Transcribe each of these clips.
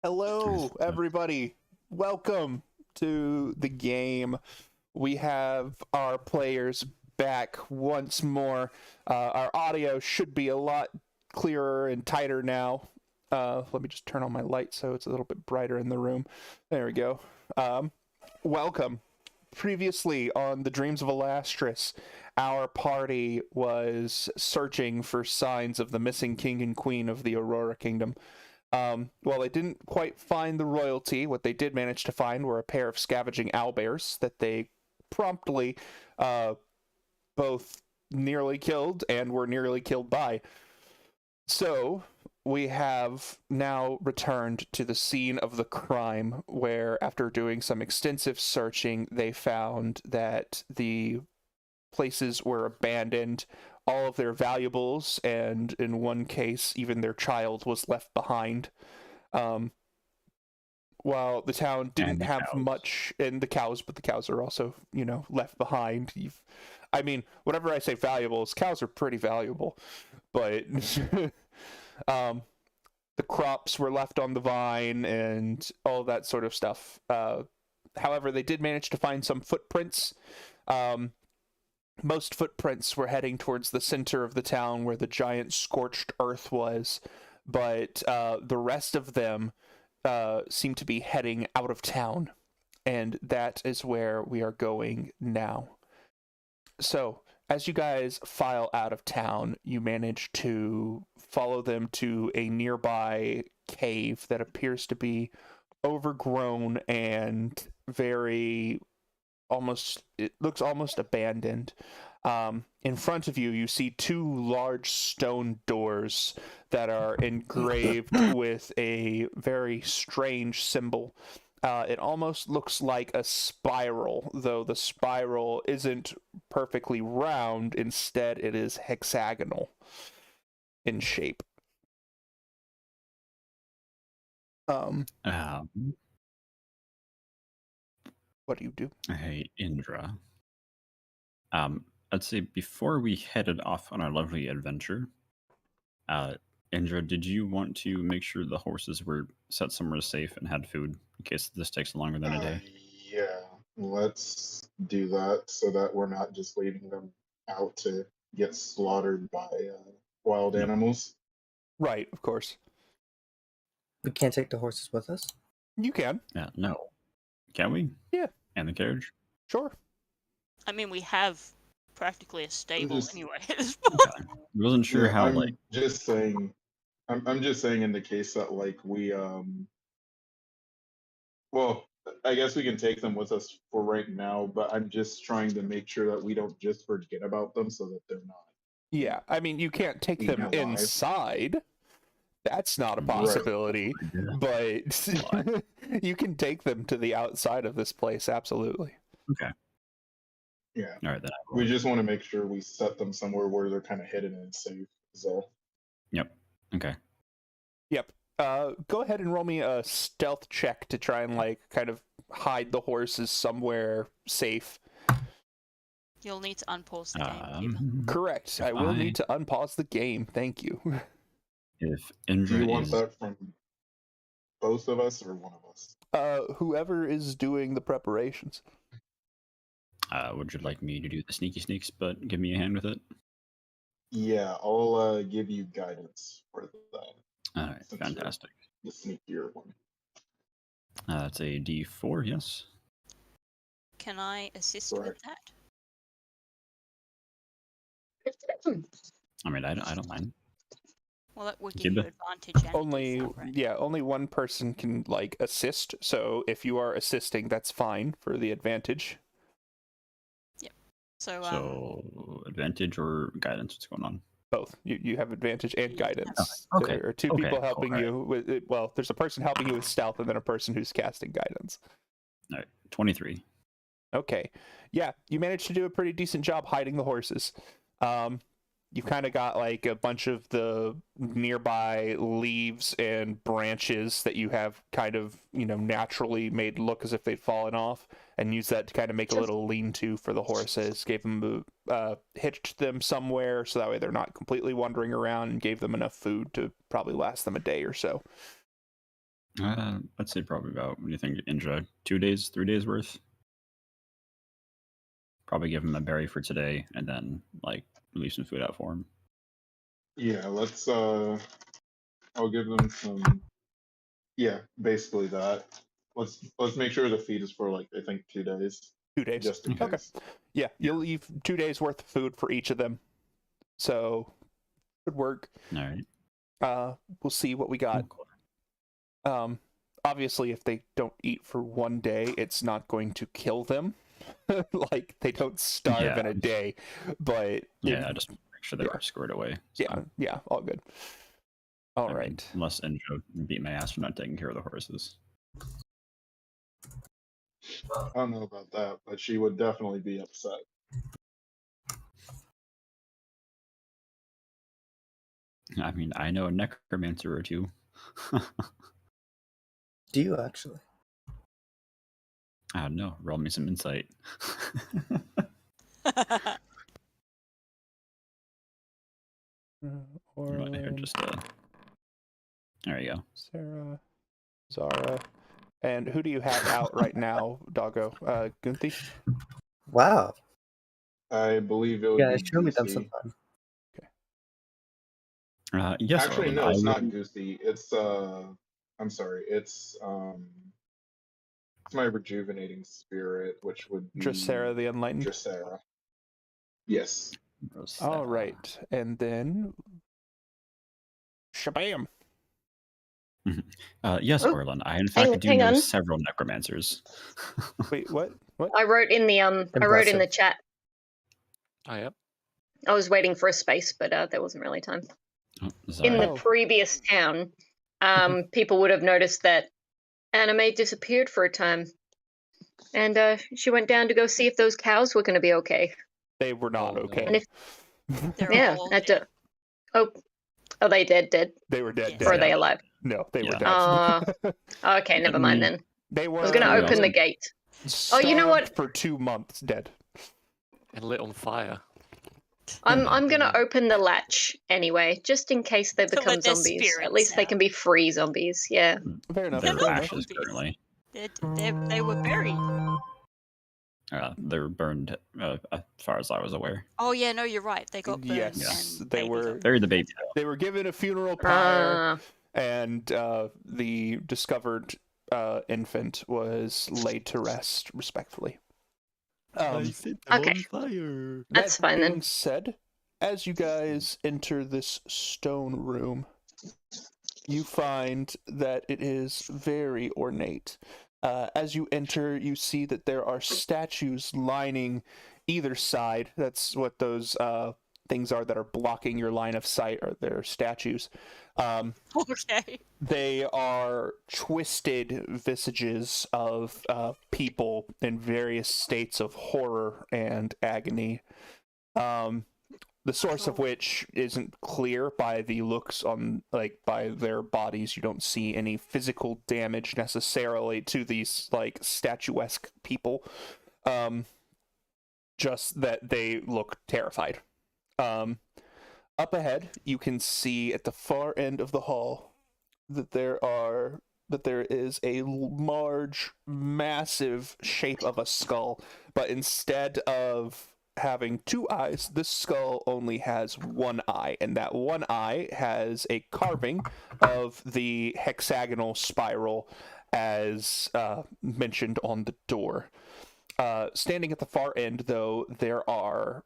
Hello, everybody. Welcome to the game. We have our players back once more. Our audio should be a lot clearer and tighter now. Let me just turn on my light so it's a little bit brighter in the room. There we go. Welcome. Previously on the Dreams of Illastrus, our party was searching for signs of the missing king and queen of the Aurora Kingdom. While they didn't quite find the royalty, what they did manage to find were a pair of scavenging owlbears that they promptly both nearly killed and were nearly killed by. So we have now returned to the scene of the crime, where after doing some extensive searching, they found that the places were abandoned. All of their valuables, and in one case, even their child was left behind. While the town didn't have much, and the cows, but the cows are also, left behind. Whenever I say valuables, cows are pretty valuable, but the crops were left on the vine and all that sort of stuff. However, they did manage to find some footprints. Most footprints were heading towards the center of the town where the giant scorched earth was, but the rest of them seem to be heading out of town, and that is where we are going now. So, as you guys file out of town, you manage to follow them to a nearby cave that appears to be overgrown and it looks almost abandoned. In front of you, you see two large stone doors that are engraved with a very strange symbol. It almost looks like a spiral, though the spiral isn't perfectly round. Instead, it is hexagonal in shape. What do you do? Hey, Indra. I'd say before we headed off on our lovely adventure, Indra, did you want to make sure the horses were set somewhere safe and had food in case this takes longer than a day? Yeah, let's do that so that we're not just leaving them out to get slaughtered by wild animals. Right, of course. We can't take the horses with us? You can. Yeah, no. Can we? Yeah. And the carriage? Sure. I mean, we have practically a stable anyway at this point. Okay. I wasn't sure how, I'm just saying in the case that, we, well, I guess we can take them with us for right now, but I'm just trying to make sure that we don't just forget about them so that they're not. Yeah, you can't take them inside. That's not a possibility, right. But you can take them to the outside of this place, absolutely. Okay. Yeah. All right, then. We just want to make sure we set them somewhere where they're kind of hidden and safe, is all. Yep. Okay. Yep. Go ahead and roll me a stealth check to try and, kind of hide the horses somewhere safe. You'll need to unpause the game. Correct. I will need to unpause the game. Thank you. If Indra Do you want that from both of us or one of us? Whoever is doing the preparations. Would you like me to do the sneaky sneaks, but give me a hand with it? Yeah, I'll give you guidance for that. All right, fantastic. The sneakier one. That's a D4, yes. Can I assist with that? I mean, I don't mind. Well, that would give you advantage. Only one person can assist. So if you are assisting, that's fine for the advantage. Yep. So advantage or guidance? What's going on? Both. You have advantage and guidance. Okay. There are two people helping you with it. Well, there's a person helping you with stealth, and then a person who's casting guidance. All right, 23. Okay. Yeah, you managed to do a pretty decent job hiding the horses. You've kind of got a bunch of the nearby leaves and branches that you have kind of, naturally made look as if they'd fallen off, and use that to kind of make a little lean-to for the horses. Gave them, hitched them somewhere so that way they're not completely wandering around, and gave them enough food to probably last them a day or so. I'd say probably about, what do you think, Indra? 2 days, 3 days worth? Probably give him a berry for today, and then, like, leave some food out for him. Yeah, let's I'll give them some. Yeah, basically that. Let's make sure the feed is for like I think 2 days, 2 days. just in Okay. case. Yeah, you'll leave 2 days worth of food for each of them. So, good work. All right. We'll see what we got. Cool. Obviously, if they don't eat for 1 day, it's not going to kill them. Like, they don't starve in a day. But Yeah, just make sure they are squared away. So. Yeah, all good. All I right. mean, unless Indra beat my ass for not taking care of the horses. I don't know about that, but she would definitely be upset. I mean, I know a necromancer or two. Do you actually? I don't know. Roll me some insight. Or You want to hear just there you go. Sarah, Zara, and who do you have out right now, Doggo? Gunthy? Wow. I believe it would Yeah, be show me them Goosey. sometime. Yes, Actually, Orlin, no, I it's not will- Goosey. It's I'm sorry. It's my rejuvenating spirit, which would be Dracera the Enlightened. Dracera. Yes. All right, and then shabam. Yes, Oh, Orlin. I in fact do hang know on. several necromancers. Wait, what? What? I wrote in the I wrote in Impressive. the chat. Oh, yeah. I was waiting for a space, but there wasn't really time. Oh, In the Oh. previous town, people would have noticed that Anime disappeared for a time, and she went down to go see if those cows were going to be okay. They were not Oh, okay. no. And if They're yeah, all had dead. to. Oh, are they dead? They were dead. Yes. Dead. Or are they alive? No, they were Yeah. dead. Okay, never mind then. They were. I was going to Yeah. open the gate. Starved you know what? For 2 months, dead. And lit on fire. I'm going to open the latch anyway, just in case they To become let their zombies. At spirits least they out. can be free zombies. Yeah. Fair enough. They're They're not ashes zombies. currently. They were buried. They were burned, as far as I was aware. Oh yeah, no, you're right. They got burned. Yes, and they baby were. got Buried the baby. They were given a funeral pyre, Uh, and the discovered infant was laid to rest respectfully. set them Okay. on fire. That's That fine then. being said, as you guys enter this stone room, you find that it is very ornate. As you enter, you see that there are statues lining either side. That's what those things are that are blocking your line of sight, are their statues. Okay. They are twisted visages of people in various states of horror and agony. The source of which isn't clear by the looks on, like, by their bodies. You don't see any physical damage necessarily to these, like, statuesque people. Just that they look terrified. Up ahead, you can see at the far end of the hall that there is a large, massive shape of a skull, but instead of having 2 eyes, this skull only has 1 eye, and that 1 eye has a carving of the hexagonal spiral as mentioned on the door. Standing at the far end, though, there are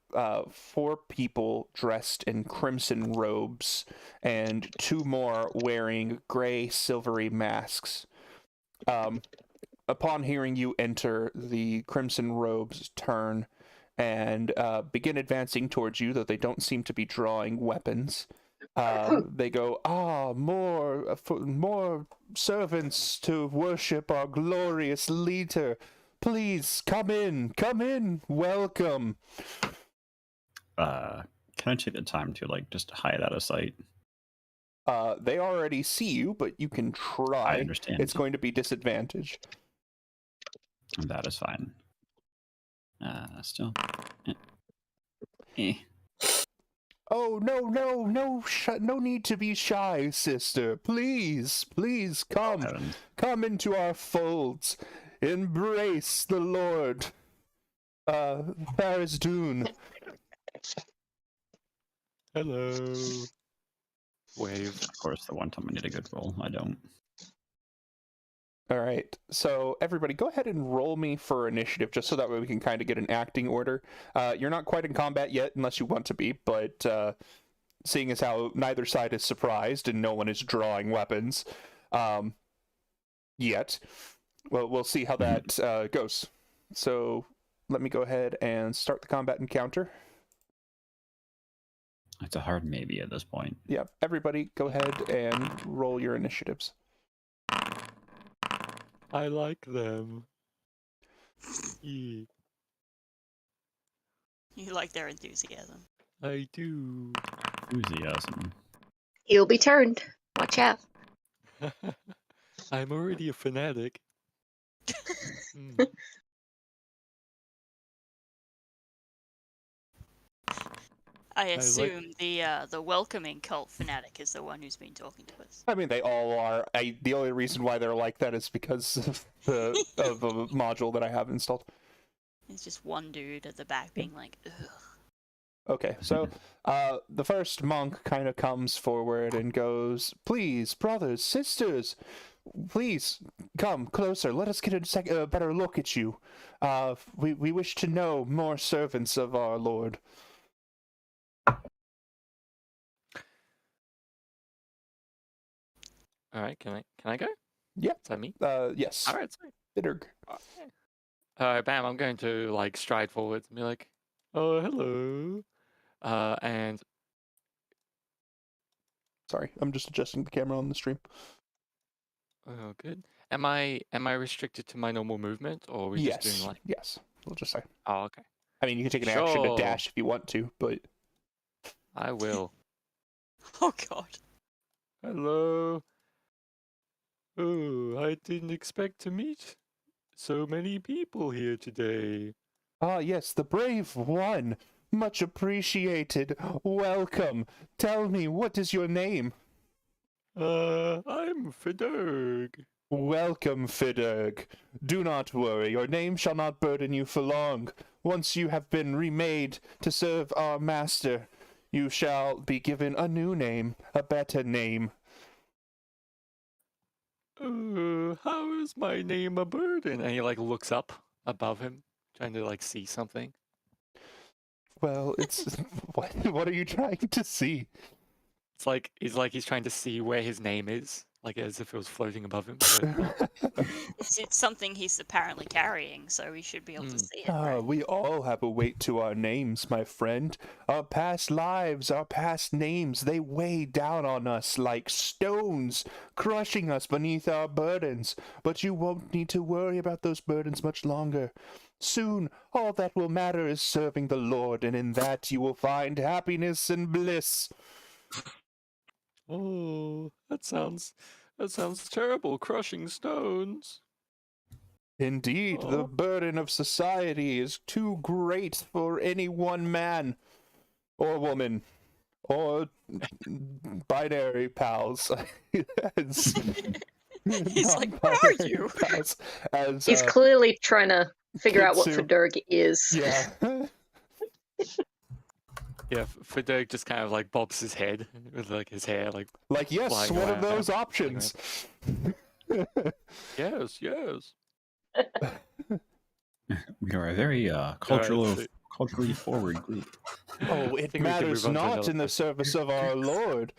4 people dressed in crimson robes, and 2 more wearing gray, silvery masks. Upon hearing you enter, the crimson robes turn and begin advancing towards you, though they don't seem to be drawing weapons. They go, more servants to worship our glorious leader. Please, come in, welcome. Can I take the time to, like, just hide out of sight? They already see you, but you can try. I understand. It's going to be disadvantaged. That is fine. Still. Eh. Oh, no need to be shy, sister. Please, come. Heavens. Come into our folds. Embrace the Lord. Faris Dune. Hello. Wave. Of course, the one time I need a good roll, I don't. All right, so everybody go ahead and roll me for initiative, just so that way we can kind of get an acting order. You're not quite in combat yet, unless you want to be, but seeing as how neither side is surprised and no one is drawing weapons yet, well, we'll see how that goes. So let me go ahead and start the combat encounter. It's a hard maybe at this point. Yeah, everybody go ahead and roll your initiatives. I like them. Yeah, You like their enthusiasm. I do. Enthusiasm. He'll be turned. Watch out. I'm already a fanatic. Hmm. I like- assume the welcoming cult fanatic is the one who's been talking to us. I mean, they all are. The only reason why they're like that is because of of a module that I have installed. It's just one dude at the back being like, ugh. Okay, so the first monk kind of comes forward and goes, "Please, brothers, sisters, please come closer. Let us get a better look at you. We wish to know more servants of our Lord." All right, can I go? Yeah. Is that me? Yes. All right, sorry. Bitterg. Bam! I'm going to like stride forward and be like, "Oh, hello," and Sorry, I'm just adjusting the camera on the stream. oh, good. Am I restricted to my normal movement, or are we just doing like? Yes. We'll just say. Oh, okay. I mean, you can take an action to Sure. dash if you want to, but I will. Oh god. Hello. Oh, I didn't expect to meet so many people here today. ah, yes, the brave one. Much appreciated. Welcome. Tell me, what is your name? I'm Fidurg. Welcome, Fidurg. Do not worry, your name shall not burden you for long. Once you have been remade to serve our master, you shall be given a new name, a better name. How is my name a burden? And he like looks up above him, trying to like see something. Well, it's... what are you trying to see? It's like he's trying to see where his name is, like as if it was floating above him. But It's something he's apparently carrying, so he should be able to see it, Ah, right? we all have a weight to our names, my friend. Our past lives, our past names, they weigh down on us like stones, crushing us beneath our burdens. But you won't need to worry about those burdens much longer. Soon, all that will matter is serving the Lord, and in that you will find happiness and bliss. oh, that sounds terrible. Crushing stones. Indeed, the Oh. burden of society is too great for any one man or woman or binary pals. As He's like, "What are non-binary you?" pals, as, He's clearly trying to figure out what Kitsu. Fidurg is. yeah. Yeah, Fidurg just kind of like bobs his head with like his hair like, Like, yes, Flying one of around, those flying options. yes. We are a very culturally forward group. Oh, I it think we can matters move on to not another in the person. service of our Lord.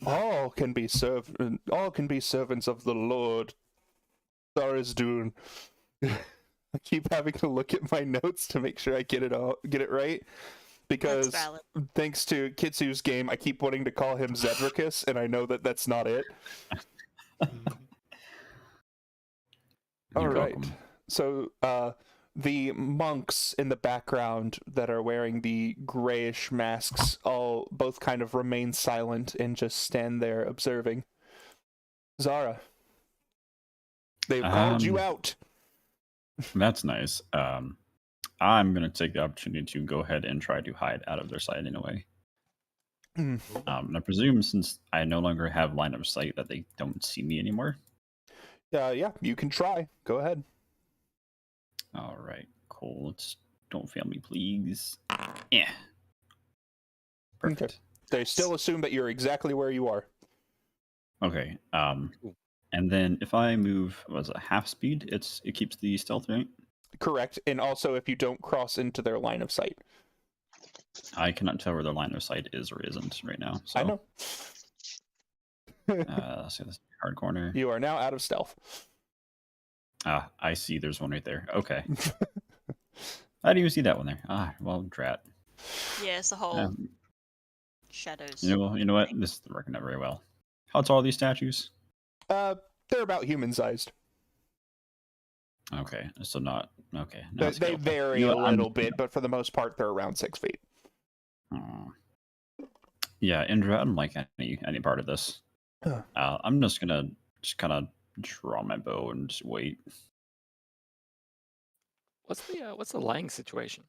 All can be servants of the Lord. Tharizdun. I keep having to look at my notes to make sure I get it right. That's Because valid. thanks to Kitsu's game, I keep wanting to call him Zedricus, and I know that that's not it. All You're right. welcome. So, the monks in the background that are wearing the grayish masks all both kind of remain silent and just stand there observing. Zara, they've called you out. That's nice. I'm going to take the opportunity to go ahead and try to hide out of their sight anyway. And I presume since I no longer have line of sight that they don't see me anymore. Yeah, you can try. Go ahead. All right, cool. Don't fail me, please. Yeah. Perfect. Okay. They still assume that you're exactly where you are. Okay. Cool. And then if I move, was it half speed? It keeps the stealth, right? Correct. And also if you don't cross into their line of sight. I cannot tell where their line of sight is or isn't right now. So I know. let's see this hard corner. You are now out of stealth. Ah, I see. There's one right there. Okay. I didn't even see that one there. Ah, well, drat. Yeah, it's the whole shadows. You know what? This is working out very well. How tall are these statues? They're about human sized. Okay, so not okay. They vary a little bit, but for the most part, they're around 6 feet. Yeah, Indra, I don't like any part of this. I'm just gonna kind of draw my bow and just wait. What's the lighting situation?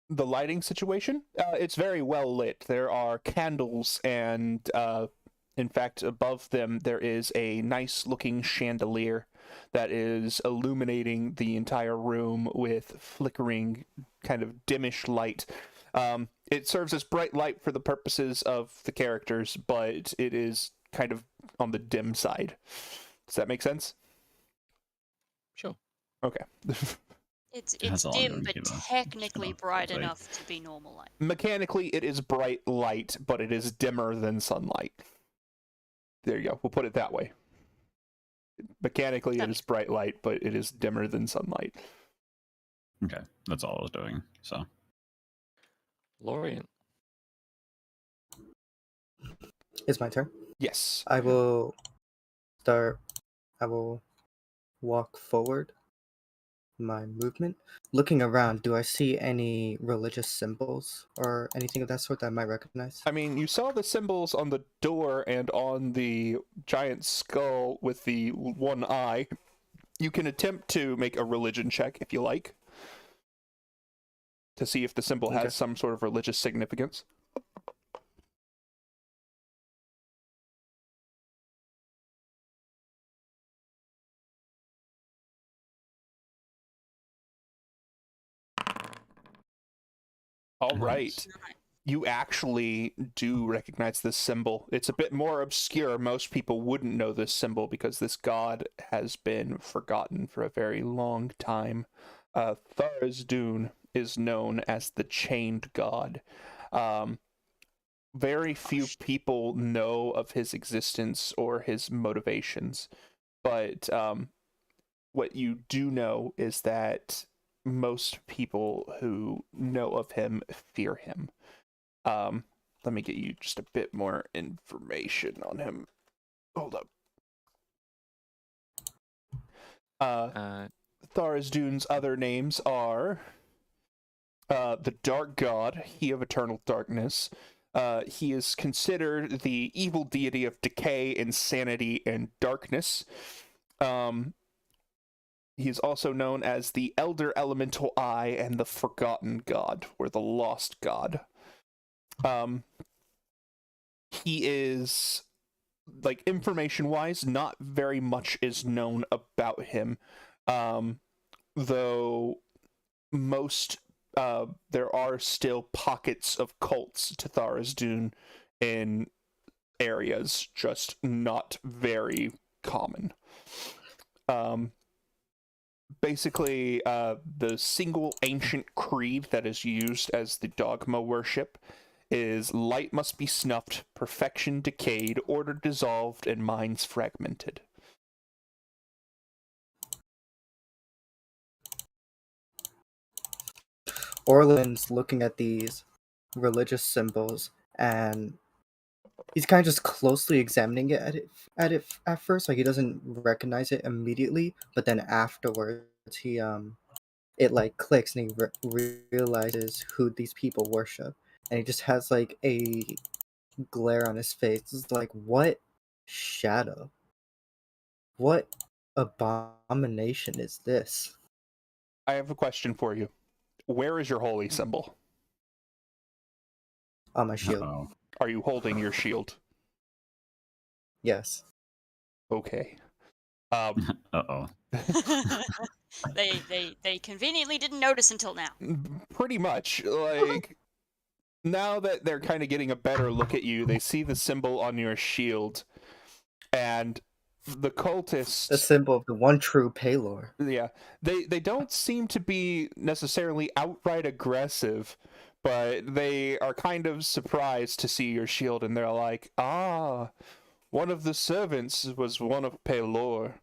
The lighting situation? It's very well lit. There are candles, and in fact, above them there is a nice-looking chandelier that is illuminating the entire room with flickering, kind of dimmish light. It serves as bright light for the purposes of the characters, but it is kind of on the dim side. Does that make sense? Sure. Okay. It's That's all I'm dim, gonna but give a- technically just bright gonna say. enough to be normal light. Mechanically, it is bright light, but it is dimmer than sunlight. There you go. We'll put it that way. Mechanically, it is bright light, but it is dimmer than sunlight. Okay, that's all I was doing. So, Lorien. It's my turn. Yes. I will walk forward. My movement. Looking around, do I see any religious symbols or anything of that sort that I might recognize? I mean, you saw the symbols on the door and on the giant skull with the one eye. You can attempt to make a religion check if you like, to see if the symbol Okay. has some sort of religious significance. All right. You actually do recognize this symbol. It's a bit more obscure. Most people wouldn't know this symbol because this god has been forgotten for a very long time. Tharizdun is known as the Chained God. Very few people know of his existence or his motivations, but what you do know is that most people who know of him fear him. Let me get you just a bit more information on him. Hold up. Tharizdun's other names are the Dark God, he of eternal darkness. He is considered the evil deity of decay, insanity, and darkness. He is also known as the Elder Elemental Eye and the Forgotten God, or the Lost God. He is, like, information-wise, not very much is known about him, though most, there are still pockets of cults to Tharizdun in areas, just not very common. Basically, the single ancient creed that is used as the dogma worship is light must be snuffed, perfection decayed, order dissolved, and minds fragmented. Orland's looking at these religious symbols, and he's kind of just closely examining it at first. Like, he doesn't recognize it immediately, but then afterwards, it like clicks, and he realizes who these people worship, and he just has like a glare on his face. It's like, what shadow? What abomination is this? I have a question for you. Where is your holy symbol? On my shield. Uh-oh. Are you holding your shield? Yes. Okay. Uh-oh. they conveniently didn't notice until now. Pretty much. Like, now that they're kind of getting a better look at you, they see the symbol on your shield, and the cultists... The symbol of the one true Paylor. Yeah, they don't seem to be necessarily outright aggressive, but they are kind of surprised to see your shield, and they're like, "Ah, one of the servants was one of Paylor.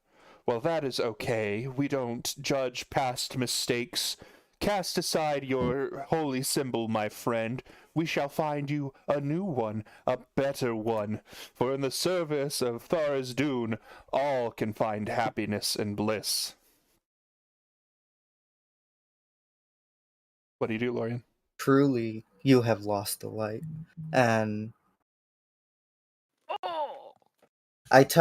Well, that is okay. We don't judge past mistakes. Cast aside your holy symbol, my friend. We shall find you a new one, a better one. For in the service of Tharizdun, all can find happiness and bliss." What do you do, Lorian? Truly, you have lost the light. And Oh! I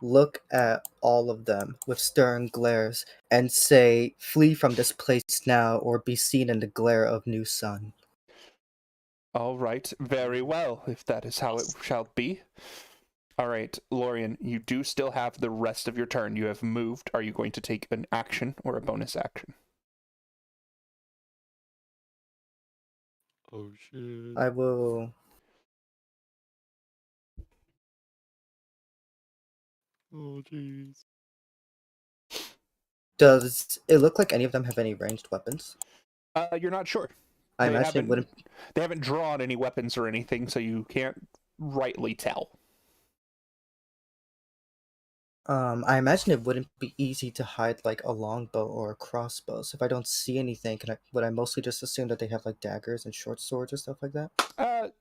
look at all of them with stern glares and say, "Flee from this place now, or be seen in the glare of new sun." All right, very well, if that is how it shall be. All right, Lorian, you do still have the rest of your turn. You have moved. Are you going to take an action or a bonus action? Oh shit. I will. Oh jeez. Does it look like any of them have any ranged weapons? You're not sure. I They imagine it haven't- wouldn't. They haven't drawn any weapons or anything, so you can't rightly tell. I imagine it wouldn't be easy to hide like a longbow or a crossbow. So if I don't see anything, would I mostly just assume that they have like daggers and short swords or stuff like that?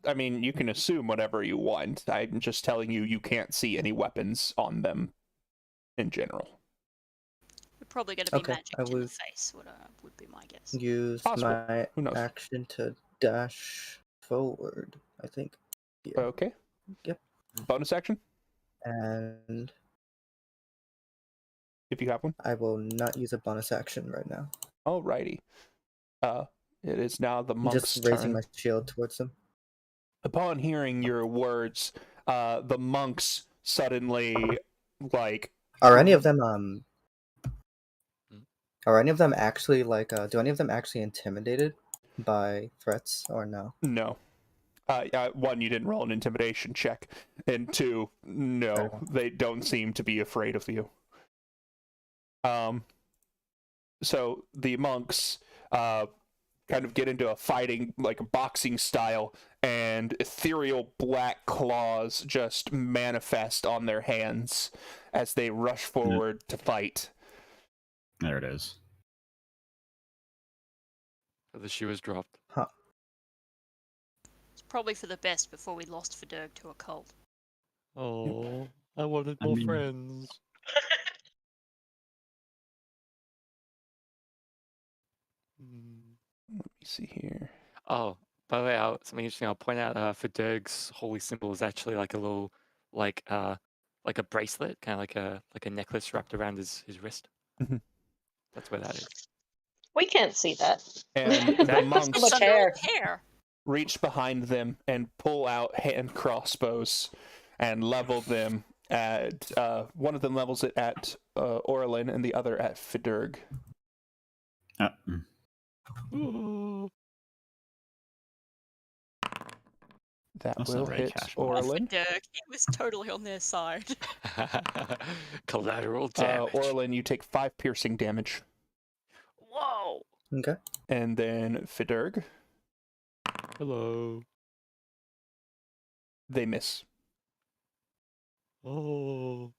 I mean, you can assume whatever you want. I'm just telling you, you can't see any weapons on them in general. We're probably going to be Okay, magic I in the would- face, would be my guess. Use Possible. my Who knows? action to dash forward, I think. Yeah. Okay. Yep. Bonus action, And if you have one. I will not use a bonus action right now. Alrighty. It is now the monk's Just raising turn. my shield towards them. Upon hearing your words, the monks suddenly, like... Are any of them Hmm? Are any of them actually like do any of them actually intimidated by threats or no? No. One, you didn't roll an intimidation check, and two, no, Fair enough. they don't seem to be afraid of you. So the monks kind of get into a fighting, like a boxing style, and ethereal black claws just manifest on their hands as they rush forward to fight. There it is. The shoe is dropped. It's probably for the best before we lost Fidurg to a cult. Oh, I wanted I more mean- friends. Hmm. Let me see here. Oh, by the way, something interesting. I'll point out. Fidurg's holy symbol is actually like a little, like a bracelet, kind of like a necklace wrapped around his wrist. Mhm. That's where that is. We can't see that. And the That's monks so much Thunder hair. hair. reach behind them and pull out hand crossbows and level them at one of them levels it at Orlin and the other at Fidurg. Mm. Ooh. That That's will not very hit casual. Orlin. Fidurg, he was totally on their side. Collateral damage. Orlin, you take 5 piercing damage. Whoa! Okay. And then Fidurg, Hello. they miss. Oh.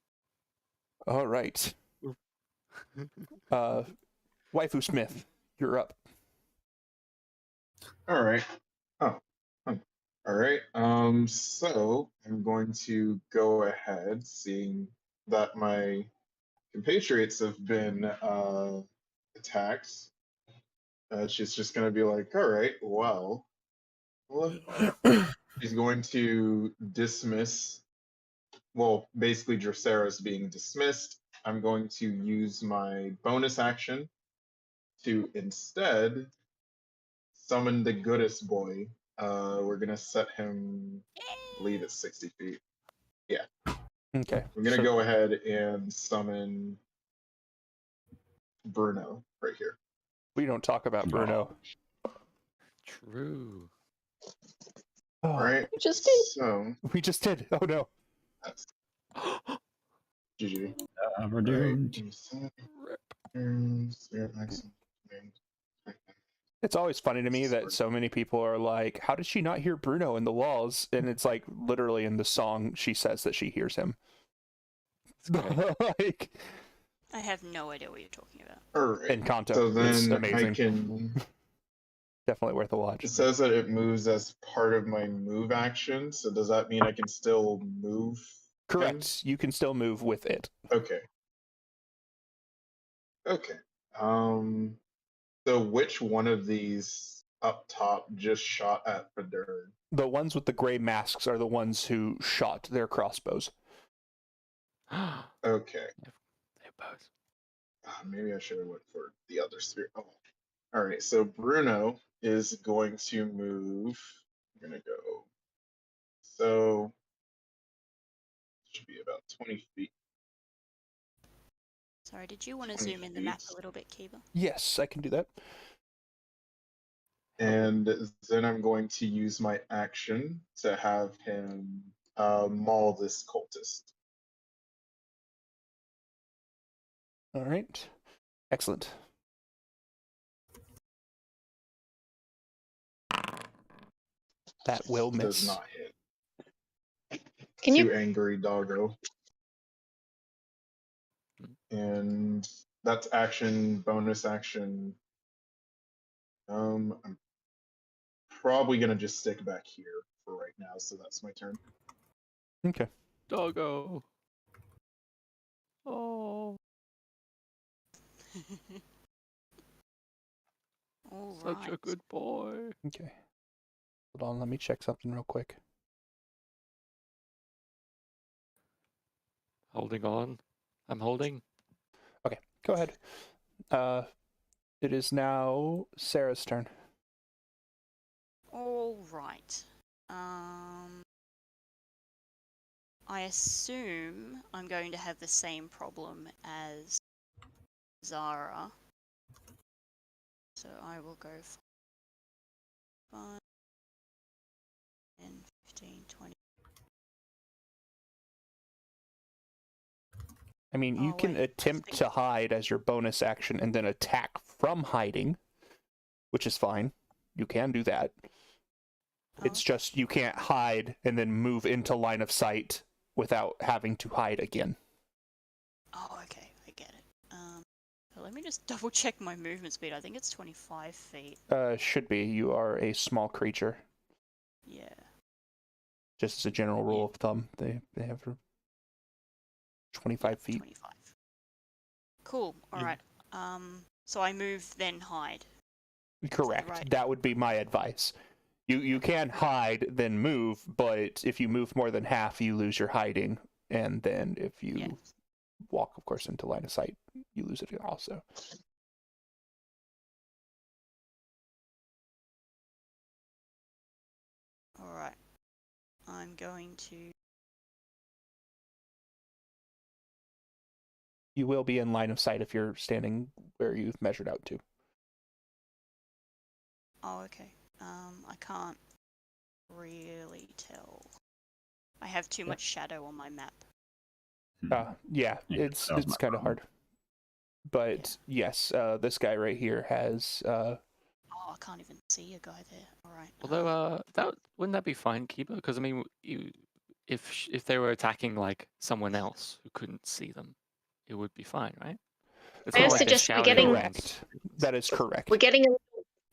All right. Waifu Smith, you're up. All right. Oh. All right. So I'm going to go ahead, seeing that my compatriots have been attacked. She's just going to be like, all right, well, she's going to dismiss. Well, basically, Dracera's being dismissed. I'm going to use my bonus action to instead summon the goodest boy. We're gonna set him, I believe it's 60 feet. Yeah. Okay. I'm gonna so go ahead and summon Bruno right here. we don't talk about Bruno. True. Oh, All right. You just did. So we just did. Oh no. that's GG. We're All right. doomed. It's always funny to me that so many people are like, how did she not hear Bruno in the walls? And it's like literally in the song she says that she hears him. Like I have no idea what you're talking about. All right. in Kanto. So It's then amazing. I can. Definitely worth a watch. It says that it moves as part of my move action. So does that mean I can still move? Correct. You can still move with it. Okay. Okay. So which one of these up top just shot at Federn? The ones with the gray masks are the ones who shot their crossbows. Okay. They're both. Maybe I should have went for the other sphere. Oh. All right. So Bruno is going to move. I'm gonna go. So should be about 20 feet. Sorry, did you want to 20 zoom in the map feet. a little bit, Kiba? Yes, I can do that. And then I'm going to use my action to have him maul this cultist. All right. Excellent. That will Does miss. not hit. Can you? Too angry, doggo. And that's action, bonus action. I'm probably gonna just stick back here for right now, so that's my turn. Okay. Doggo. Oh, All such right. a good boy. Okay. Hold on, let me check something real quick. Holding on. I'm holding. Okay, go ahead. It is now Sarah's turn. All right. I assume I'm going to have the same problem as Zara. So I will go 5, 10, 15, 20. I mean, you Oh, can wait, I attempt think- to hide as your bonus action and then attack from hiding, which is fine. You can do that. Oh, It's just you can't hide and then move into line of sight without having to hide again. Oh, okay, I get it. So let me just double check my movement speed. I think it's 25 feet. Should be. You are a small creature. Yeah. Just as a general rule of thumb, they have 25 feet. 25. Cool. All Yeah. right. So I move then hide. Correct. right? That would be my advice. You can hide, then move, but if you move more than half, you lose your hiding. And then if you Yeah. walk, of course, into line of sight, you lose it also. All right. I'm going to. You will be in line of sight if you're standing where you've measured out to. Oh, okay. I can't really tell. I have too much shadow on my map. Yeah, Yeah, it's that was my kind of problem. hard. But yes, this guy right here has. Oh, I can't even see a guy there. All right. Although, wouldn't that be fine, Keeper? Because I mean, if they were attacking like someone else who couldn't see them, it would be fine, right? It's I not like they're suggest we're shouting getting- around. Correct. That is correct. We're getting a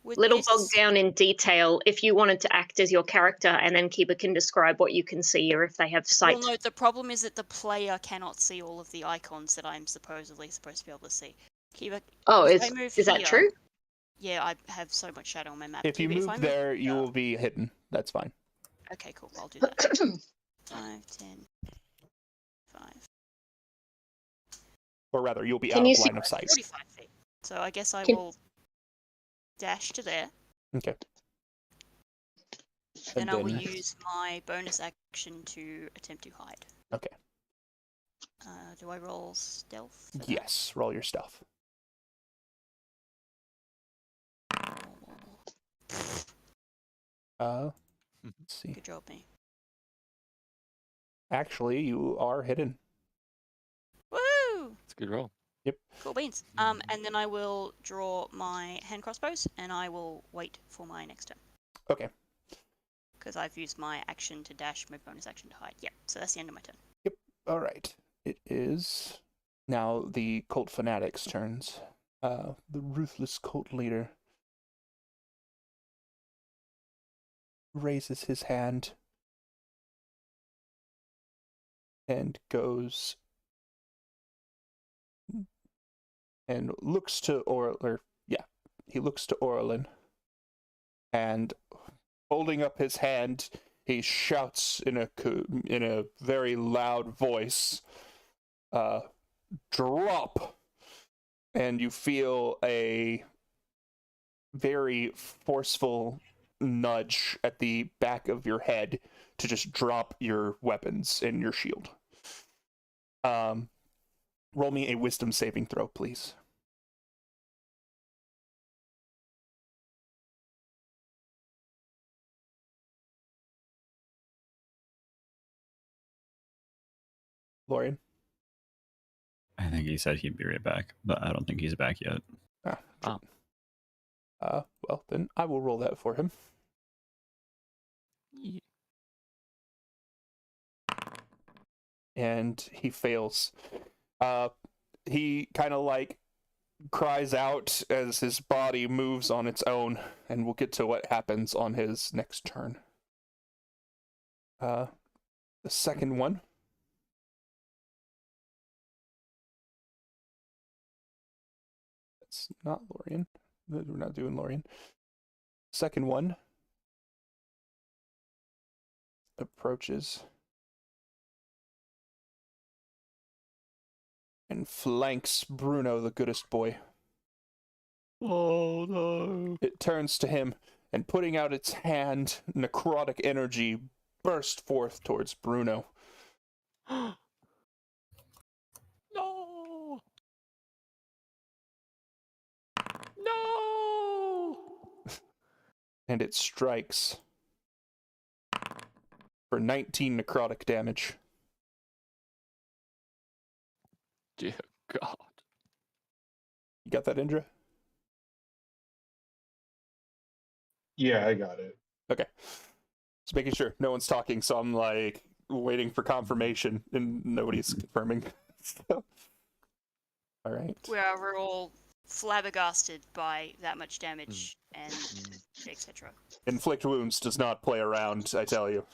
with little this, bogged down in detail. If you wanted to act as your character, and then Kiba can describe what you can see, or if they have sight. Well, no, the problem is that the player cannot see all of the icons that I'm supposedly supposed to be able to see. Kiba, Oh, if I move is that here- true? Yeah, I have so much shadow on my map. If you Kiba, move I there, you here- will be hidden. That's fine. Okay, cool. I'll do that. 5, 10, 5. Or rather, you'll be Can out you of see- line of sight. 45 feet. So I guess I Can- will dash to there. Okay. Then And I will then- use my bonus action to attempt to hide. Okay. Do I roll stealth? for that? Yes, roll your stuff. Let's see. Good job, me. Actually, you are hidden. Woo! It's a good roll. Cool beans. And then I will draw my hand crossbows, and I will wait for my next turn. Okay. Because I've used my action to dash, my bonus action to hide. Yep, so that's the end of my turn. All right. It is now the cult fanatics' turns. The ruthless cult leader raises his hand and goes and looks to he looks to Orlin, and holding up his hand, he shouts in a very loud voice, "Drop!" And you feel a very forceful nudge at the back of your head to just drop your weapons and your shield. Roll me a wisdom saving throw, please. Lorian? I think he said he'd be right back, but I don't think he's back yet. Well, then I will roll that for him. Ye- And he fails. He kind of like cries out as his body moves on its own, and we'll get to what happens on his next turn. The second one. That's not Lorian. We're not doing Lorian. Second one approaches and flanks Bruno, the goodest boy. Oh no. It turns to him, and putting out its hand, necrotic energy burst forth towards Bruno. No. No. And it strikes for 19 necrotic damage. Dear God. You got that, Indra? Yeah, I got it. Okay. Just making sure no one's talking, so I'm like waiting for confirmation, and nobody's confirming. So, all right. We're all flabbergasted by that much damage and etc. Inflict wounds does not play around, I tell you.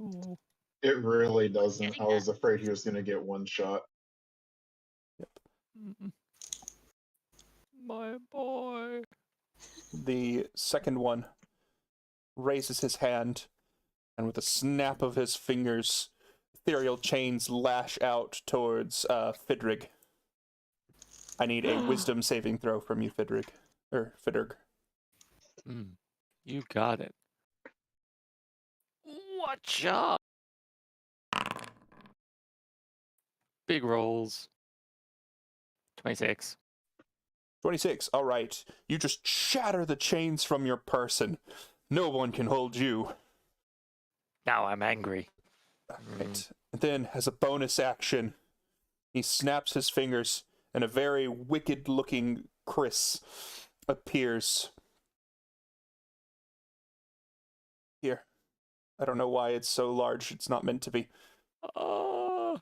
Oh. It really doesn't. Getting I was afraid he was going to get one shot. Mm-mm. My boy. The second one raises his hand, and with a snap of his fingers, ethereal chains lash out towards Fidrig. I need a wisdom saving throw from you, Fidrig. Or Fidrig. You got it. Watch out. Big rolls. 26. 26. All right. You just shatter the chains from your person. No one can hold you. Now I'm angry. Right. And then, as a bonus action, he snaps his fingers, and a very wicked-looking Chris appears. Here. I don't know why it's so large. It's not meant to be. Oh,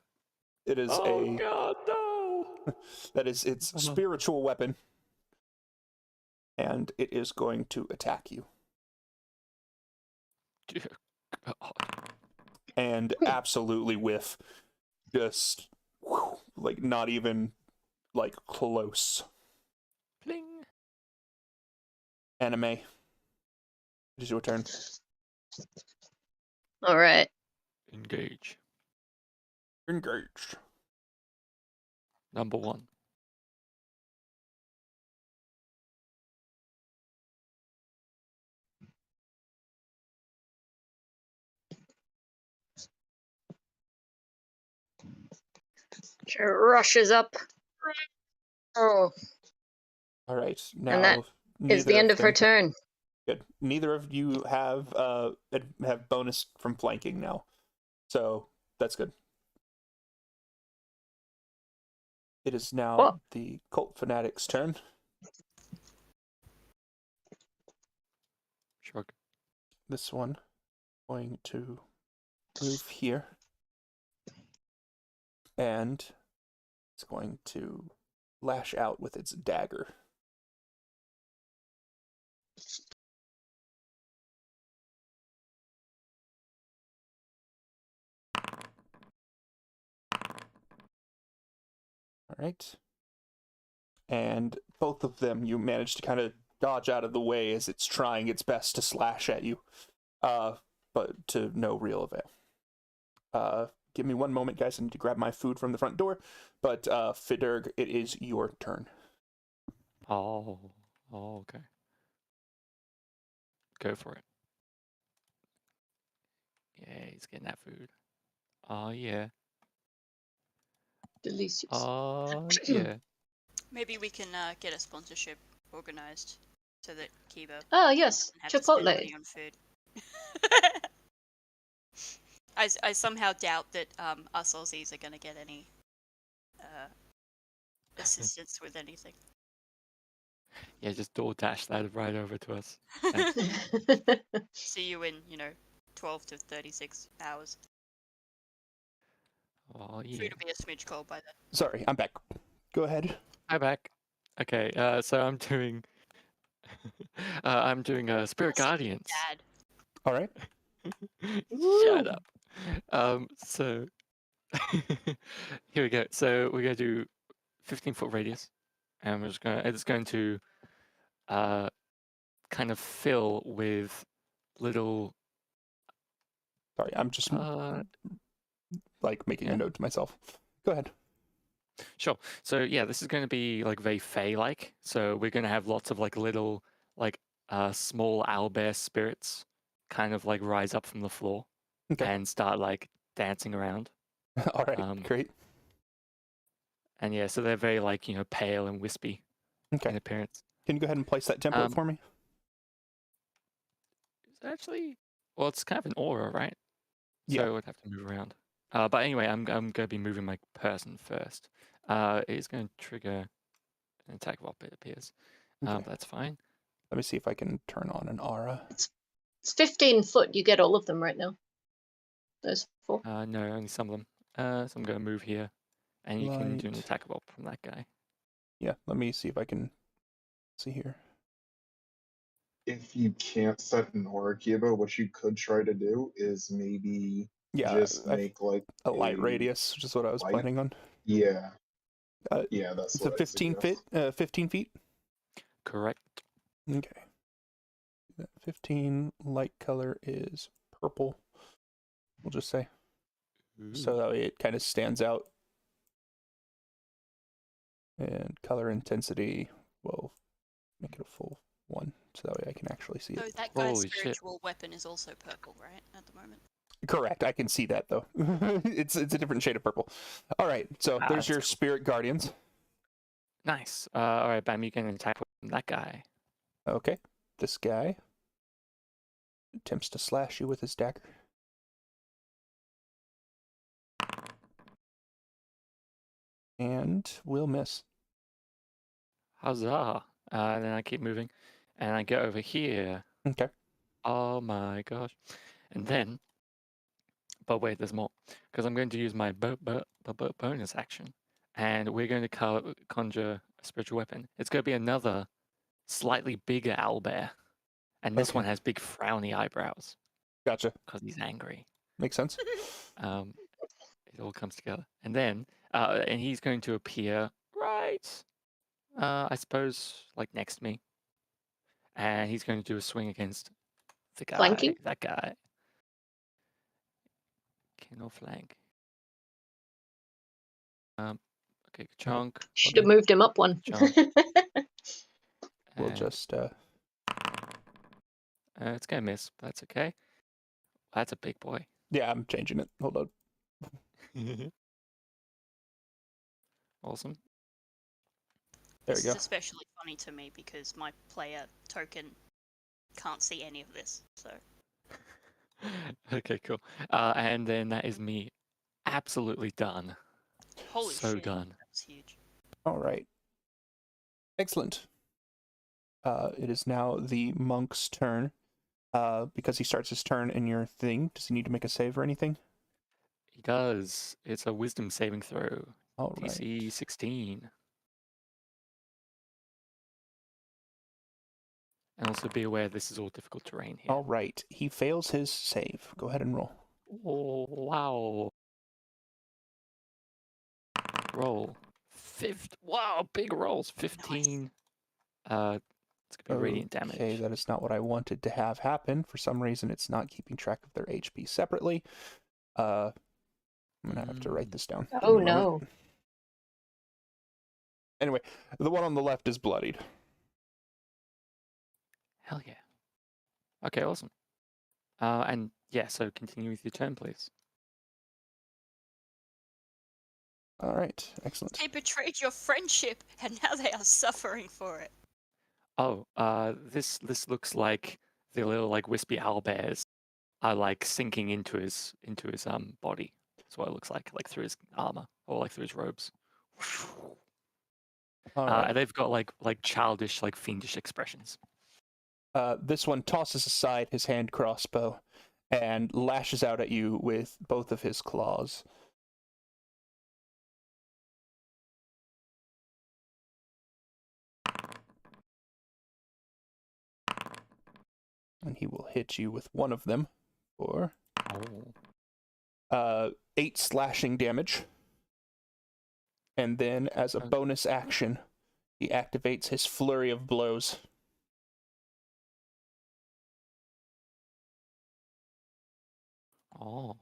It is oh God, no. that is its spiritual weapon, and it is going to attack you. Dear God. And absolutely whiff. Just like not even like close. Pling. Anime. It is your turn. All right. Engage. Engaged. Number 1. She rushes up. Oh, All right. and that Now, is the end of her turn. Good. Neither of you have bonus from flanking now, so that's good. It is now What? the cult fanatic's turn. Shrug. This one going to move here, and it's going to lash out with its dagger. All right. And both of them, you manage to kind of dodge out of the way as it's trying its best to slash at you, but to no real avail. Give me one moment, guys. I need to grab my food from the front door. But Fidurg, it is your turn. Oh, okay. Go for it. Yeah, he's getting that food. Oh yeah. Delicious. Oh yeah. Maybe we can get a sponsorship organized so that Kiba Ah, yes, doesn't have to spend Chipotle. money on food. I somehow doubt that us Aussies are going to get any assistance with anything. Yeah, just DoorDash that right over to us. See you in, 12 to 36 hours. Oh yeah. Food will be a smidge cold by then. Sorry, I'm back. Go ahead. Hi back. Okay, so I'm doing I'm doing Spirit That's Guardians. Dad. All right. Shut up. So here we go. So we're gonna do 15-foot radius, and it's going to kind of fill with little Sorry, I'm just making yeah. a note to myself. Go ahead. Sure. So yeah, this is going to be like very Fey-like. So we're going to have lots of like little like small owlbear spirits kind of like rise up from the floor Okay. and start like dancing around. All right. Great. And yeah, so they're very like, pale and wispy in appearance. Can you go ahead and place that template for me? It's actually, well, it's kind of an aura, right? So Yeah. I would have to move around. But anyway, I'm going to be moving my person first. It's going to trigger an attack while it appears. Okay. But that's fine. Let me see if I can turn on an aura. It's 15 foot. You get all of them right now. Those 4. No, only some of them. So I'm going to move here, and you can do an Light. attack roll from that guy. Yeah, let me see if I can see here. If you can't set an aura Kiba, what you could try to do is maybe just make like a light radius, which is what I was light- planning on. Yeah. Yeah, that's It's a what 15 feet. 15 feet. Correct. Okay. 15 light color is purple. We'll just say so that way it kind of stands out. And color intensity will make it a full 1, so that way I can actually see So it. that guy's Holy shit. spiritual weapon is also purple, right? At the moment. Correct. I can see that though. it's a different shade of purple. All right. So Ah, there's that's your cool. spirit guardians. Nice. All right, Bam, you can attack that guy. Okay. This guy attempts to slash you with his dagger. And will miss. Huzzah. And then I keep moving, and I get over here. Okay. Oh my gosh. And then, but wait, there's more. Because I'm going to use my bonus action. And we're going to conjure a spiritual weapon. It's going to be another slightly bigger owlbear. And this Okay. one has big frowny eyebrows. Gotcha. Because he's angry. Makes sense. It all comes together. And then, and he's going to appear right, I suppose, like next to me. And he's going to do a swing against the guy. Flanking? That guy. Cannot flank. Okay, chunk. Should have moved him up one. Jump. We'll And, just it's gonna miss, but that's okay. That's a big boy. yeah, I'm changing it. Hold on. Awesome. There This you is go. especially funny to me because my player token can't see any of this. So Okay, cool. And then that is me absolutely done. holy So shit, done. that was huge. All right. Excellent. It is now the monk's turn. Because he starts his turn in your thing, does he need to make a save or anything? He does. It's a wisdom saving throw. All right. DC 16. And also be aware this is all difficult terrain here. All right. He fails his save. Go ahead and roll. Oh, wow. Roll. Wow, big rolls. 15. It's going to be radiant damage. Okay, that is not what I wanted to have happen. For some reason, it's not keeping track of their HP separately. I'm going to have to write this down. Give Oh me a moment. no. Anyway, the one on the left is bloodied. Hell yeah. Okay, awesome. And yeah, so continue with your turn, please. All right, excellent. They betrayed your friendship, and now they are suffering for it. Oh, this looks like the little like wispy owlbears are like sinking into his body. That's what it looks like through his armor or like through his robes. All right. And they've got like childish, like fiendish expressions. This one tosses aside his hand crossbow and lashes out at you with both of his claws. And he will hit you with one of them for Oh. 8 slashing damage. And then, as a bonus action, he activates his flurry of blows. Oh.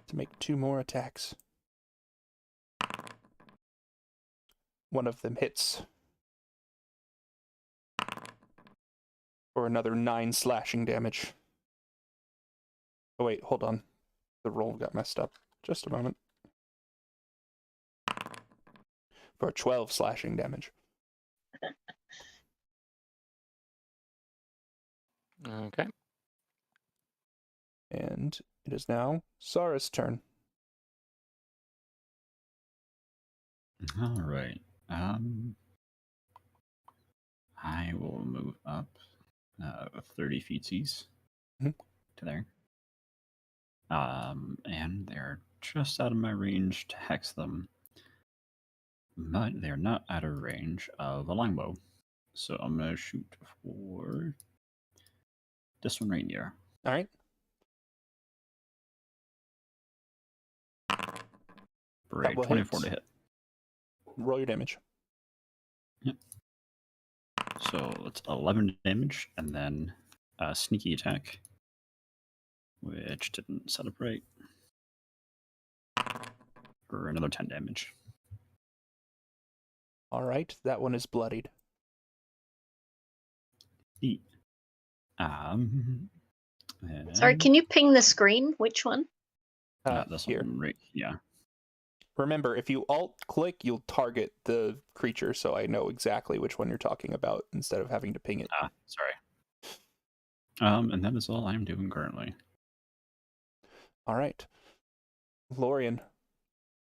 To make 2 more attacks. One of them hits for another 9 slashing damage. Oh wait, hold on. The roll got messed up. Just a moment. For 12 slashing damage. Okay. And it is now Sara's turn. All right. I will move up 30 feetsies Mhm. to there. And they're just out of my range to hex them. But they're not out of range of a longbow. So I'm going to shoot for this one right here. All right. For That a will 24 hit. to hit. Roll your damage. Yep. So it's 11 damage, and then a sneaky attack, which didn't set up right, for another 10 damage. All right. That one is bloodied. Neat. Sorry, can you ping the screen? Which one? This Here. one right, yeah. Remember, if you alt-click, you'll target the creature, so I know exactly which one you're talking about instead of having to ping it. Sorry. And that is all I'm doing currently. All right. Lorian,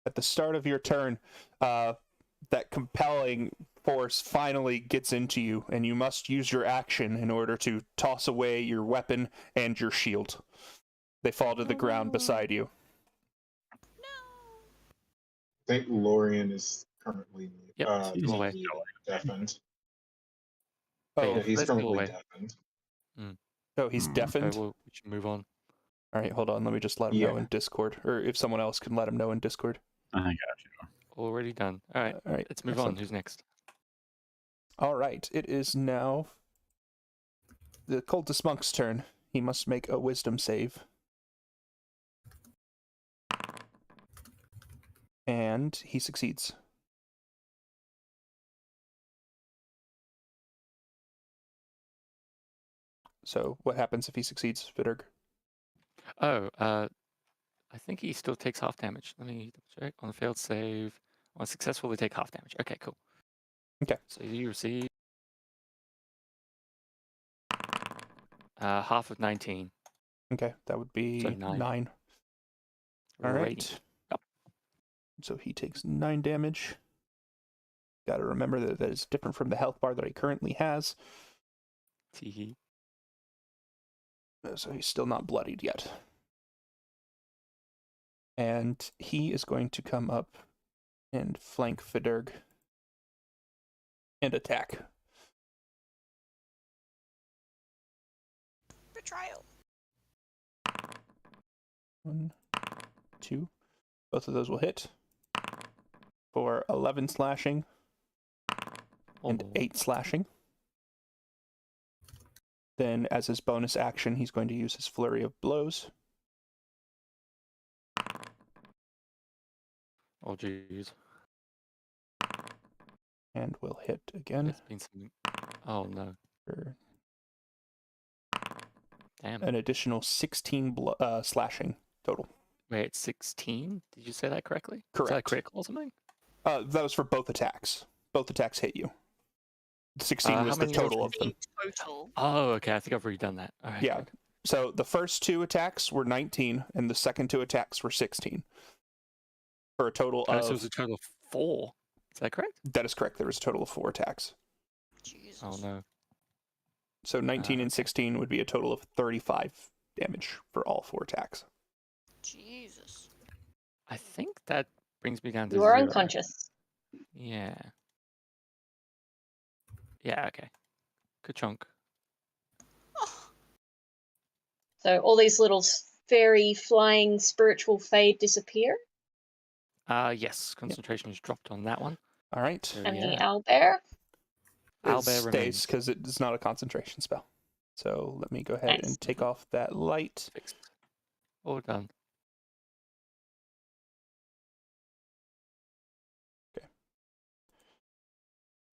at the start of your turn, that compelling force finally gets into you, and you must use your action in order to toss away your weapon and your shield. They fall to the ground beside you. I think Lorian is currently Yep, he's away. deafened. Oh, Yeah, he's let's go currently away. deafened. he's Hmm. deafened? Okay, we should move on. All right, hold on. Let me just let him know Yeah. in Discord, or if someone else can let him know in Discord. I got you. Already done. All right, All right, let's move excellent. on. Who's next? All right, it is now the cultist monk's turn. He must make a wisdom save. And he succeeds. So what happens if he succeeds, Vidurg? Oh, I think he still takes half damage. Let me check. On a failed save, on successful, they take half damage. Okay, cool. Okay. So you receive half of 19. Okay, that would be So 9. 9. All right. Radiant. Yep. So he takes 9 damage. Got to remember that that is different from the health bar that he currently has. Teehee. So he's still not bloodied yet. And he is going to come up and flank Fidurg and attack. Betrayal. 1, 2. Both of those will hit for 11 slashing and Oh. 8 slashing. Then, as his bonus action, he's going to use his flurry of blows. Oh, jeez. And will hit again There's been some. Oh no. for Damn. an additional 16 slashing total. Wait, 16? Did you say that correctly? Is that Correct. critical or something? That was for both attacks. Both attacks hit you. 16 how was the many total of them. Total. Oh, okay. I think I've already done that. All right. Yeah. good. So the first 2 attacks were 19, and the second 2 attacks were 16. For a total Oh, of... so it was a total of 4. Is that correct? That is correct. There was a total of 4 attacks. Jesus. Oh no. So 19 and okay. 16 would be a total of 35 damage for all 4 attacks. Jesus. I think that brings me down to You are 0. unconscious. Yeah. Yeah. Okay. Good chunk. Oh, So all these little fairy flying spiritual fade disappear. Yes. Concentration is dropped on that one. All right. So And yeah. the owlbear. It Owlbear stays remains. because it's not a concentration spell. So let me go ahead Nice. and take off that light. Fixed. All done.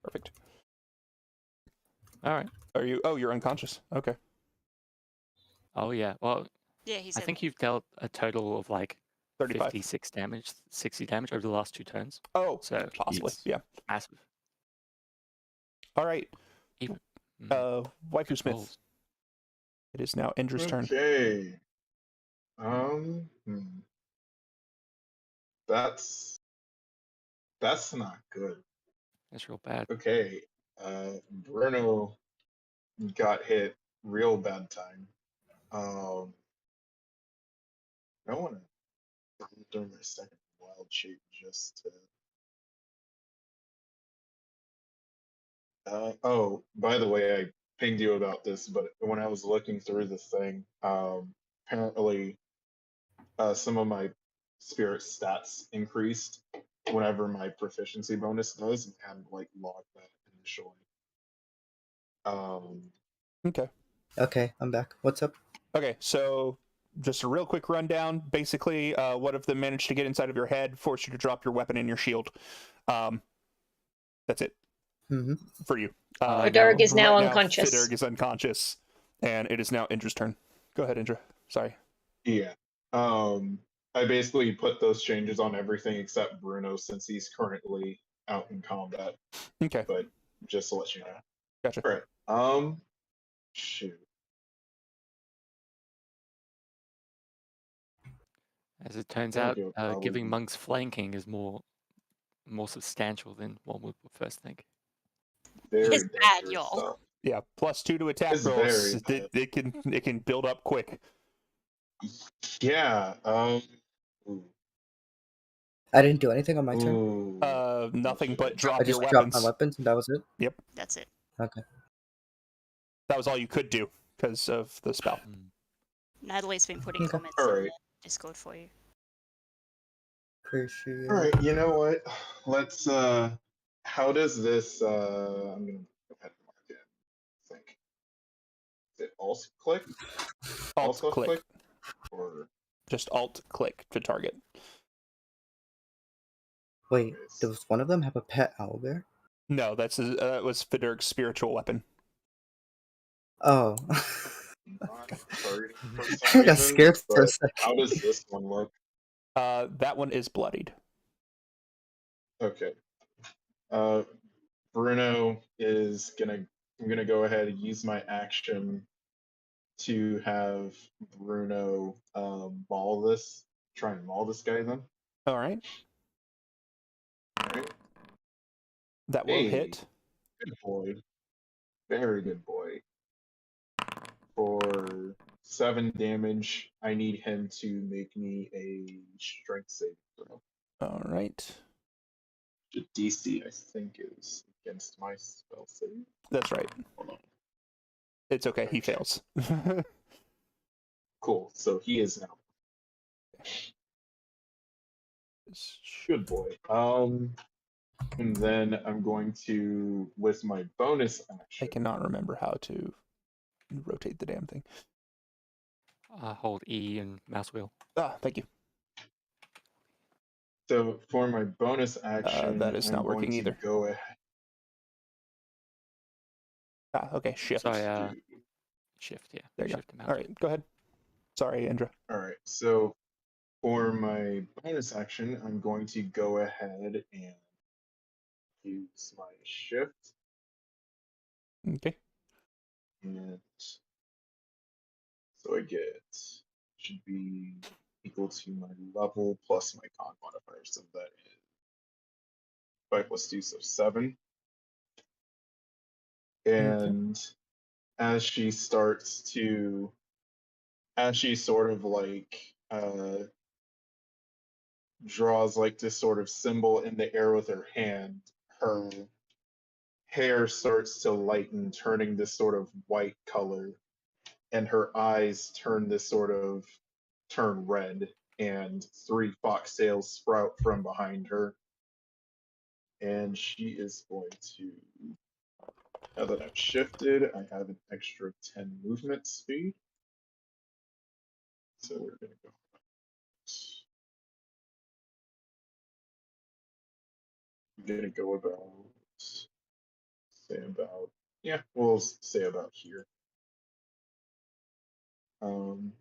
Perfect. All right. Are you? Oh, you're unconscious. Okay. Oh yeah. Well, yeah, he's. I think you've dealt a total of like 35. 56 damage, 60 damage over the last 2 turns. Oh, So possibly. it's Yeah. massive. All right. Even. Waifu Good Smith. rolls. It is now Indra's turn. Okay. That's not good. That's real bad. Okay. Bruno got hit real bad time. I want to during my second wild shape just to. Oh, by the way, I pinged you about this, but when I was looking through the thing, apparently some of my spirit stats increased whenever my proficiency bonus does, and I hadn't like logged that initially. Okay. Okay, I'm back. What's up? Okay, so just a real quick rundown. Basically, one of them managed to get inside of your head, force you to drop your weapon and your shield. That's it Mm-hmm. for you. Fidurg is now unconscious. Fidurg is unconscious, and it is now Indra's turn. Go ahead, Indra. Sorry. Yeah. I basically put those changes on everything except Bruno since he's currently out in combat. Okay. But just to let you know. Gotcha. All right. Shoot. As it turns I out, think it would probably giving be- monks flanking is more substantial than one would first think. Very It's bad, dangerous y'all. stuff. Yeah, +2 to attack It's rolls. very bad. It can build up quick. Yeah. Ooh. I didn't do anything on my turn. Ooh. Nothing What but should I drop I do? your just dropped my weapons. weapons and that was it. That's it. Okay. That was all you could do because of the spell. Natalie's been putting Okay. comments All in right. the Discord for you. Appreciate All it. right. You know what? Let's. How does this? I'm gonna go ahead and mark it. I think. Is it alt click? Alt click. Or Just alt click to target. Wait, does one of them have a pet owlbear? No, that was Fidurg's spiritual weapon. Oh. not targeting for I some got reason, scared for a but second. how does this one look? That one is bloodied. Okay. Bruno is gonna. I'm gonna go ahead and use my action to have Bruno maul this. Try and maul this guy then. All right. All right. That will Hey, hit. good boy. Very good boy. For 7 damage, I need him to make me a strength saving throw. All right. The DC, I think, is against my spell save. That's right. Hold on. It's okay. He Okay. fails. Cool. So he is now. Good boy. And then I'm going to, with my bonus I action. cannot remember how to rotate the damn thing. Hold E and mouse wheel. Thank you. So for my bonus action, that is I'm not working going to either. go ahead. Okay, shift. Sorry, shift, yeah. There you Shift and go. mouse All right, go ahead. Sorry, Indra. All right. So for my bonus action, I'm going to go ahead and use my shift. Okay. And so I get, should be equal to my level plus my con modifier. So that is 5 plus 2, so 7. And as she starts to, as she sort of like draws like this sort of symbol in the air with her hand, her hair starts to lighten, turning this sort of white color, and her eyes turn red, and 3 foxtails sprout from behind her. And she is going to, now that I've shifted, I have an extra 10 movement speed. So we're going to go. I'm going to go about, we'll say about here. And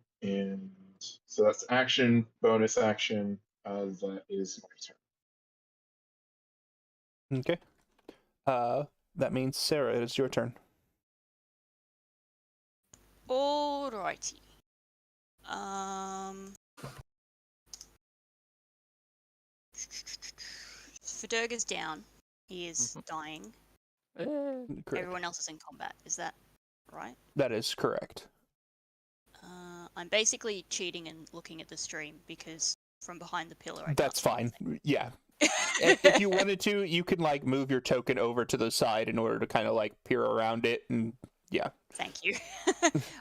so that's action, bonus action. That is my turn. Okay. That means Sarah, it is your turn. Alrighty. Fidurg is down. He is dying. Correct. Everyone else is in combat. Is that right? That is correct. I'm basically cheating and looking at the stream because from behind the pillar I That's can't fine. Yeah. If you wanted to, you can like move your token over to the side in order to kind of like peer around it, and yeah. Thank you.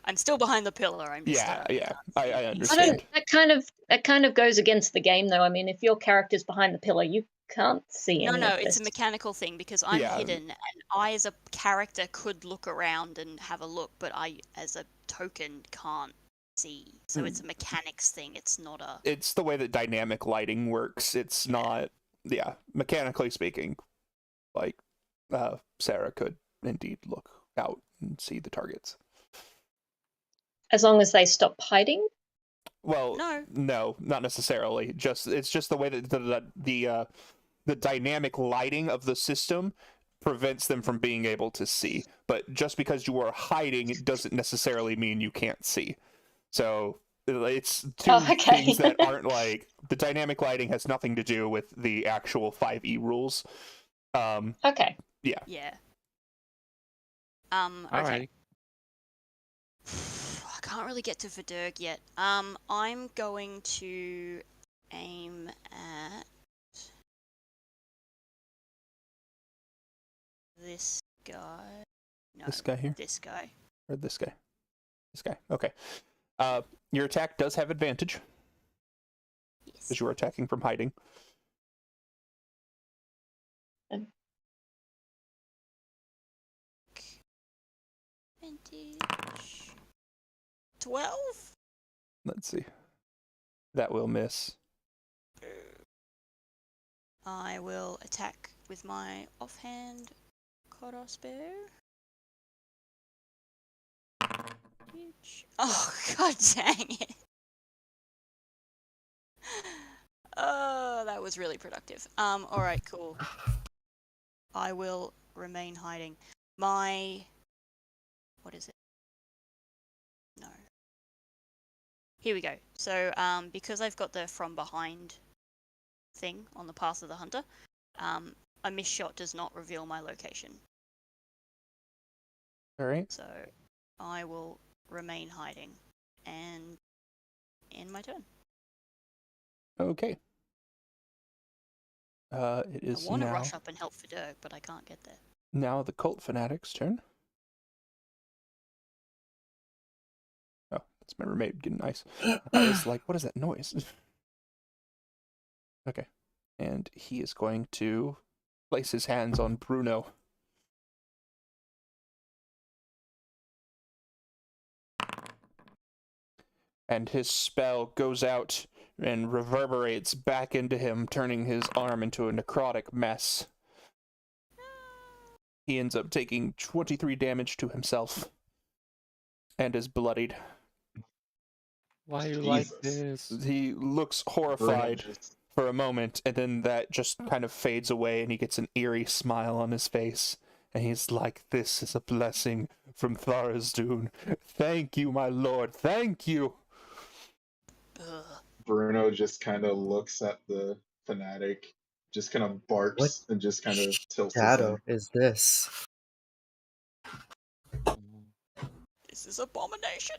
I'm still behind the pillar. I'm just, I I understand. don't. That kind of goes against the game, though. I mean, if your character's behind the pillar, you can't see any No, of it's this. a mechanical thing because I'm Yeah. hidden, and I, as a character, could look around and have a look, but I, as a token, can't see. So it's a mechanics thing. It's not a. It's the way that dynamic lighting works. It's not, mechanically speaking, like Sarah could indeed look out and see the targets. As long as they stop hiding. Well, No, not necessarily. It's just the way that the dynamic lighting of the system prevents them from being able to see. But just because you are hiding, it doesn't necessarily mean you can't see. So it's two things that aren't like, the dynamic lighting has nothing to do with the actual 5e rules. Okay. Yeah. Yeah. All Okay. right. I can't really get to Verdurg yet. I'm going to aim at this guy. No, This guy here? this guy. Or this guy? This guy. Okay. Your attack does have advantage, Yes. because you are attacking from hiding. Advantage. 12? Let's see. That will miss. I will attack with my offhand crossbow. Oh, god dang it. That was really productive. Alright, cool. I will remain hiding. What is it? No. Here we go. So, because I've got the from behind thing on the Path of the Hunter, a missed shot does not reveal my location. Alright. So, I will remain hiding and end my turn. Okay. It I is want to now rush up and help Fidurg, but I can't get there. now the cult fanatic's turn. Oh, that's my roommate getting nice. I was like, what is that noise? Okay. And he is going to place his hands on Bruno. And his spell goes out and reverberates back into him, turning his arm into a necrotic mess. He ends up taking 23 damage to himself and is bloodied. Why you like Jesus. this? He looks Bruno horrified just for a moment, and then that just kind of fades away, and he gets an eerie smile on his face. And he's like, "This is a blessing from Tharizdun. Thank you, my lord. Thank you." Ugh. Bruno just kind of looks at the fanatic, just kind of barks and just kind of tilts his Shadow head. is this? This is abomination.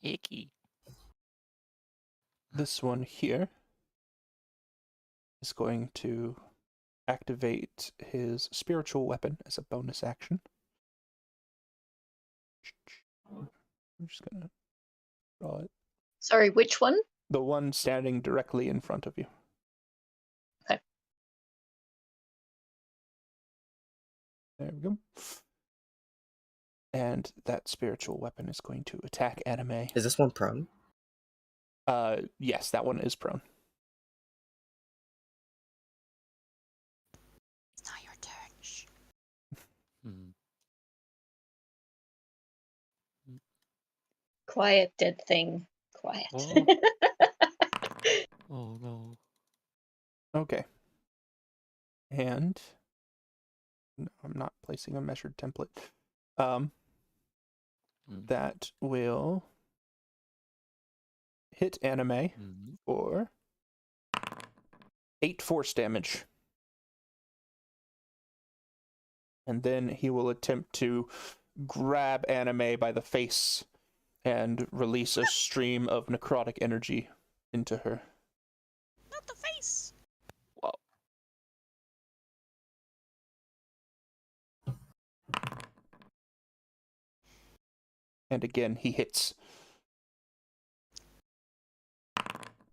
Icky. This one here is going to activate his spiritual weapon as a bonus action. I'm just gonna draw it. Sorry, which one? The one standing directly in front of you. Okay. There we go. And that spiritual weapon is going to attack Anime. Is this one prone? Yes, that one is prone. It's not your turn. Shh. Hmm. Quiet, dead thing. Quiet. Oh. Oh no. Okay. And no, I'm not placing a measured template. That will hit Anime Mm-hmm. for 8 force damage. And then he will attempt to grab Anime by the face and release a stream of necrotic energy into her. Not the face. Whoa. And again, he hits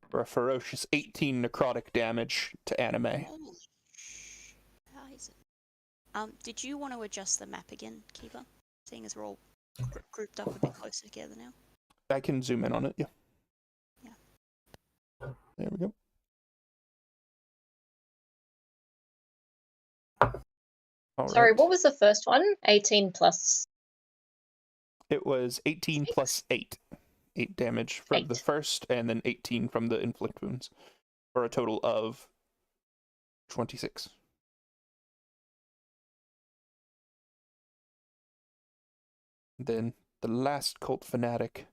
for a ferocious 18 necrotic damage to Anime. Holy sh- How is it? Did you want to adjust the map again, Keeper? Seeing as we're all grouped up a bit closer together now. I can zoom in on it, yeah. Yeah. There we go. All Sorry, right. what was the first one? 18 plus. It was 18 plus 8. 8 damage from the 8. first, and then 18 from the inflict wounds, for a total of 26. Then the last cult fanatic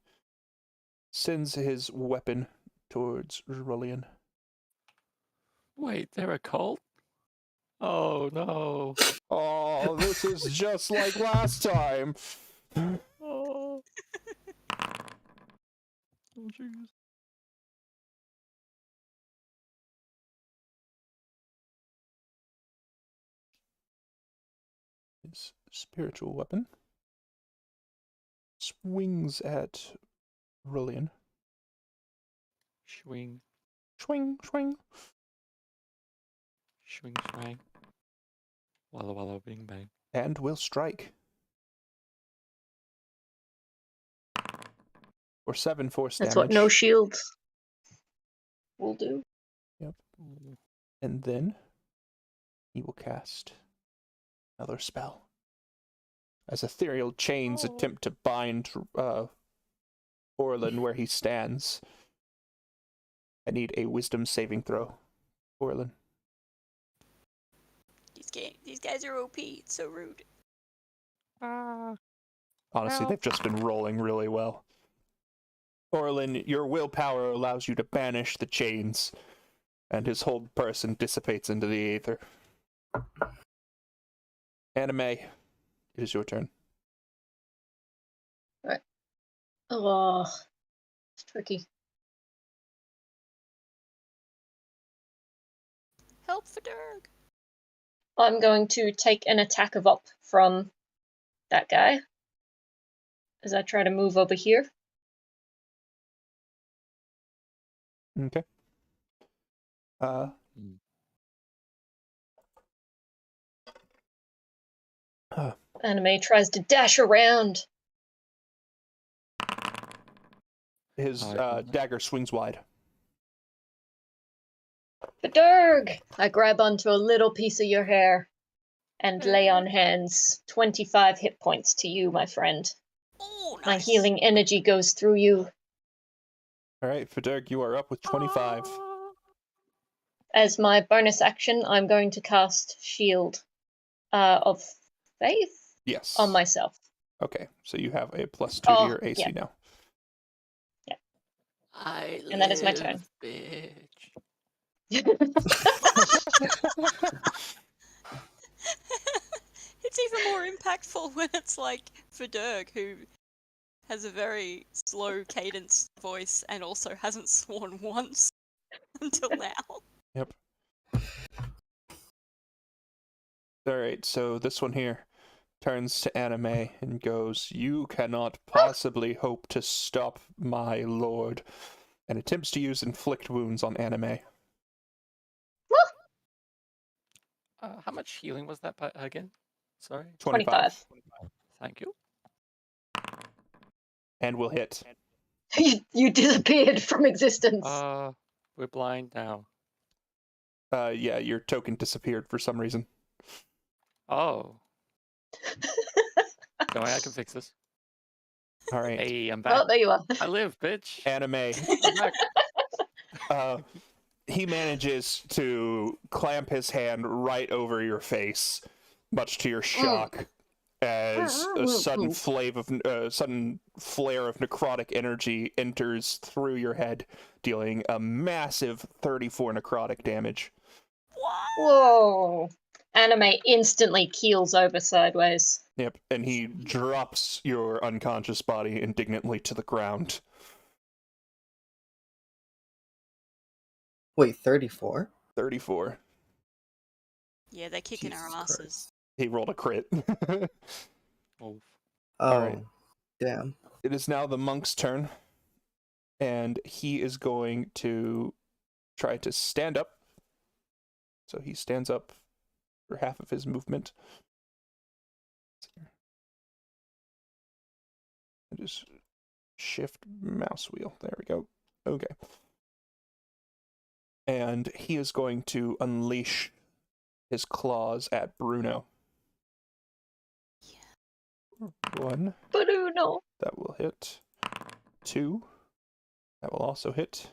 sends his weapon towards Rullian. Wait, they're a cult? Oh no. Oh, this is just like last time. Oh. Oh jeez. His spiritual weapon swings at Rullian. Swing, Swing, swing. swing, swang. Walla walla bing bang. And will strike. For 7 force That's damage. what no shields will do. Yep. Mm. And then he will cast another spell. As ethereal chains Oh. attempt to bind Orlin where he stands. I need a wisdom saving throw. Orlin. These guys are OP. It's so rude. Honestly, Help. they've just been rolling really well. Orlin, your willpower allows you to banish the chains, and his whole person dissipates into the aether. Anime, it is your turn. Oh, it's tricky. Help for Dirk. I'm going to take an attack of op from that guy as I try to move over here. Okay. Anime tries to dash around. His dagger swings wide. Fadurg! I grab onto a little piece of your hair and lay on hands. 25 hit points to you, my friend. Oh, nice. My healing energy goes through you. All right, Fadurg, you are up with 25. As my bonus action, I'm going to cast Shield of Faith Yes. on myself. Okay, so you have a +2 to your AC now. And that is my turn. Bitch. It's even more impactful when it's like Fadurg, who has a very slow cadence voice and also hasn't sworn once until now. Yep. All right, so this one here turns to Anime and goes, "You cannot possibly hope to stop my lord," and attempts to use inflict wounds on Anime. How much healing was that again? Sorry. 25. Thank you. And will hit. You disappeared from existence. We're blind now. Yeah, your token disappeared for some reason. Oh. Don't worry, I can fix this. All right. Hey, I'm back. Oh, there you are. I live, bitch. Anime. I'm back. He manages to clamp his hand right over your face, much to your shock, as a sudden flare of necrotic energy enters through your head, dealing a massive 34 necrotic damage. What? Whoa. Anime instantly keels over sideways. Yep, and he drops your unconscious body indignantly to the ground. Wait, 34? 34. Yeah, they're kicking our Jesus asses. Christ. He rolled a crit. Oh. Oh, right. damn. It is now the monk's turn, and he is going to try to stand up. So he stands up for half of his movement. I just shift mouse wheel. There we go. Okay. And he is going to unleash his claws at Bruno. Yeah. 1. Bruno. That will hit. 2. That will also hit.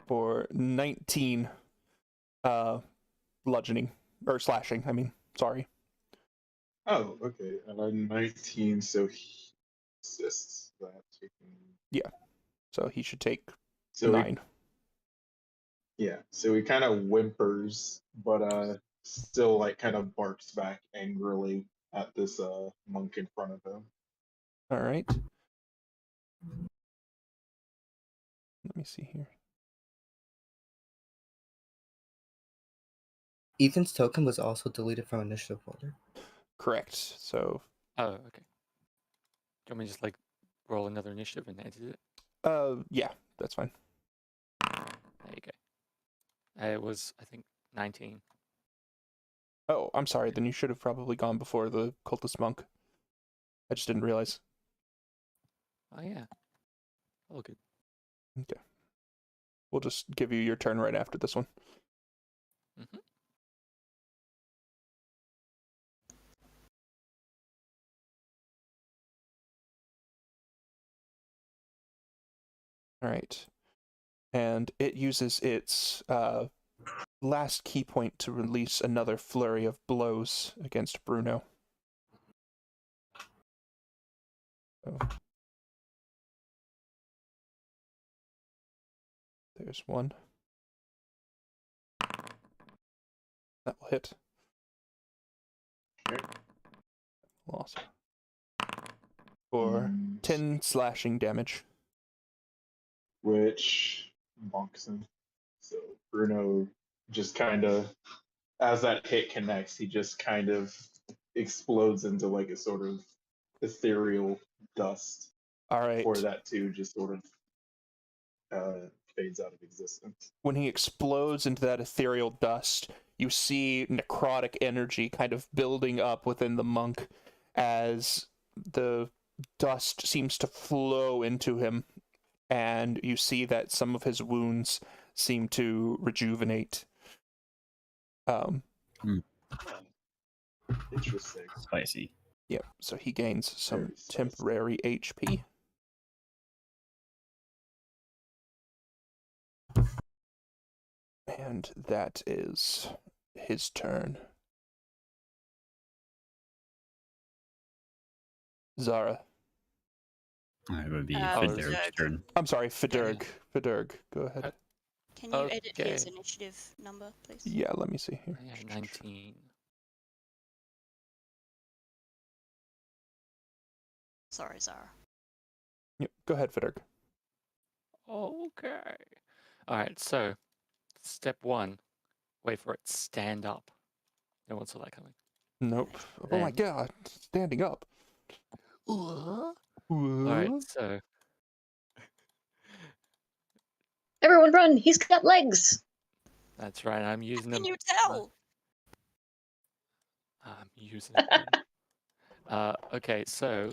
For 19 bludgeoning. Or slashing, I mean. Sorry. Oh, okay. And I'm 19, so he assists that. Yeah. So he should take So 9. So he kind of whimpers, but still like kind of barks back angrily at this monk in front of him. All right. Let me see here. Ethan's token was also deleted from initiative folder. Correct. So Oh, okay. Do you want me to just like roll another initiative and edit it? yeah, that's fine. There you go. It was, I think, 19. Oh, I'm sorry. Then you should have probably gone before the cultist monk. I just didn't realize. Oh yeah. All good. Okay. We'll just give you your turn right after this one. Mm-hmm. All right. And it uses its last key point to release another flurry of blows against Bruno. Oh. There's one. That will hit. Okay. Loss. For 10 slashing damage. Which bonks him. So Bruno just kind of, as that hit connects, he just kind of explodes into like a sort of ethereal dust. All right. For that too, just sort of fades out of existence. When he explodes into that ethereal dust, you see necrotic energy kind of building up within the monk as the dust seems to flow into him, and you see that some of his wounds seem to rejuvenate. Interesting. Spicy. Yep, so he gains some Very spicy. temporary HP. And that is his turn. Zara. It would be Oh, Fidder's Zerg. turn. I'm sorry, Fidurg. Fidurg, go ahead. Can you edit his Okay. initiative number, please? Yeah, let me see here. Yeah, 19. Sorry, Zara. Yep, go ahead, Fidurg. Okay. All right. So, step 1. Wait for it. Stand up. No one saw that coming. Nope. Oh my Then- god, standing up. All right. What? So, Everyone run! He's got legs! that's right. I'm using them. Can you tell? I'm using them. Okay, so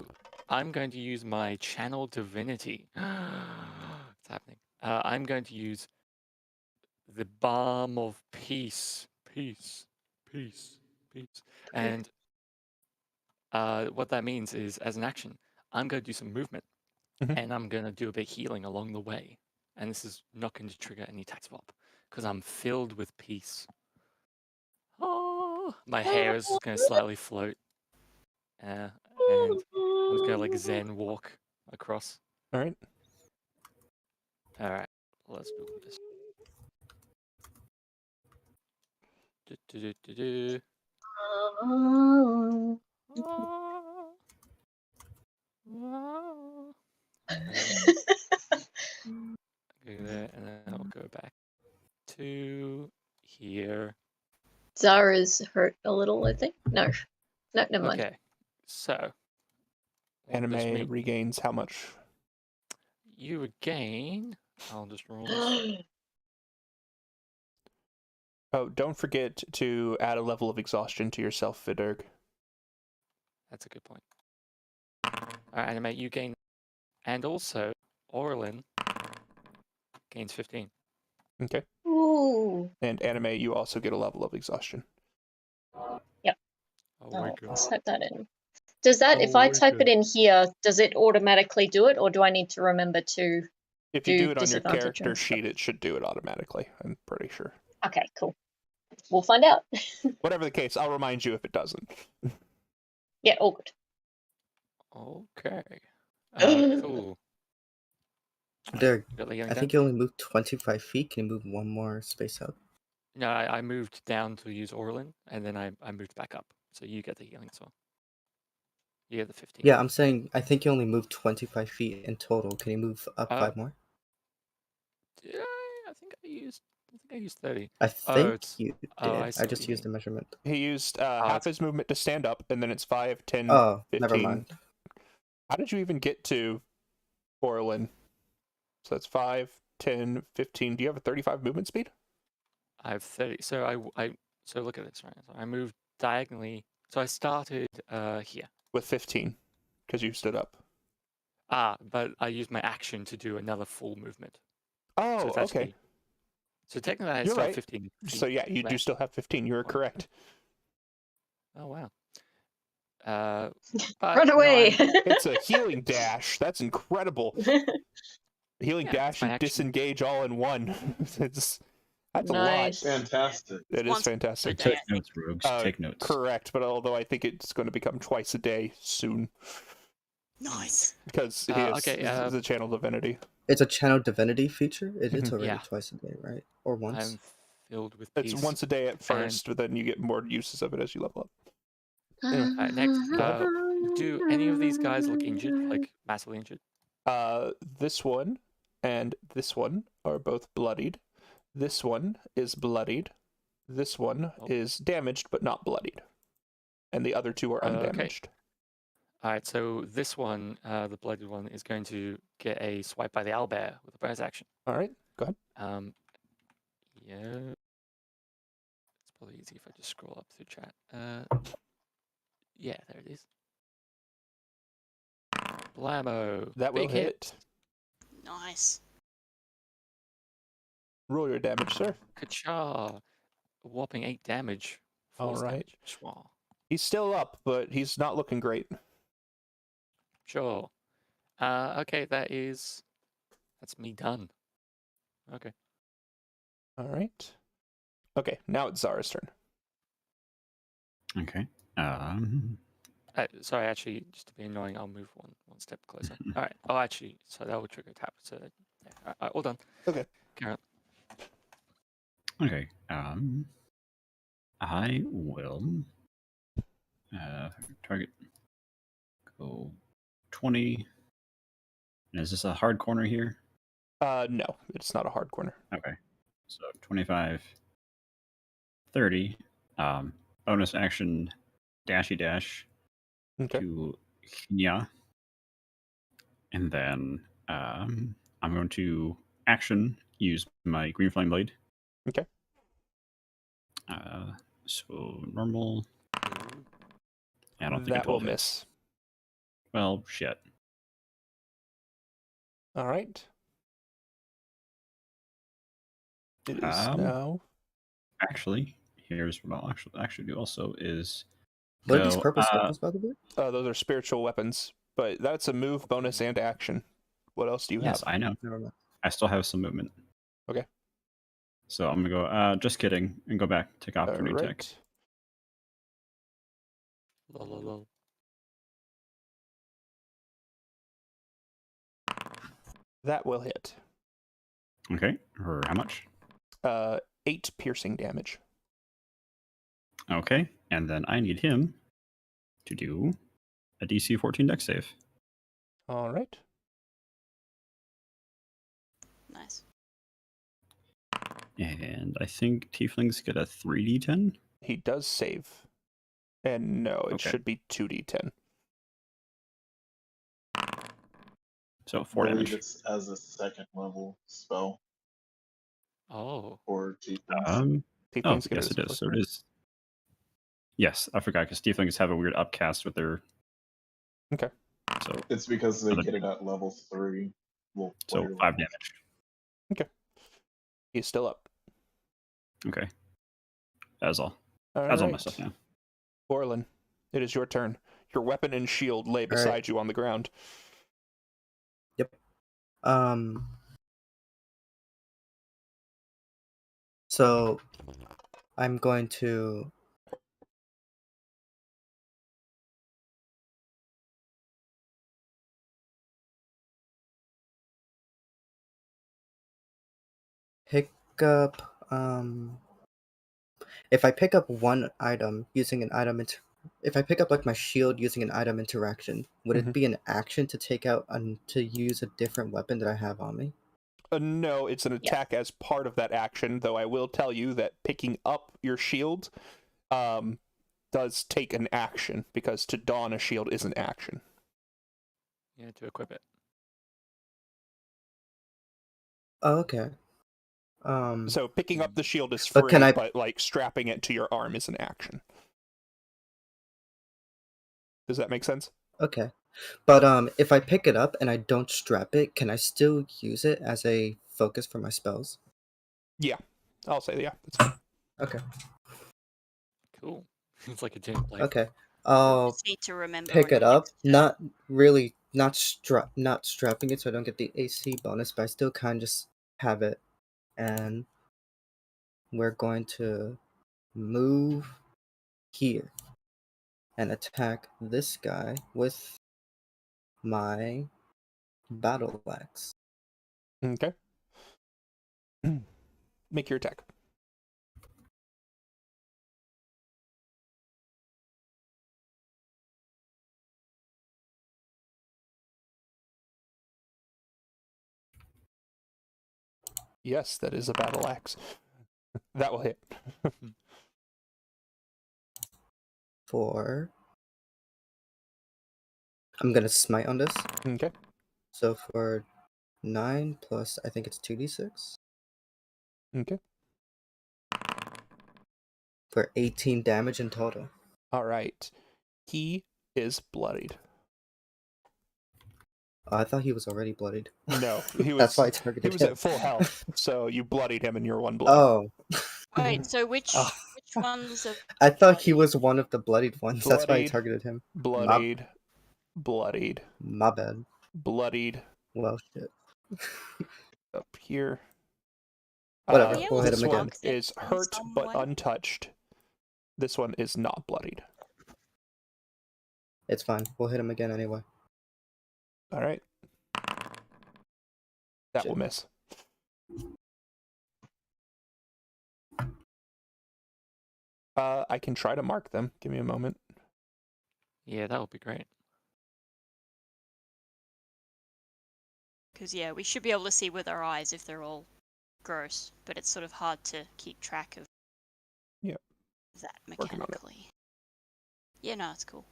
I'm going to use my channel divinity. What's happening? I'm going to use the balm of peace. Peace. And what that means is, as an action, I'm going to do some movement. Mhm. And I'm going to do a bit of healing along the way. And this is not going to trigger any attack swap. Because I'm filled with peace. Oh, my hair is going to slightly float. And I'm just going to like Zen walk across. All right. Alright, let's do this. Do-do-do-do-do. Oh. Ah. Ah. Go there, and then I'll go back to here. Zara's hurt a little, I think. No, never mind. Okay, so what this Anime means- regains how much? you regain. I'll just roll this. Oh, don't forget to add a level of exhaustion to yourself, Fidurg. That's a good point. Alright, Anime, you gain. And also, Orlin gains 15. Okay. Ooh. And Anime, you also get a level of exhaustion. Oh, Oh, my god. type that in. Does that, if I type it in here, does it automatically do it, or do I need to remember to? If you Do do it on your disadvantage character and stuff. sheet, it should do it automatically. I'm pretty sure. Okay, cool. We'll find out. Whatever the case, I'll remind you if it doesn't. Yeah, all good. Okay. Cool. Derek, Got the healing I done? think you only moved 25 feet. Can you move one more space up? No, I moved down to use Orlin, and then I moved back up. So you get the healing as well. You get the 15. Yeah, I'm saying I think you only moved 25 feet in total. Can you move up Oh. 5 more? Yeah, I think I used 30. I think it's- you did. oh, I I see what just you used the measurement. He used half it's- his movement to stand up, and then it's 5, 10, Oh, 15. never mind. How did you even get to Orlin? So that's 5, 10, 15. Do you have a 35 movement speed? I have 30. So so look at this, right? So I moved diagonally. So I started here. With 15, because you stood up. But I used my action to do another full movement. Oh, So it's okay. actually, so technically I You're still have right. 15 feet. So yeah, you do left. still have 15. You're Wow. correct. Oh wow. But Run no, away! It's a healing dash. That's incredible. Healing Yeah, dash it's my and action. disengage all in one. That's a lot. Nice. Fantastic. It is Once fantastic. a day, I Take think. notes, rogues. Take notes. Correct, but although I think it's going to become twice a day soon Nice. because he is Okay, the channel divinity. It's a channel divinity feature. It's already Yeah. twice a day, right? Or once. I'm filled with It's peace. once a day at first, but then you get more uses of it as you level up. Anyway. Alright, next. Do any of these guys look injured? Like, massively injured? This one and this one are both bloodied. This one is bloodied. This one is damaged but not bloodied. And the other two are undamaged. Alright, so this one, the blooded one, is going to get a swipe by the Alder with a bonus action. Alright, go ahead. Yeah. It's probably easy if I just scroll up through chat. Yeah, there it is. Blammo. That will Big hit. Nice. Roll your damage, sir. Ka-cha. A whopping 8 damage. All Force right. damage. Schwa. He's still up, but he's not looking great. Sure. Okay, that's me done. Okay. Alright. Okay, now it's Zara's turn. Okay. Sorry, actually, just to be annoying, I'll move one step closer. All right. Oh, actually, so that will trigger a tap. So, yeah. All right, all done. Okay. Carry on. Okay. I will target go 20. And is this a hard corner here? No, it's not a hard corner. Okay. So 25, 30. Bonus action dashy dash Okay. to Nya. And then I'm going to action use my green flame blade. Okay. So normal. I don't think that it will will hit. miss. Well, shit. Alright. It is now. Actually, here's what I'll actually do also is What are these go, purple circles, by the way? Those are spiritual weapons, but that's a move, bonus, and action. What else do you yes, have? I know. Never mind. I still have some movement. Okay. So I'm gonna go. Just kidding, and go back. Take opportunity attack. Alright. Lol. That will hit. Okay. Or how much? 8 piercing damage. Okay. And then I need him to do a DC 14 dex save. Alright. Nice. And I think tieflings get a 3d10. He does save. And no, it Okay. should be 2d10. So I 4 believe damage. it's as a second level spell Oh. for tieflings. Oh, Tieflings get yes, as it a is. So first it is. Yes, I forgot because tieflings have a weird upcast with their. Okay. So It's because they Other- get it at level 3. Well, so later 5 levels. damage. He's still up. Okay. That's all. All That's all right. my stuff now. Orlin, it is your turn. Your weapon and shield lay beside you on the ground. So I'm going to pick up if I pick up one item using an item if I pick up like my shield using an item interaction, would Mhm. it be an action to take out to use a different weapon that I have on me? No, it's an attack as part of that action, though I will tell you that picking up your shield does take an action, because to don a shield is an action. Yeah, to equip it. Oh, okay. So picking up the shield is But free, can I- but like strapping it to your arm is an action. Does that make sense? Okay. But if I pick it up and I don't strap it, can I still use it as a focus for my spells? Yeah, I'll say yeah. That's fine. Okay. Cool. It's like a gym. Like, Okay. I'll Just need to remember pick on it your up, next turn. not really not strapping it so I don't get the AC bonus, but I still kind of just have it. And we're going to move here and attack this guy with my battle axe. Okay. Make your attack. Yes, that is a battle axe. That will hit. I'm gonna smite on this. Okay. So for 9 plus, I think it's 2d6. Okay. For 18 damage in total. All right. He is bloodied. Oh, I thought he was already bloodied. No, he was. That's why I targeted He was him. at full health, so you bloodied him, and you're one blood. Oh. Wait, so which Oh. ones are I thought he bloody? was one of the bloodied ones. That's why I Bloodied. targeted him. Bloodied. Bloodied. My bad. Bloodied. Well, shit. Up here. Whatever, Yeah, we'll hit this him one again. is in hurt some but way. untouched. This one is not bloodied. It's fine. We'll hit him again anyway. All right. That Shit. will miss. I can try to mark them. Give me a moment. Yeah, that would be great. Because, yeah, we should be able to see with our eyes if they're all gross, but it's sort of hard to keep track of Yep. that Working on it. mechanically. Yeah, no, it's cool.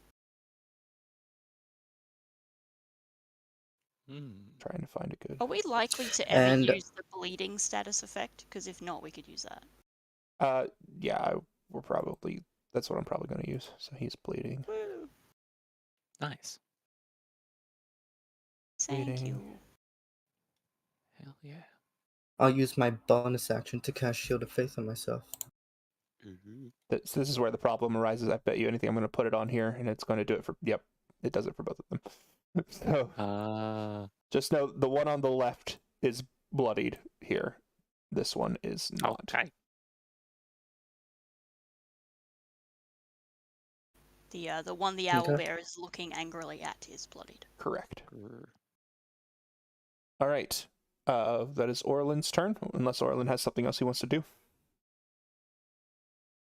Trying to find a good. Are we likely to ever And- use the bleeding status effect? Because if not, we could use that. Yeah, we're probably. That's what I'm probably going to use. So he's bleeding. Woo! Nice. Thank Bleeding. you. Hell yeah. I'll use my bonus action to cast Shield of Faith on myself. This is where the problem arises. I bet you anything I'm going to put it on here, and it's going to do it for. Yep, it does it for both of them. So just know the one on the left is bloodied here. This one is not. Okay. The one the Okay. owlbear is looking angrily at is bloodied. Correct. All right. That is Orlin's turn, unless Orlin has something else he wants to do.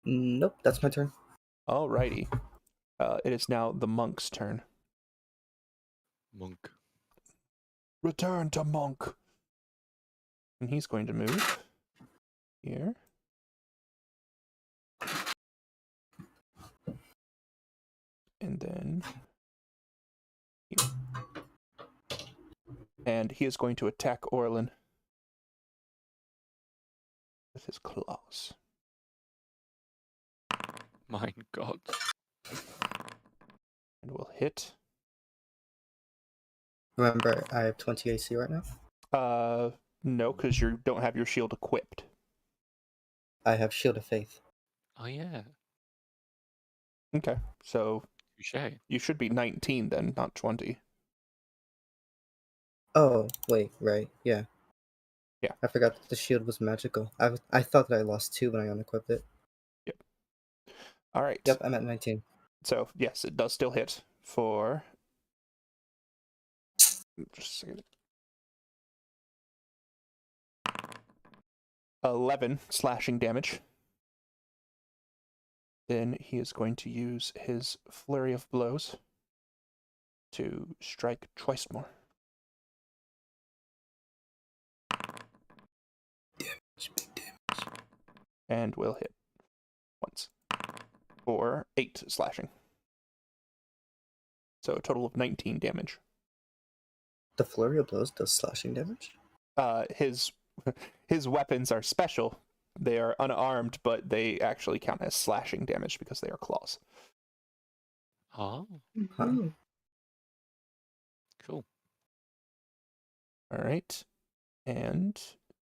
Nope, that's my turn. Alrighty. It is now the monk's turn. Monk. Return to monk. And he's going to move here. And then here. And he is going to attack Orlin with his claws. My god. And will hit. Remember, I have 20 AC right now. No, because you don't have your shield equipped. I have Shield of Faith. Oh yeah. Okay, so Touché. you should be 19 then, not 20. Oh, wait, right, yeah. Yeah. I forgot that the shield was magical. I thought that I lost 2 when I unequipped it. Yep. All right. Yep, I'm at 19. So, yes, it does still hit for... Just a second. 11 slashing damage. Then he is going to use his flurry of blows to strike twice more. And will hit once for 8 slashing. So a total of 19 damage. The Flurry of Blows does slashing damage? His weapons are special. They are unarmed, but they actually count as slashing damage because they are claws. Oh, Huh. cool. All right. And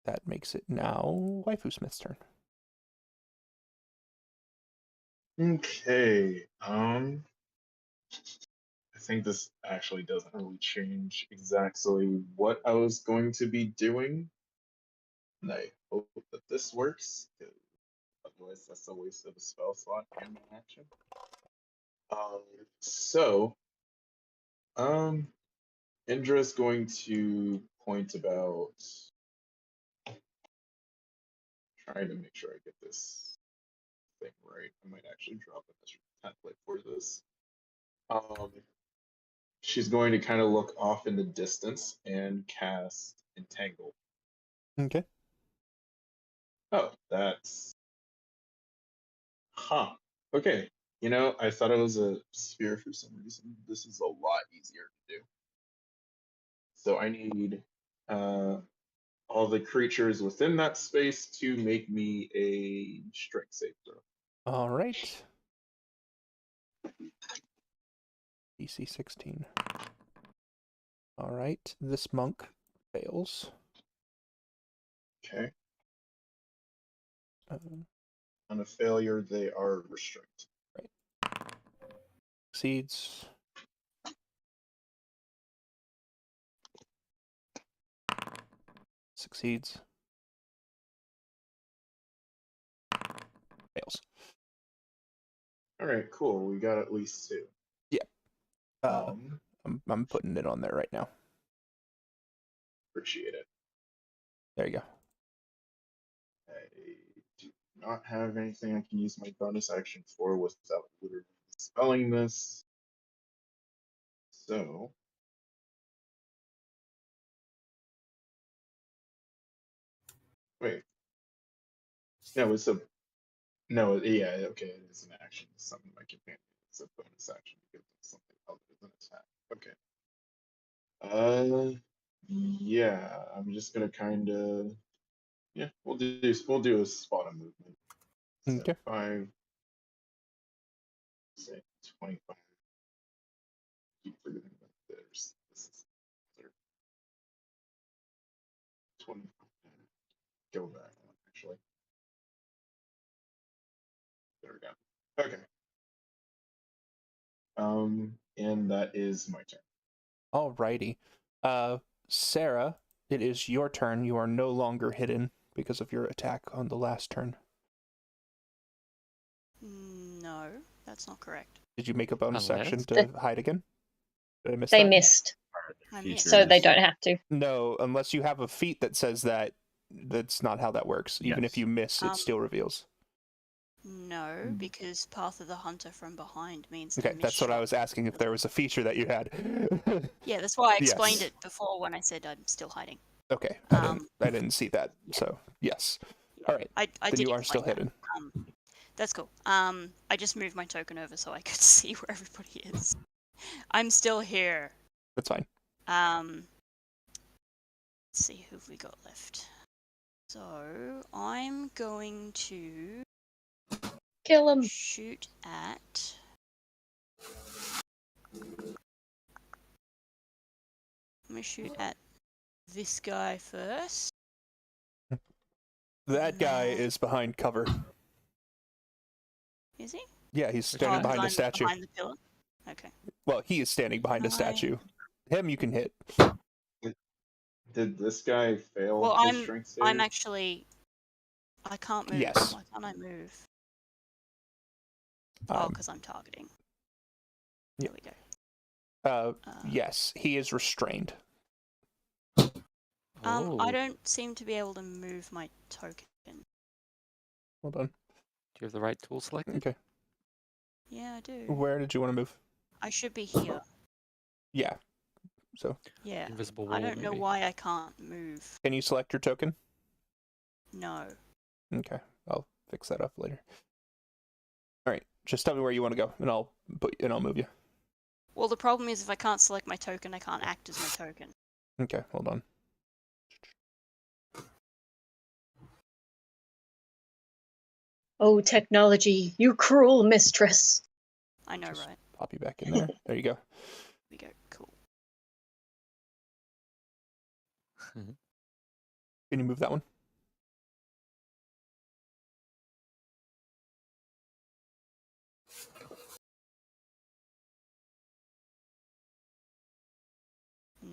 that makes it now Waifu Smith's turn. Okay. I think this actually doesn't really change exactly what I was going to be doing. And I hope that this works, 'cause otherwise that's a waste of a spell slot and my action. So, Indra's going to point about trying to make sure I get this thing right. I might actually drop a template for this. She's going to kind of look off in the distance and cast Entangle. Okay. Oh, that's. Huh. Okay. I thought it was a sphere for some reason. This is a lot easier to do. So I need all the creatures within that space to make me a strength save throw. All right. DC 16. All right. This monk fails. Okay. On a failure, they are restrained. Succeeds. Succeeds. Fails. All right, cool. We got at least 2. Yeah. I'm putting it on there right now. Appreciate it. There you go. I do not have anything I can use my bonus action for without literally spelling this. So. Wait. No, it's a. No, yeah, okay, it is an action. It's something my companion. It's a bonus action because it's something other than attack. Okay. Yeah, I'm just gonna kind of. Yeah, we'll do a spot of movement. So Okay. 5, say 25. Keep forgetting about this. This is 25. Go back one, actually. There we go. Okay. And that is my turn. Alrighty. Sarah, it is your turn. You are no longer hidden because of your attack on the last turn. No, that's not correct. Did you make a bonus Unless- action to hide again? Did I miss They that? missed, I Feature missed. so they is- don't have to. No, unless you have a feat that says that. That's not how that works. Even if Yes. you miss, it Um, still reveals. No, because Path of the Hunter from behind means Okay, miss that's what I shot. was asking, if there was a feature that you had. Yeah, that's why I explained Yes. it before when I said I'm still hiding. Okay, I didn't see that, so yes. All right, I then did you are still explain that. hidden. That's cool. I just moved my token over so I could see where everybody is. I'm still here. That's fine. Let's see who have we got left. So I'm going to Kill them. shoot at. I'm gonna shoot at this guy first. That guy Nah. is behind cover. Is he? Yeah, he's standing behind a statue. Behind the pillar. Okay. Well, he is standing behind a statue. Him you can hit. Did this guy fail Well, his strength save? I'm actually. I can't move. Yes. Why can't I move? Oh, because I'm targeting. yeah. There we go. Yes, he is restrained. I Oh, don't seem to be able to move my token. Hold on. do you have the right tool selected? Okay. Yeah, I do. Where did you want to move? I should be here. Yeah. So, Yeah. Invisible wall, I don't know maybe. why I can't move. can you select your token? No. Okay, I'll fix that up later. All right, just tell me where you want to go, and I'll move you. Well, the problem is if I can't select my token, I can't act as my token. Okay, hold on. Oh, technology, you cruel mistress. I know, Just right? pop you back in there. There you go. We go. Cool. Can you move that one?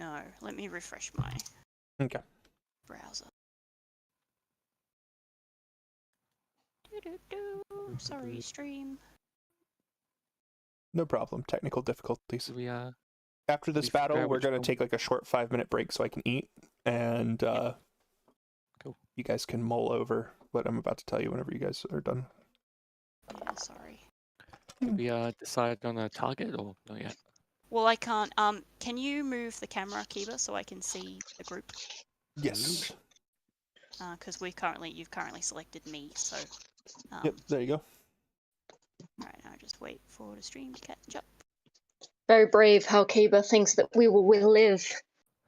no. Let me refresh my Okay. browser. Sorry, stream. No problem. Technical difficulties. Do we After this we figure battle, out we're which gonna one- take like a short 5-minute break so I can eat, and Cool. you guys can mull over what I'm about to tell you whenever you guys are done. Yeah, sorry. did we decide on a target or not yet? Well, I can't. Can you move the camera, Kiba, so I can see the group? Yes. Because you've currently selected me, so. Yep. There you go. Alright, now just wait for the stream to catch up. Very brave how Kiba thinks that we will live.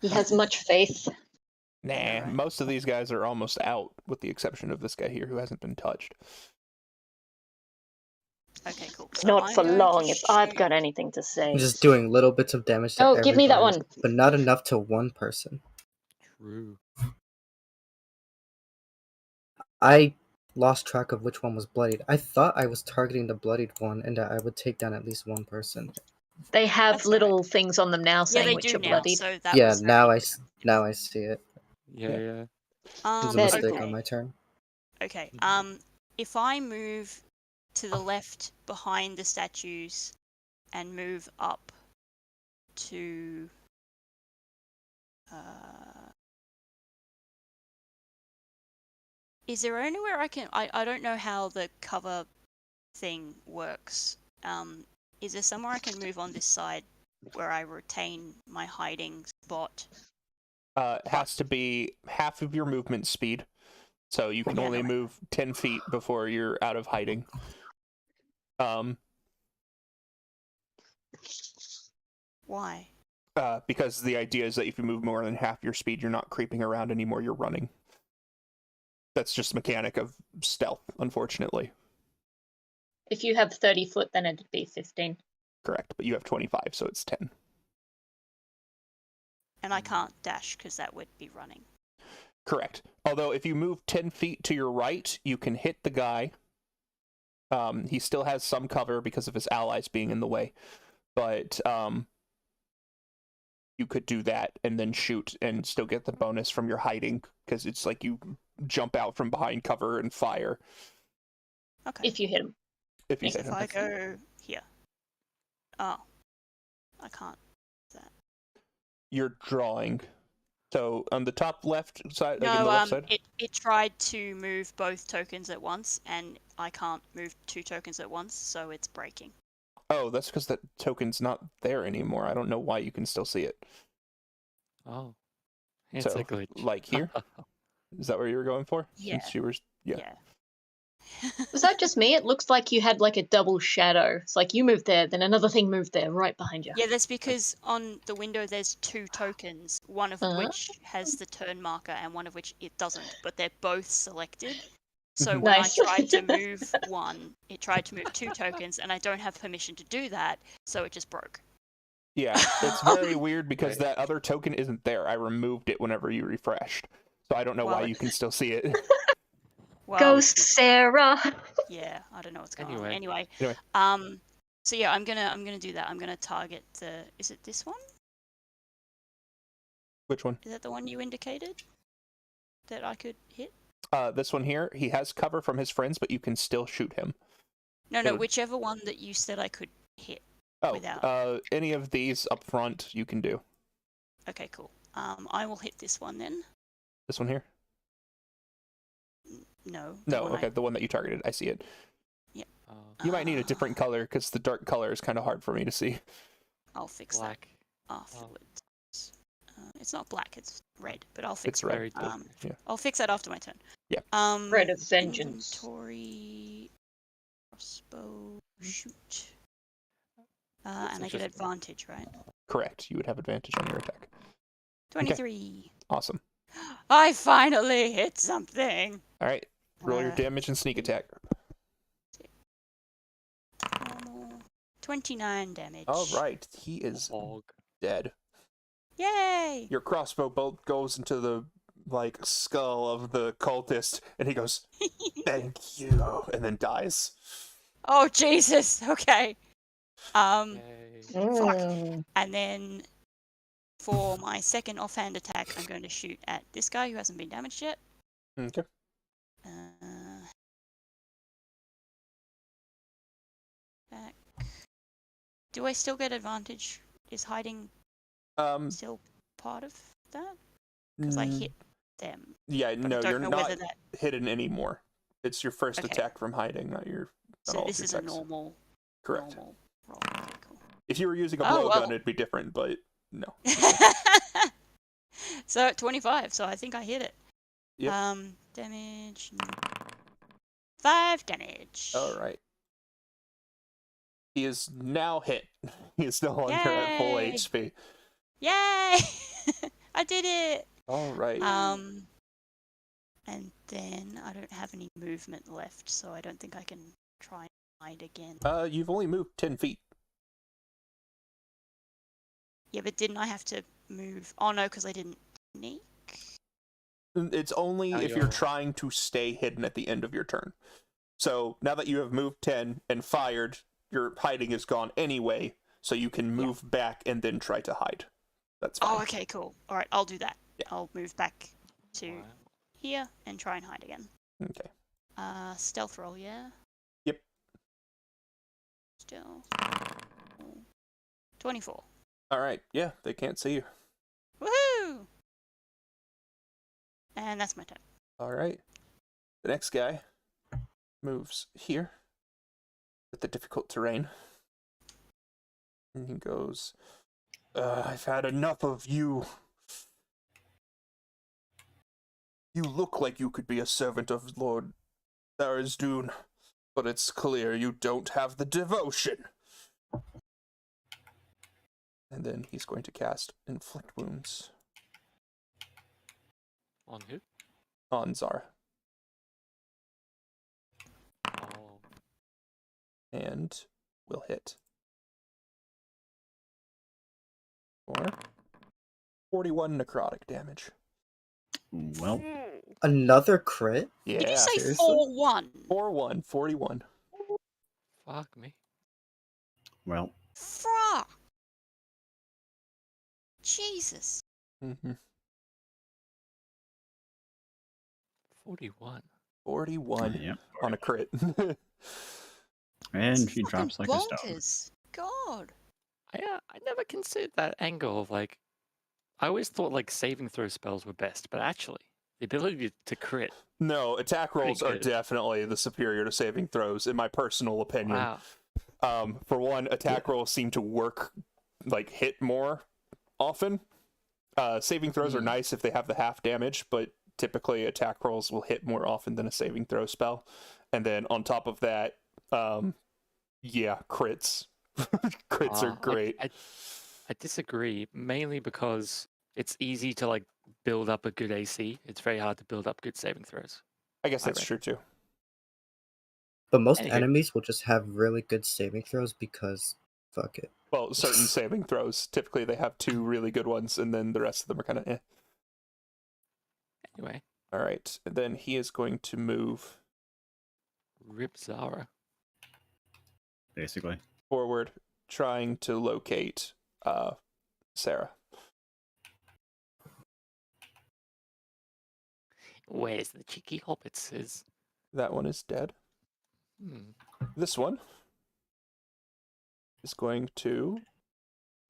He has much faith. Nah, right. most of these guys are almost out, with the exception of this guy here who hasn't been touched. Okay, cool. So Not I'm for going to long if I've shoot- got anything to say. I'm just doing little bits of damage to Oh, everybody, give me that one. but not enough to one person. True. I lost track of which one was bloodied. I thought I was targeting the bloodied one and that I would take down at least one person. They have That's little alright. things on them now Yeah, saying they which do are now. bloodied. So that Yeah, was now very I see it. Yeah, Yeah. yeah. It was a There- mistake okay. on my turn. Okay. If I move to the left behind the statues and move up to is there anywhere I don't know how the cover thing works. Is there somewhere I can move on this side where I retain my hiding spot? Has to be half of your movement speed, so you can Yeah, only no. move 10 feet before you're out of hiding. Why? Because the idea is that if you move more than half your speed, you're not creeping around anymore, you're running. That's just a mechanic of stealth, unfortunately. If you have 30 foot, then it'd be 15. Correct, but you have 25, so it's 10. And I can't dash because that would be running. Correct. Although if you move 10 feet to your right, you can hit the guy. He still has some cover because of his allies being in the way, but you could do that and then shoot and still get the bonus from your hiding, because it's like you jump out from behind cover and fire. Okay. If you hit him. If you So hit if him. I go here. Oh. I can't. You're drawing. So on the top left side, like in the No, left side? it tried to move both tokens at once, and I can't move 2 tokens at once, so it's breaking. Oh, that's because that token's not there anymore. I don't know why you can still see it. Oh. It's So, a glitch. like here? Is that where you were going for? Yeah. Since you were, yeah. Was that just me? It looks like you had like a double shadow. It's like you moved there, then another thing moved there right behind you. Yeah, that's because on the window there's 2 tokens, one of which has the turn marker and one of which it doesn't, but they're both selected. So when Nice. I tried to move one, it tried to move 2 tokens, and I don't have permission to do that, so it just broke. Yeah, it's very weird because Right. that other token isn't there. I removed it whenever you refreshed. So I don't know why Well, you can still see it. Well, Ghost Sarah. yeah, I don't know what's going on. Anyway. Anyway, so yeah, I'm gonna do that. I'm gonna target the. Is it this one? Which one? Is that the one you indicated that I could hit? This one here. He has cover from his friends, but you can still shoot him. No, It no, would- whichever one that you said I could hit. Oh, Without. any of these up front you can do. Okay, cool. I will hit this one then. This one here? No. the No, one okay, the one that you targeted. I see it. Oh, You might need a different color because the dark color is kind of hard for me to see. I'll fix black. that afterwards. It's not black, it's red, but I'll fix It's red. Very it. dark. Yeah. I'll fix that after my turn. Yeah. Red of vengeance. Inventory, crossbow, shoot. That's And I get interesting. advantage, right? Correct. You would have advantage on your attack. 23. Awesome. I finally hit something. All right. Roll your Uh, damage and sneak attack. Normal. 29 damage. All right. He is Hog. dead. Yay! Your crossbow bolt goes into the skull of the cultist, and he goes, "Thank you," and then dies. Oh Jesus! Okay. Yay. And then for my second offhand attack, I'm going to shoot at this guy who hasn't been damaged yet. Okay. Back. Do I still get advantage? Is hiding still part of that? Because I hit them. Yeah, but no, I don't you're know not whether that... hidden anymore. It's your first Okay. attack from hiding, not your. Not So all this of is your a attacks. normal. Correct. Normal roll. Okay, cool. If you were using a Oh, blowgun, well. it'd be different, but no. So 25. So I think I hit it. Yep. Damage. 5 damage. All right. He is now hit. He is no longer at full Yay! HP. Yay! I did it. All right. And then I don't have any movement left, so I don't think I can try and hide again. You've only moved 10 feet. Yeah, but didn't I have to move? Oh no, because I didn't sneak. It's only Now if you're- you're trying to stay hidden at the end of your turn. So now that you have moved 10 and fired, your hiding is gone anyway, so you can move back and then try to hide. That's fine. Oh, okay, cool. All right, I'll do that. Yeah. I'll move back to Wow. here and try and hide again. Okay. Stealth roll, yeah? Yep. Stealth. 24. All right. Yeah, they can't see you. Woohoo! And that's my turn. All right. The next guy moves here with the difficult terrain. And he goes, I've had enough of you. You look like you could be a servant of Lord Tharizdun, but it's clear you don't have the devotion. And then he's going to cast Inflict Wounds On who? on Zara. Oh. And will hit. For 41 necrotic damage. Well, Another crit? Yeah. Did you say seriously? 4-1? 4-1, 41. Fuck me. well, Fra! Jesus. Mm-hmm. 41. 41 Yep. on a crit. and That's she fucking drops like a stone. bonkers. God. I never considered that angle of like. I always thought like saving throw spells were best, but actually, the ability to crit. No, attack rolls are good. definitely the superior to saving throws, in my personal opinion. Wow. For one, attack rolls seem to work, like, hit more often. Saving throws are nice if they have the half damage, but typically attack rolls will hit more often than a saving throw spell. And then on top of that, yeah, crits. Crits are great. I disagree, mainly because it's easy to like build up a good AC. It's very hard to build up good saving throws. I guess I that's true too. But most Anywho. enemies will just have really good saving throws because fuck it. Well, certain saving throws, typically they have 2 really good ones, and then the rest of them are kind of eh. Anyway, All right, and then he is going to move rip Zara. Basically. forward, trying to locate Sarah. Where's the cheeky hobbits? Is That one is dead. This one is going to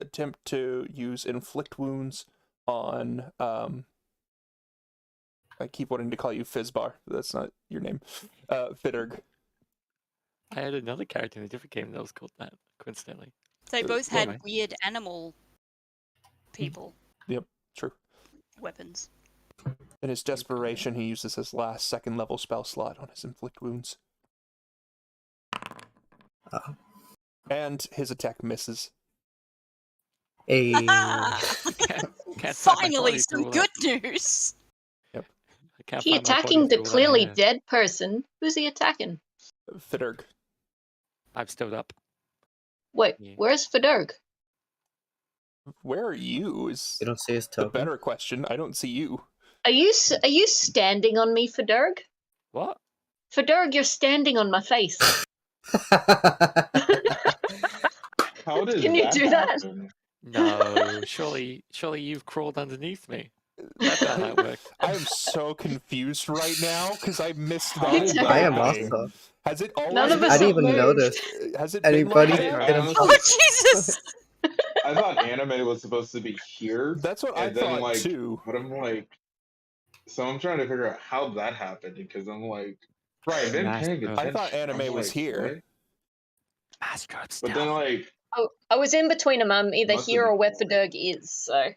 attempt to use Inflict Wounds on I keep wanting to call you Fizzbar. That's not your name. Fidderg. I had another character in a different game that was called that, coincidentally. They both had anyway. weird animal people True. weapons. In his desperation, he uses his last 2nd level spell slot on his Inflict Wounds. Oh. And his attack misses. A Can't find my Finally, body some to good news. I can't He find my body attacking the to all that clearly hair. dead person. Who's he attacking? Fidderg. I've stood up. Wait, Yeah. where's Fidurg? Where are you is you don't see his the token. better question. I don't see you. Are you standing on me, Fidurg? What? Fidurg, you're standing on my face. How does Can you do that? happen? No, surely you've crawled underneath me. That's how that works. I am so confused right now because I missed How that. did I am that thing. also. Has it always None of been us I didn't have even moved. notice. Has it Anybody been like I that? honestly, Oh Jesus! I thought anime was supposed to be here, That's what I and then thought like, too. but I'm like, so I'm trying to figure out how that happened because I'm like, I've been Nice paying go. I attention. thought anime I'm was like, here. what? Master of But then stealth. like, Oh, I was in between them. I'm either Must have here or been where more. Fadurg is. So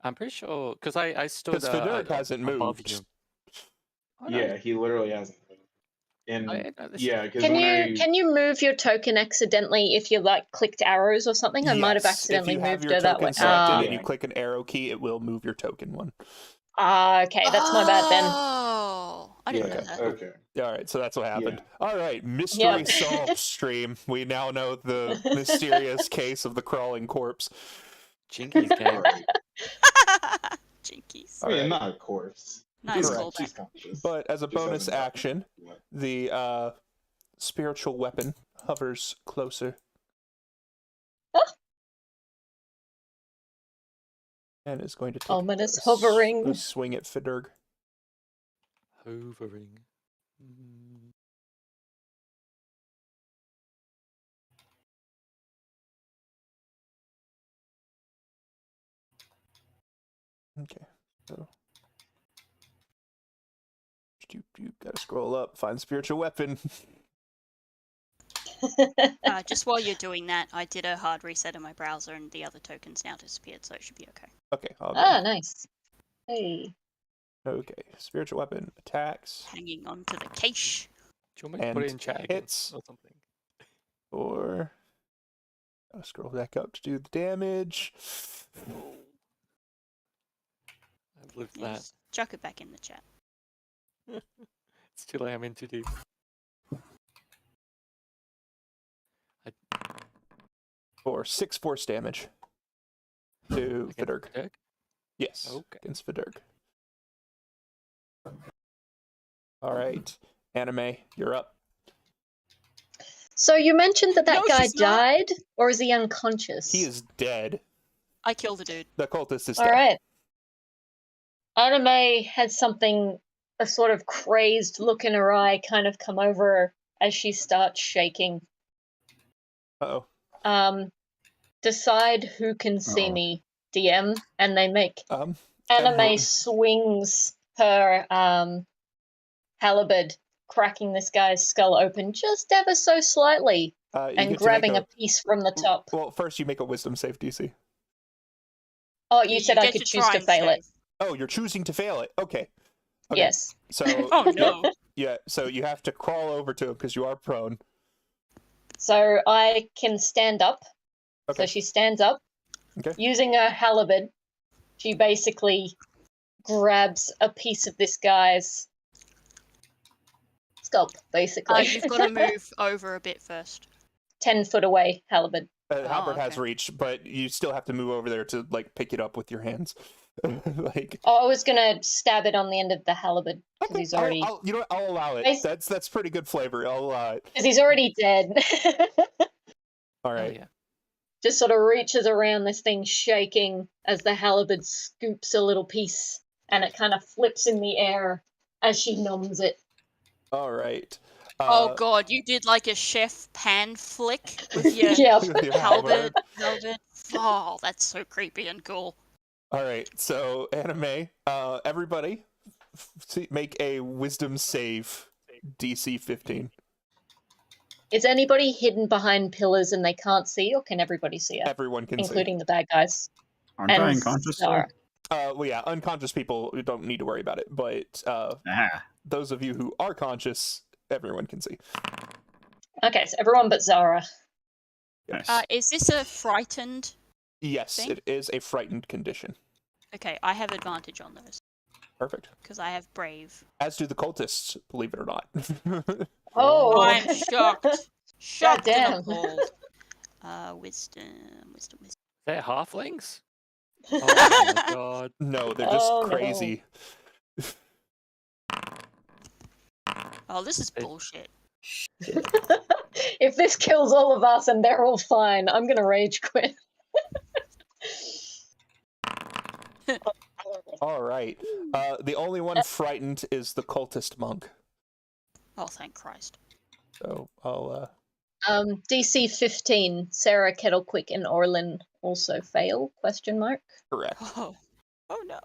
I'm pretty sure because I stood Because Fedorg hasn't above moved. you. Oh, no. Yeah, he literally hasn't. Oh, And yeah, no, this yeah, because can when you move your token accidentally if you like clicked arrows or something? I might have Yes, accidentally if you have moved your her that way. token selected and yeah. you click an arrow key, it will move your token one. Okay, that's my bad then. Oh, I didn't Yeah, know that. okay. All right, so that's what happened. All right, mystery Yep. solved. Stream. We now know the mysterious case of the crawling corpse. Jinkies All game. right. Jinkies. I mean, Alright. not a corpse. Nice Correct. callback. She's conscious. But as a Just bonus hasn't gotten action, yet. the spiritual weapon hovers closer. Oh. And is going to take Ominous a hovering. swing at Fidurg. Hovering. Mm. Okay, so you gotta scroll up, find spiritual weapon. Just while you're doing that, I did a hard reset of my browser and the other tokens now disappeared, so it should be okay. Okay, I'll go. Ah, nice. Hey. Okay, spiritual weapon attacks Hanging on to the cache. Do you want me to put it And in chat again hits. or something? or I'll scroll back up to do the damage. I've lived Yeah, that. just chuck it back in the chat. It's too late. I'm in too deep. For 6 force damage to Against Fidurg. Fidurg? Yes, Okay. against Fidurg. All right, Anime, you're up. So you mentioned that No, guy she's not. died, or is he unconscious? He is dead. I killed a dude. The cultist is All dead. right. Anime had something, a sort of crazed look in her eye, kind of come over her as she starts shaking. Uh-oh. Decide who can see Uh-oh. me, DM, and they make Everyone- Anime swings her halberd, cracking this guy's skull open just ever so slightly, you and get to make grabbing a piece from the top. Well, first you make a wisdom save, DC. Oh, you said I get could to choose try to and fail it. save. Oh, you're choosing to fail it. Okay. Okay. Yes. So Oh no. yeah, so you have to crawl over to him because you are prone. So I can stand up. Okay. So she stands up. Okay. Using her halberd, she basically grabs a piece of this guy's scalp, basically. You've got to move over a bit first. 10 foot away, halberd. Halberd has okay. reach, but you still have to move over there to like pick it up with your hands. Like Oh, I was gonna stab it on the end of the halberd because he's already you know what? I'll allow it. Bas- That's pretty good flavor. I'll allow it. because he's already dead. All Oh, right. yeah. Just sort of reaches around this thing, shaking as the halberd scoops a little piece, and it kind of flips in the air as she noms it. All right. Oh god, you did like a chef pan flick with your Yep. with your halberd. Oh, that's so creepy and cool. All right. So Anime, everybody, make a wisdom save, DC 15. Is anybody hidden behind pillars and they can't see, or can everybody see it, Everyone can including the bad guys? Aren't And I unconscious? still? Zara. Well, yeah, unconscious people don't need to worry about it, but those of you who are conscious, everyone can see. Okay, so everyone but Zara. Nice. Is this a frightened? Yes, Thing? it is a frightened condition. Okay, I have advantage on those Perfect. because I have brave. As do the cultists, believe it or not. Oh, I'm shocked. Shocked and Goddamn. appalled. Wisdom. They're halflings? Oh my god. No, they're just Oh, no. crazy. Oh, this is It- bullshit. If this kills all of us and they're all fine, I'm gonna rage quit. All right. The only one frightened is the cultist monk. Oh, thank Christ. So I'll DC 15. Sarah, Kettlequick, and Orlin also fail? Question mark. correct. Oh no.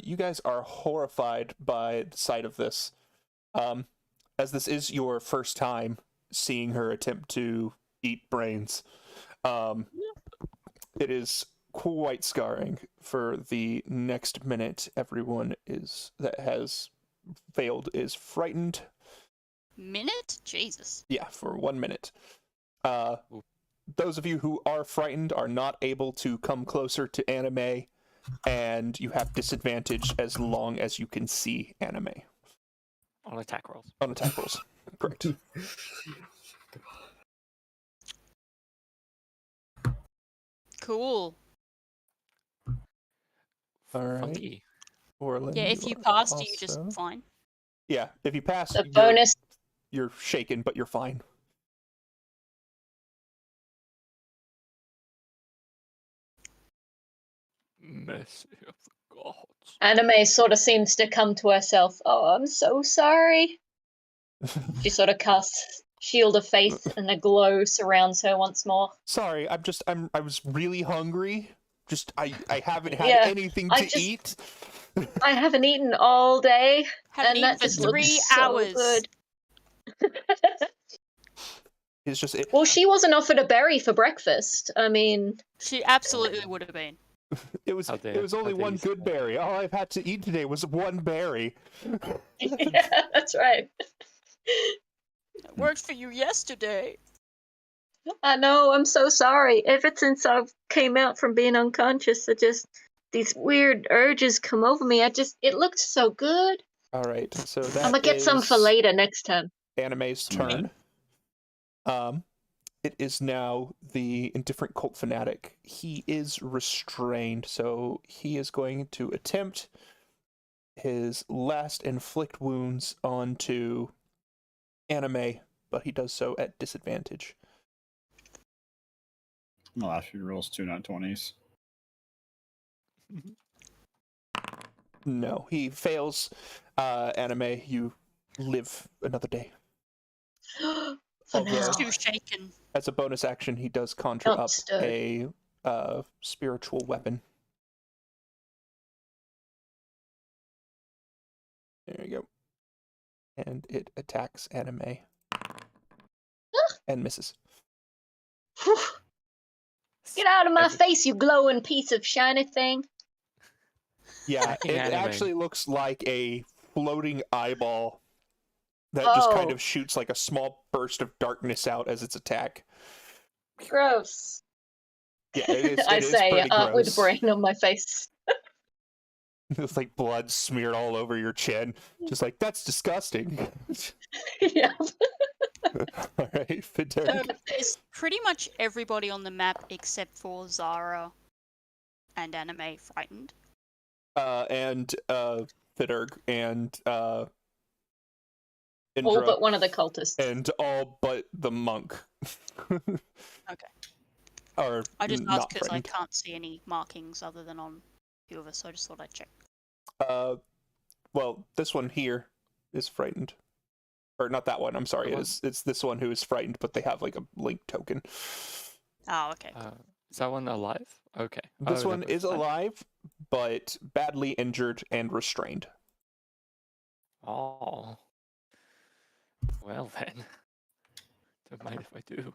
You guys are horrified by the sight of this, as this is your first time seeing her attempt to eat brains. It is quite scarring. For the next minute, everyone that has failed is frightened. Minute? Jesus. Yeah, for 1 minute. Those of you who are frightened are not able to come closer to anime, and you have disadvantage as long as you can see anime. On attack rolls. On attack rolls. Correct. Cool. All right. Funky. Orlin, Yeah, if you are pass, do you just also- fine? Yeah, if you pass, The bonus. you're shaken, but you're fine. Mercy of the gods. Anime sort of seems to come to herself. Oh, I'm so sorry. She sort of casts Shield of Faith, and a glow surrounds her once more. Sorry, I was really hungry. I haven't had Yeah, anything I to eat. I haven't eaten all day, Haven't and eaten that for just 3 looks hours. so good. It's just it, Well, she wasn't offered a berry for breakfast. I mean, She absolutely would have been. it was How dare- only how dare one you say good that. berry. All I've had to eat today was one berry. yeah, that's right. It worked for you yesterday. I know, I'm so sorry. Ever since I came out from being unconscious, these weird urges come over me. It looked so good. All right, so that I'm gonna get some for is later next time. Anime's turn. It is now the indifferent cult fanatic. He is restrained, so he is going to attempt his last inflict wounds onto Anime, but he does so at disadvantage. The last few rolls, 2 not 20s. No, he fails. Anime, you live another day. For Although- now. Too shaken. As a bonus action, he does conjure Not up stirred. a spiritual weapon. There you go. And it attacks Anime. And misses. Whew. Get out of my Every- face, you glowing piece of shiny thing. Yeah, Attacking it Anime. actually looks like a floating eyeball that just kind Oh. of shoots like a small burst of darkness out as its attack. Gross. Yeah, it is. I It is say, pretty gross. with brain on my face. It's like blood smeared all over your chin. Just like, that's disgusting. yeah. All right, Fidderg. Is pretty much everybody on the map except for Zara and Anime frightened? And Fidderg and All Indra but one of the cultists. and all but the monk. Okay. Are I just not asked because I frightened. can't see any markings other than on a few of us, so I just thought I'd check. Well, this one here is frightened. Or not that one, I'm sorry. The one- It's this one who is frightened, but they have like a link token. Oh, okay. Is that one alive? Okay. This Oh, one that was is fine. alive, but badly injured and restrained. Oh. Well then. Don't mind if I do.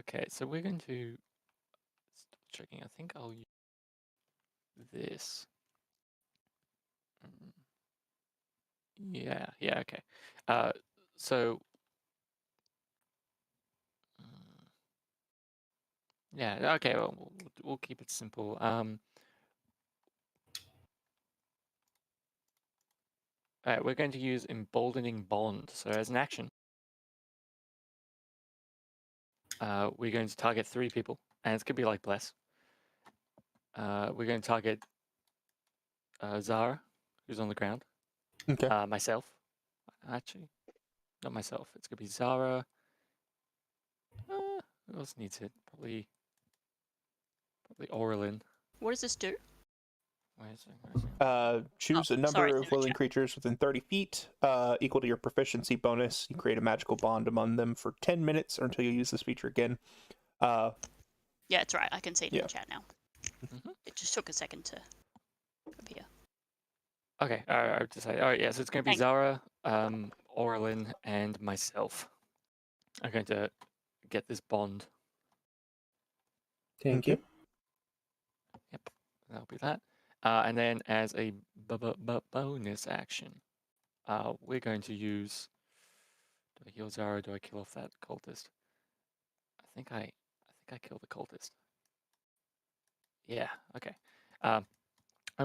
Okay, so we're going to stop checking. I think I'll use this. Yeah, okay. So yeah, okay. Well, we'll keep it simple. Alright, we're going to use emboldening bond. So as an action, we're going to target 3 people, and it's gonna be like bless. We're going to target Zara, who's on the ground. Okay. Myself, actually, not myself. It's gonna be Zara, Who else needs it? Probably Orlin. What does this do? Where is it? Choose a sorry, number it's of in the willing chat. creatures within 30 feet, equal to your proficiency bonus. You create a magical bond among them for 10 minutes or until you use this feature again. Yeah, it's right. I can see it in Yeah. the chat now. It just took a second to appear. Okay, I've decided. All right, yeah, so it's going to be Thank- Zara, Orlin, and myself. I'm going to get this bond. Thank Okay. you. Yep, that'll be that. And then as a bonus action, we're going to use. Do I heal Zara? Or do I kill off that cultist? I think I killed the cultist. Yeah. Okay. I'm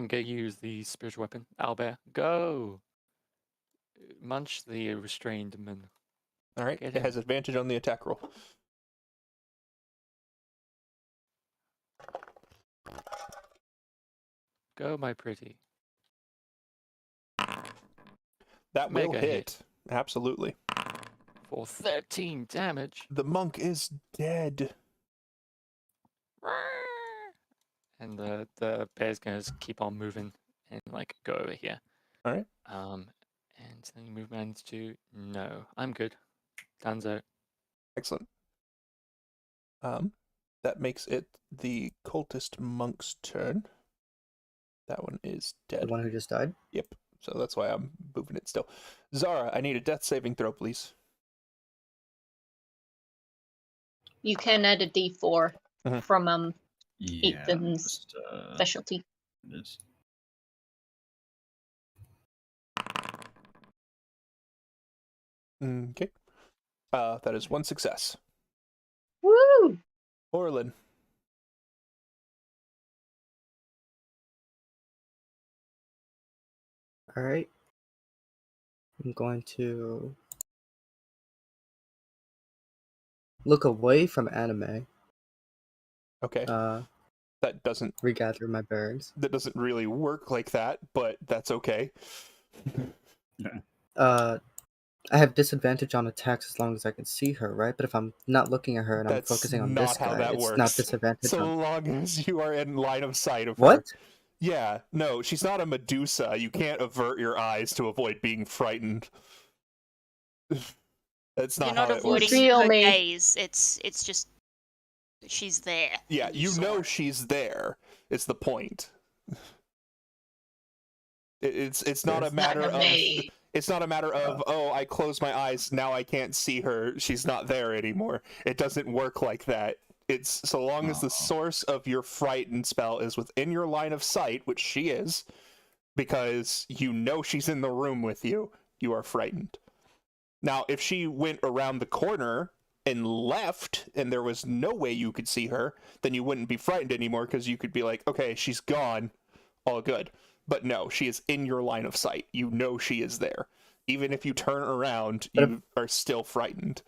going to use the spiritual weapon. Alder, go. Munch the restrained man. All right. Get It has him. advantage on the attack roll. Go, my pretty. That will Mega hit. Absolutely. For 13 damage. The monk is dead. And the bear's gonna just keep on moving and like go over here. All right. And then movement to no. I'm good. Danzo. Excellent. That makes it the cultist monk's turn. That one is The dead. one who just died. Yep. So that's why I'm moving it still. Zara, I need a death saving throw, please. You can add a D4 Mhm. from Yeah. Ethan's Just, specialty. it is. Okay. That is one success. Woo! Orlin. All right. I'm going to look away from anime. Okay. That doesn't Regather my bearings. really work like that, but that's okay. I have disadvantage on attacks as long as I can see her, right? But if I'm not looking at her and I'm That's focusing on not this how guy, that it's works. not disadvantage So on. long as you are in line of sight of her. What? Yeah, no, she's not a Medusa. You can't avert your eyes to avoid being frightened. That's not You're not how it avoiding works. Feel her me. gaze. It's just she's there. Yeah, and you saw know it. she's there. It's the point. It's not a Yes. matter of Anime. it's not a matter of oh, I close my eyes, now I can't see her, she's not there anymore. It doesn't work like that. It's so long as the source of your frightened spell is within your line of sight, which she is, because you know she's in the room with you, you are frightened. Now, if she went around the corner and left and there was no way you could see her, then you wouldn't be frightened anymore because you could be like, okay, she's gone, all good. But no, she is in your line of sight. You know she is there. Even if you turn around, you are still frightened.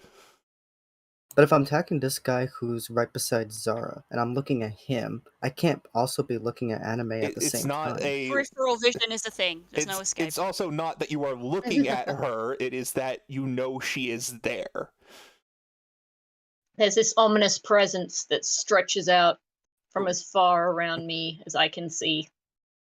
But if I'm attacking this guy who's right beside Zara and I'm looking at him, I can't also be looking at anime at the It's same not time. a. Peripheral vision is a thing. There's no escape. It's also not that you are looking at her. It is that you know she is there. There's this ominous presence that stretches out from as far around me as I can see.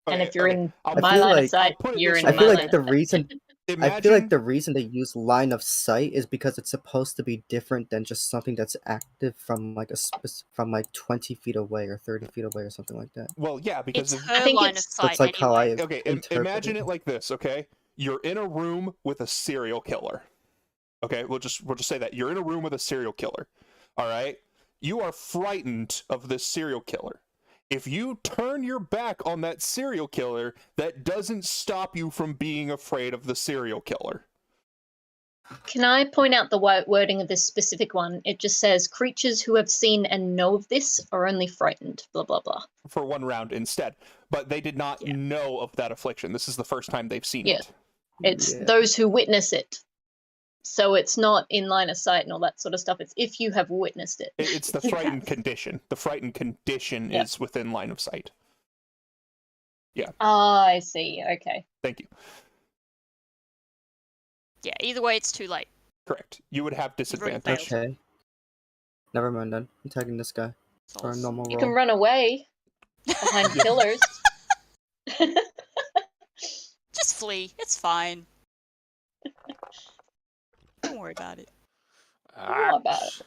And Okay, if you're okay. in I'll my feel line like- of sight, I'll put it you're this in way. I my feel line like of the sight. reason Imagine, I feel like the reason they use line of sight is because it's supposed to be different than just something that's active from like from like 20 feet away or 30 feet away or something like that. well, yeah, because It's if, her think line of it's- sight That's like anyway. how I okay, interpret imagine it like this. Okay, you're in a room with a serial killer. Okay, we'll just say that you're in a room with a serial killer. All right, you are frightened of this serial killer. If you turn your back on that serial killer, that doesn't stop you from being afraid of the serial killer. Can I point out the wording of this specific one? It just says creatures who have seen and know of this are only frightened, blah, blah, blah. For one round instead. But they did not know of that affliction. This is the first time they've seen Yeah. it. It's Yeah. those who witness it. So it's not in line of sight and all that sort of stuff. It's if you have witnessed it. It's the frightened condition. The frightened condition Yeah. is within line of sight. Ah, I see. Okay. Thank you. Yeah, either way, it's too late. Correct. You would have already disadvantage. failed. Okay. Never mind then. I'm tagging this guy for a Sauce. normal You roll. can run away behind Yeah. pillars. Just flee. It's fine. Don't worry about it. How about Axe.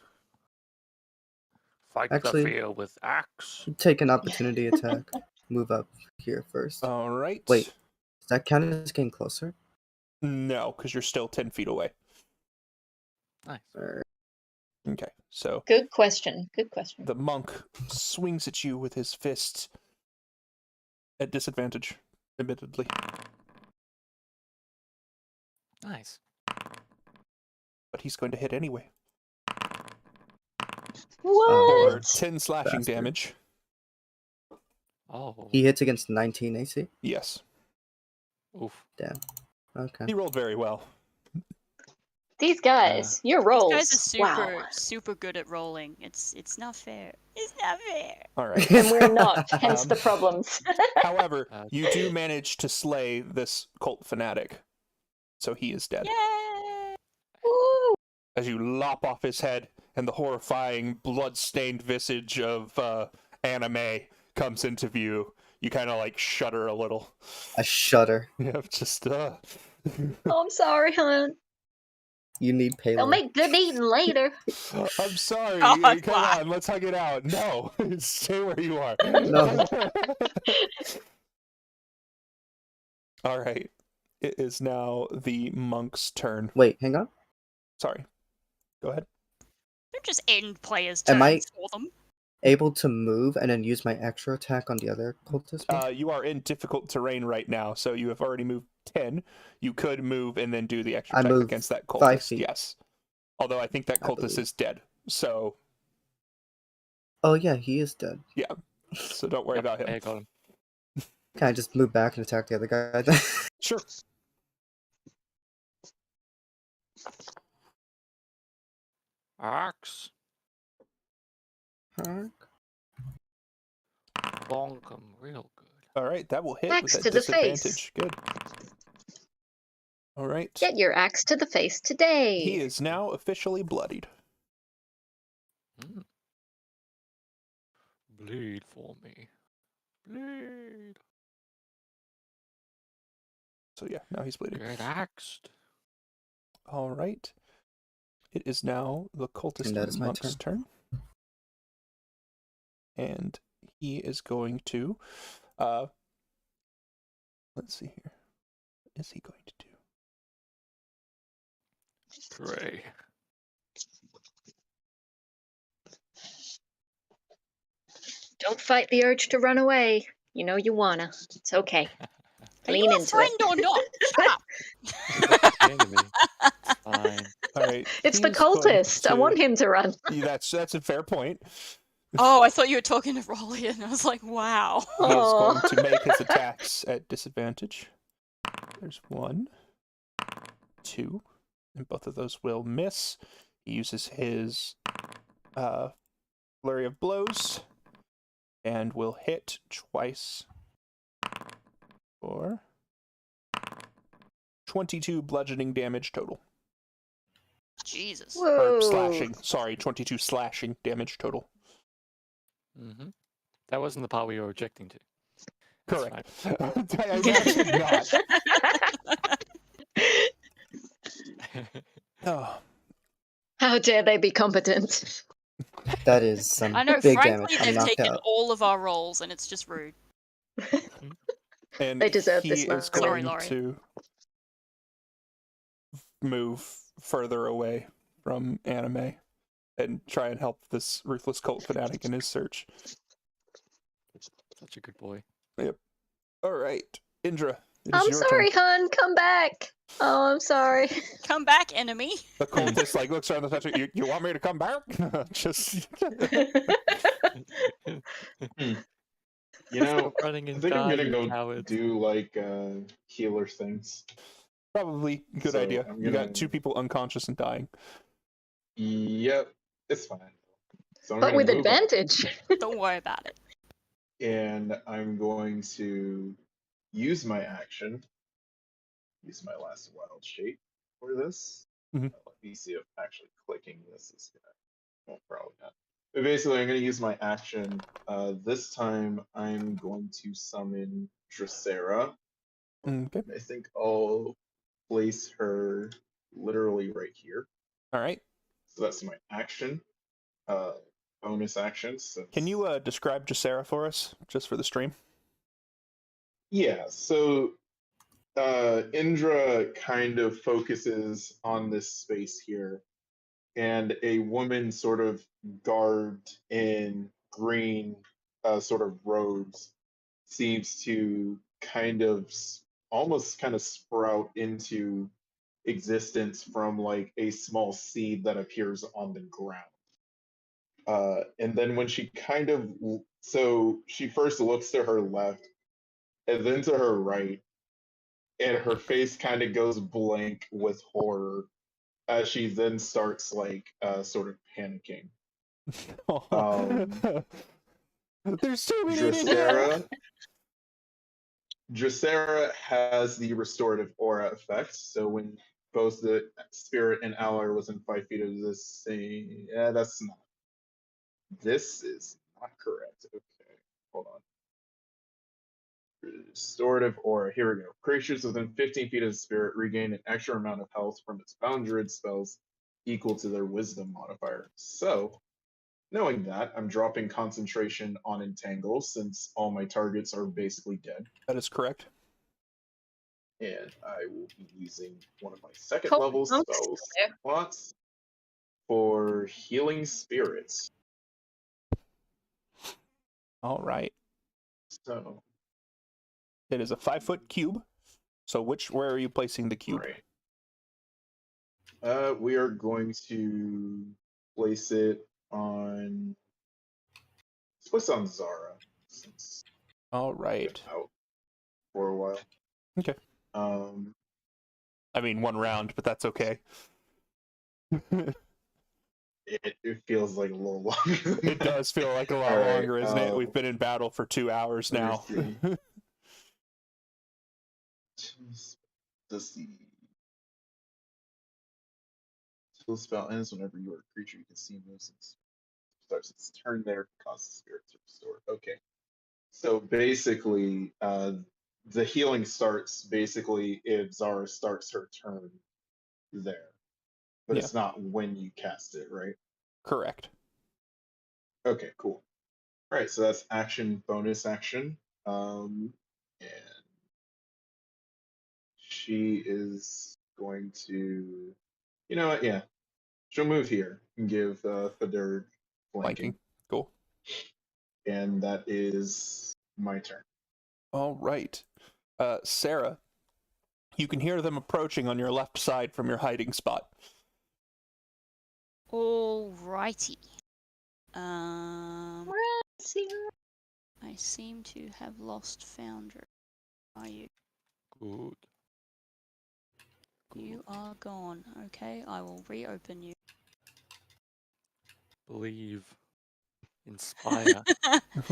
Fight Actually- the field with axe. Take an opportunity attack. Move up here first. All right. Wait. Does that count as getting closer? No, because you're still 10 feet away. Nice. Or... Okay, so Good question. Good question. the monk swings at you with his fist at disadvantage, admittedly. Nice. But he's going to hit anyway. What? For 10 slashing Bastard. damage. Oh. He hits against 19 AC? Yes. Oof. Okay. He rolled very well. These guys, your rolls. These guys are Wow. super good at rolling. It's not fair. It's not fair. All right. And we're not, hence the Um, problems. However, you do manage to slay this cult fanatic. So he is dead. Yay! Woo! As you lop off his head and the horrifying blood-stained visage of Anime comes into view, you kind of like shudder a little. I shudder. Yeah, just Oh, I'm sorry, hon. You need payload. They'll make good eating later. I'm sorry. God, Come why? on, let's hug it out. No, stay where you are. No. All right. It is now the monk's turn. Wait, hang on. Sorry. Go ahead. Don't just end players' Am I- turns for them. Able to move and then use my extra attack on the other cultist? You are in difficult terrain right now, so you have already moved 10. You could move and then do the extra I attack moved against that 5 cultist. feet. Yes. Although I think that I cultist believe. is dead. So Oh yeah, he is dead. don't worry about him. I got him. Can I just move back and attack the other guy then? Sure. Axe. Hark. Bonk 'em real good. All right, that will hit Axe with that to the face. disadvantage. Good. All right. Get your axe to the face today. He is now officially bloodied. Mm. Bleed for me. Bleed. So yeah, now he's bleeding. Get axed. All right. It is now the cultist And that is my monk's turn. And he is going to let's see here. What is he going to do? Pray. Don't fight the urge to run away. You know you wanna. It's okay. Are Lean you a into friend it. or not? Shut up. Enemy. Fine. All right. It's the he is going cultist. I want to- him to run. Yeah, that's a fair point. Oh, I thought you were talking to Rolly, and I was like, wow. He is going Aw. to make his attacks at disadvantage. There's 1, 2, and both of those will miss. He uses his flurry of blows and will hit twice for 22 bludgeoning damage total. Jesus. Whoa. Or slashing. Sorry, 22 slashing damage total. Mm-hmm. That wasn't the part we were objecting to. That's Correct. fine. I actually not. Oh, How dare they be competent? That is some I know, big frankly, damage. I'm they've knocked taken out. all of our rolls, and it's just rude. and They deserve he this is now. Sorry, going Laurie. to move further away from Anime and try and help this ruthless cult fanatic in his search. Such a good boy. All right, Indra. It is I'm your sorry, turn. hon. Come back. Oh, I'm sorry. Come back, enemy. The cultist like looks around the touch. You want me to come back? Just You know, Stop running I and think I'm die, gonna you go cowards. do like healer things. probably good So idea. I'm You got gonna- 2 people unconscious and dying. Yep, it's fine. So I'm But gonna with move up, advantage. Don't worry about it. and I'm going to use my action. Use my last wild shape for this. Mhm. Let me see if actually clicking this is gonna Well, probably not. But basically, I'm going to use my action. This time, I'm going to summon Dracera. Okay. I think I'll place her literally right here. All right. So that's my action. Bonus action. So Can you describe Jacera for us, just for the stream? yeah. So Indra kind of focuses on this space here, and a woman sort of garbed in green sort of robes seems to kind of almost kind of sprout into existence from like a small seed that appears on the ground. And then when she kind of, so she first looks to her left and then to her right, and her face kind of goes blank with horror as she then starts like sort of panicking. There's too many in here. Dracera has the restorative aura effect, so when both the spirit and Alder was in 5 feet of this thing, yeah, that's not. This is not correct. Okay, hold on. Restorative aura. Here we go. Creatures within 15 feet of the spirit regain an extra amount of health from its bounded spells equal to their wisdom modifier. So, knowing that, I'm dropping concentration on entangle since all my targets are basically dead. That is correct. And I will be using one of my second Cool. level I'm spells still there. slots for healing spirits. All right. So, It is a 5-foot cube. So where are you placing the cube? right. We are going to place it on. Let's place it on Zara since All I've right. been out for a while. Okay. Um, I mean, 1 round, but that's okay. it feels like a little longer. Than It does feel like a lot All right, longer, isn't it? We've been in battle for 2 hours let me now. see. Does the till the spell ends whenever you are a creature you can see moves and starts its turn there, causes spirit to restore. Okay. So basically, the healing starts basically if Zara starts her turn there. But Yeah. it's not when you cast it, right? Correct. Okay, cool. All right, so that's action, bonus action. And she is going to, you know what? Yeah, she'll move here and give Fadur flanking. Cool. And that is my turn. All right. Sarah, you can hear them approaching on your left side from your hiding spot. Alrighty. See. I seem to have lost Founder. Are you? Good. You are gone. Okay, I will reopen you. Believe. Inspire.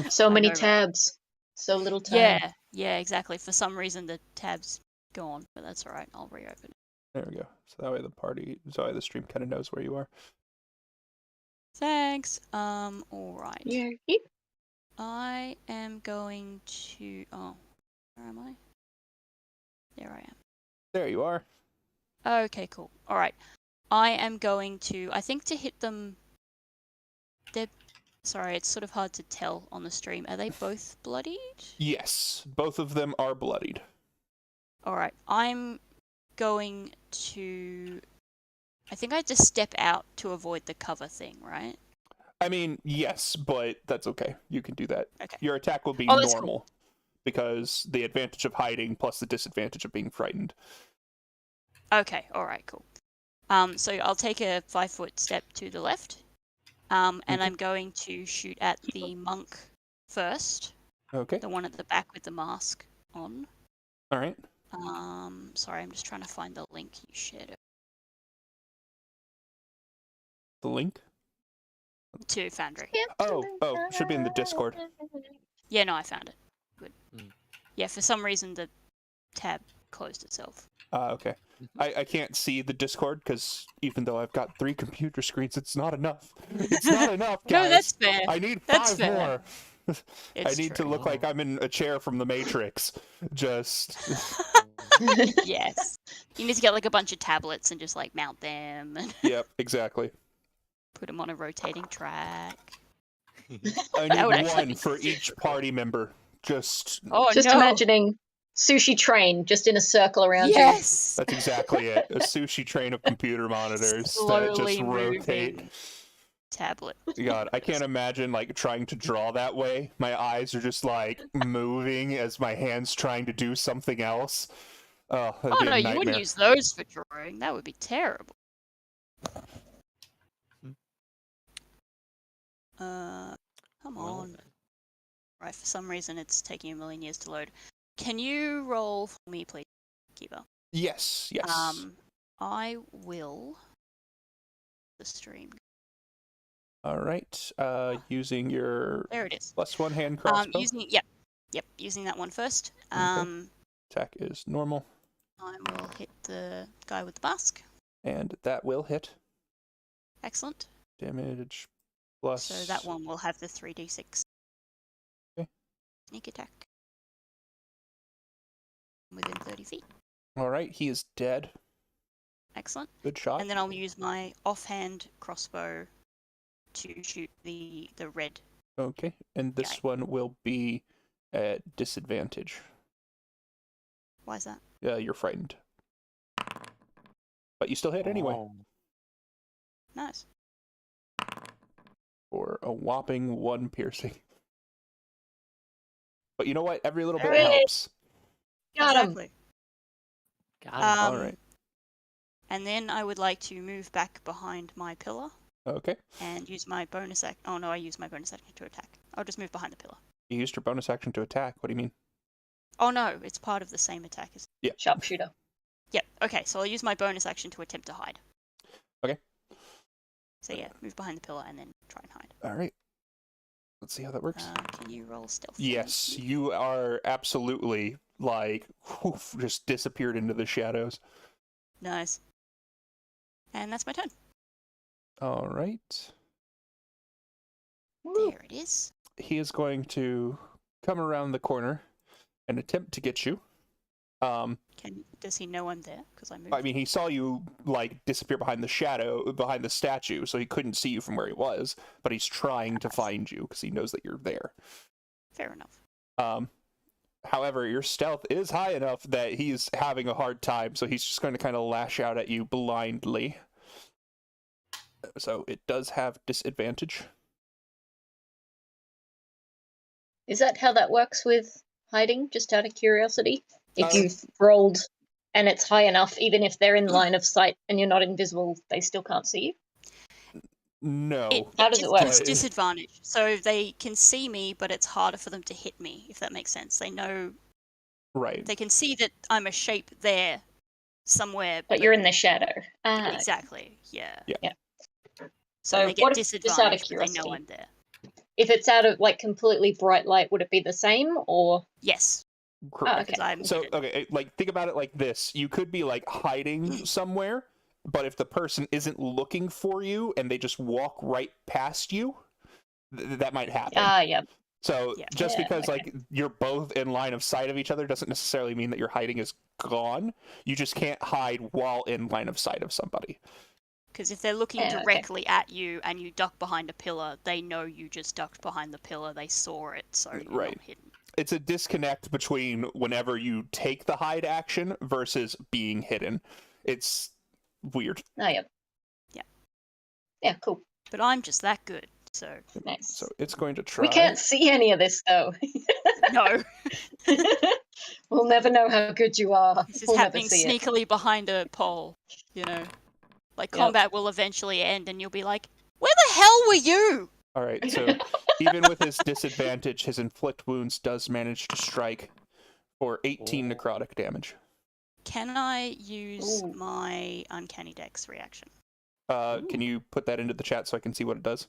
So I many know, right? tabs. So little time. Yeah, exactly. For some reason the tab's gone, but that's alright. I'll reopen it. There we go. So that way the stream kind of knows where you are. Thanks. Alright. Yeah. I am going to... Oh, where am I? There I am. There you are. Okay, cool. Alright. I am going to... I think to hit them... They're... Sorry, it's sort of hard to tell on the stream. Are they both bloodied? Yes, both of them are bloodied. Alright. I'm going to... I think I have to step out to avoid the cover thing, right? I mean, yes, but that's okay. You can do that. Okay. Your attack will be Oh, that's normal. cool. Because the advantage of hiding plus the disadvantage of being frightened. Okay, alright, cool. So I'll take a 5-foot step to the left. And I'm going to shoot at the monk first. Okay. The one at the back with the mask on. All right. Sorry, I'm just trying to find the link you shared it The link? to Foundry. Oh, should be in the Discord. Yeah, no, I found it. Good. Mm. Yeah, for some reason the tab closed itself. Okay. I can't see the Discord because even though I've got 3 computer screens, it's not enough. It's not enough, guys. No, that's fair. I need That's 5 fair. more. I It's need to true. look like I'm in a chair from the Matrix. Just Yes. You need to get like a bunch of tablets and just like mount them and yep, exactly. put them on a rotating track. I That would need actually one be for sick. each party member. Just Oh Just no! imagining sushi train just in a circle around Yes. that's exactly it. A sushi train of computer monitors that just Slowly rotate. moving tablet. God, I can't imagine like trying to draw that way. My eyes are just like moving as my hands trying to do something else. Oh, that'd Oh be no, a you nightmare. wouldn't use those for drawing. That would be terrible. Come Well, on. Right, for some reason it's taking a million years to load. Can you roll for me, please, Kiba? Yes, yes. I will. The stream. All right. Using your There it is. +1 hand crossbow. Using that one first. Attack is normal, I will hit the guy with the mask. and that will hit. Excellent. Damage plus. So that one will have the 3d6. Okay. Sneak attack. Within 30 feet. All right, he is dead. Excellent. Good shot. And then I'll use my offhand crossbow to shoot the red. Okay, and this guy. one will be at disadvantage. Why is that? You're frightened, but you still hit anyway Oh. Nice. for a whopping 1 piercing. But you know what? Every little bit Hooray! helps. Got him. Exactly. Got it. All right. And then I would like to move back behind my pillar Okay. and use my bonus action. Oh no, I use my bonus action to attack. I'll just move behind the pillar. You used your bonus action to attack. What do you mean? Oh no, it's part of the same attack as. Sharpshooter. Yep. Okay, so I'll use my bonus action to attempt to hide. Okay. So yeah, move behind the pillar and then try and hide. All right. Let's see how that works. Can you roll stealth? for me, Yes, please? you are absolutely like just disappeared into the shadows. Nice. And that's my turn. All right. Woo. There it is. He is going to come around the corner and attempt to get you. Does he know I'm there? Because I moved. I mean, he saw you like disappear behind the statue, so he couldn't see you from where he was. But he's trying to find you because he knows that you're there. Fair enough. However, your stealth is high enough that he's having a hard time, so he's just going to kind of lash out at you blindly. So it does have disadvantage. Is that how that works with hiding? Just out of curiosity? If Um, you've rolled and it's high enough, even if they're in line of sight and you're not invisible, they still can't see you? No. How does it work? It's disadvantage. So they can see me, but it's harder for them to hit me, if that makes sense. They know, Right. they can see that I'm a shape there somewhere. But you're in the shadow. Ah, Exactly, yeah. Yeah. So So they what get if- just out of disadvantage, but they know curiosity, I'm there. if it's out of like completely bright light, would it be the same or? Yes, Correct. because I'm So, hidden. okay, like, think about it like this. You could be, like, hiding somewhere, but if the person isn't looking for you and they just walk right past you, that might happen. Ah, yeah. So, Yeah. just Yeah, because, like, you're both in line of sight of each other doesn't necessarily mean that your hiding is gone. You just can't hide while in line of sight of somebody. Because if they're looking Yeah, okay. directly at you and you duck behind a pillar, they know you just ducked behind the pillar. They saw it, so you're Right. not hidden. It's a disconnect between whenever you take the hide action versus being hidden. It's weird. Oh, yeah. Yeah. Yeah, cool. But I'm just that good, so Nice. So it's going to try. We can't see any of this though. no. We'll never know how good you are. This is We'll never happening see it. sneakily behind a pole, you know. Like, Yep. combat will eventually end and you'll be like, where the hell were you? All right, so even with his disadvantage, his inflict wounds does manage to strike for 18 Oh. necrotic damage. Can I use Ooh. my Uncanny Dex reaction? Can you put that into the chat so I can see what it does?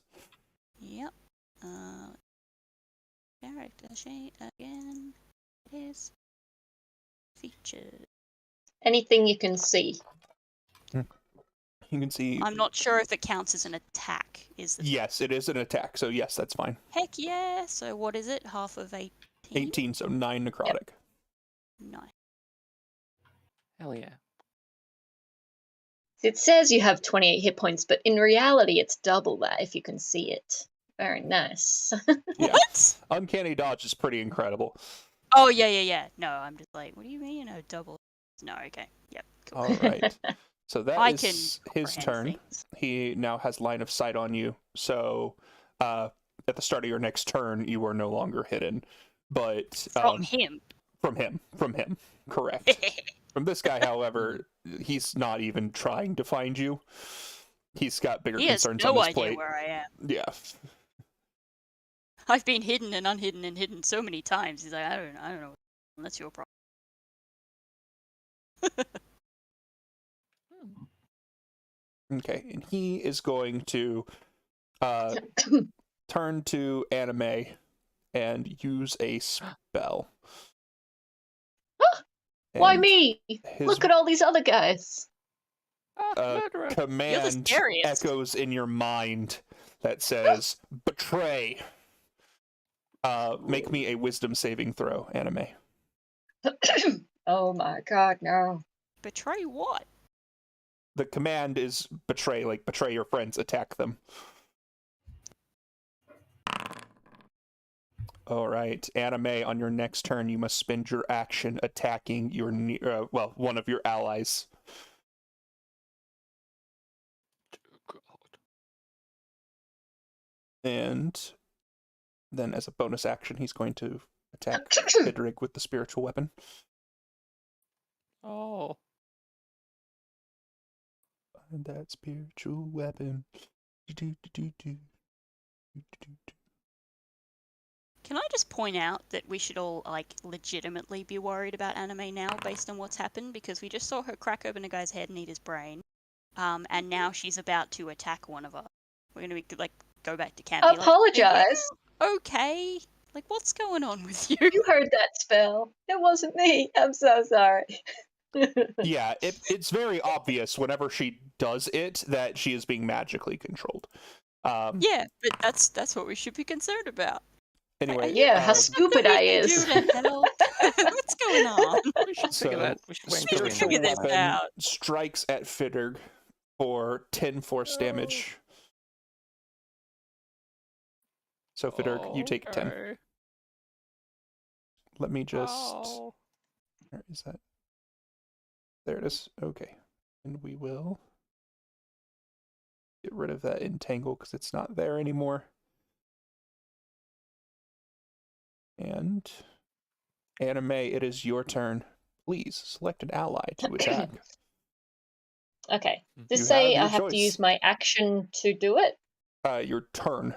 Yep. Character sheet again. It is features. Anything you can see. You can see. I'm not sure if it counts as an attack. Yes, it is an attack. So yes, that's fine. Heck yeah! So what is it? Half of 18? 18, so 9 necrotic. Nice. Hell yeah. It says you have 28 hit points, but in reality, it's double that if you can see it. Very nice. Yeah. What? Uncanny dodge is pretty incredible. Oh yeah. No, I'm just like, what do you mean? No, double. No, okay. Yep. Cool. All right. So that I is can his comprehend turn. things. He now has line of sight on you. So at the start of your next turn, you are no longer hidden. But From him. From him. Correct. From this guy, however, he's not even trying to find you. He's got bigger He has concerns no on his idea plate. where I am. Yeah. I've been hidden and unhidden and hidden so many times. He's like, I don't know. That's your problem. Okay, and he is going to turn to Anime and use a spell. Why And me? his Look at all these other guys. Murderer. command scariest. echoes in your mind that says, betray. Make me a wisdom saving throw, Anime. Oh my god, no. Betray what? The command is betray, like betray your friends, attack them. All right, Anime, on your next turn, you must spend your action attacking your one of your allies. God. And then as a bonus action, he's going to attack Fidrig with the spiritual weapon. Oh. Find that spiritual weapon. Can I just point out that we should all like legitimately be worried about Anime now based on what's happened, because we just saw her crack open a guy's head and eat his brain, and now she's about to attack one of us. We're gonna be like go back to camp. be like, Apologize. okay, like what's going on with you? You heard that spell. It wasn't me. I'm so sorry. Yeah, it's very obvious whenever she does it that she is being magically controlled. Yeah, but that's what we should be concerned about. Anyway, Yeah, how Nothing stupid we I can is. do to help. What's going on? We should figure So, that. We should wait until we spiritual figure this weapon out. strikes at Fiddig for 10 force damage. So Fiddig, you take 10. Okay. Let me just... Oh. Where is that? There it is. Okay. And we will get rid of that entangle because it's not there anymore. And Anime, it is your turn. Please select an ally to attack. Okay. You Just have say your I have choice. to use my action to do it? Your turn.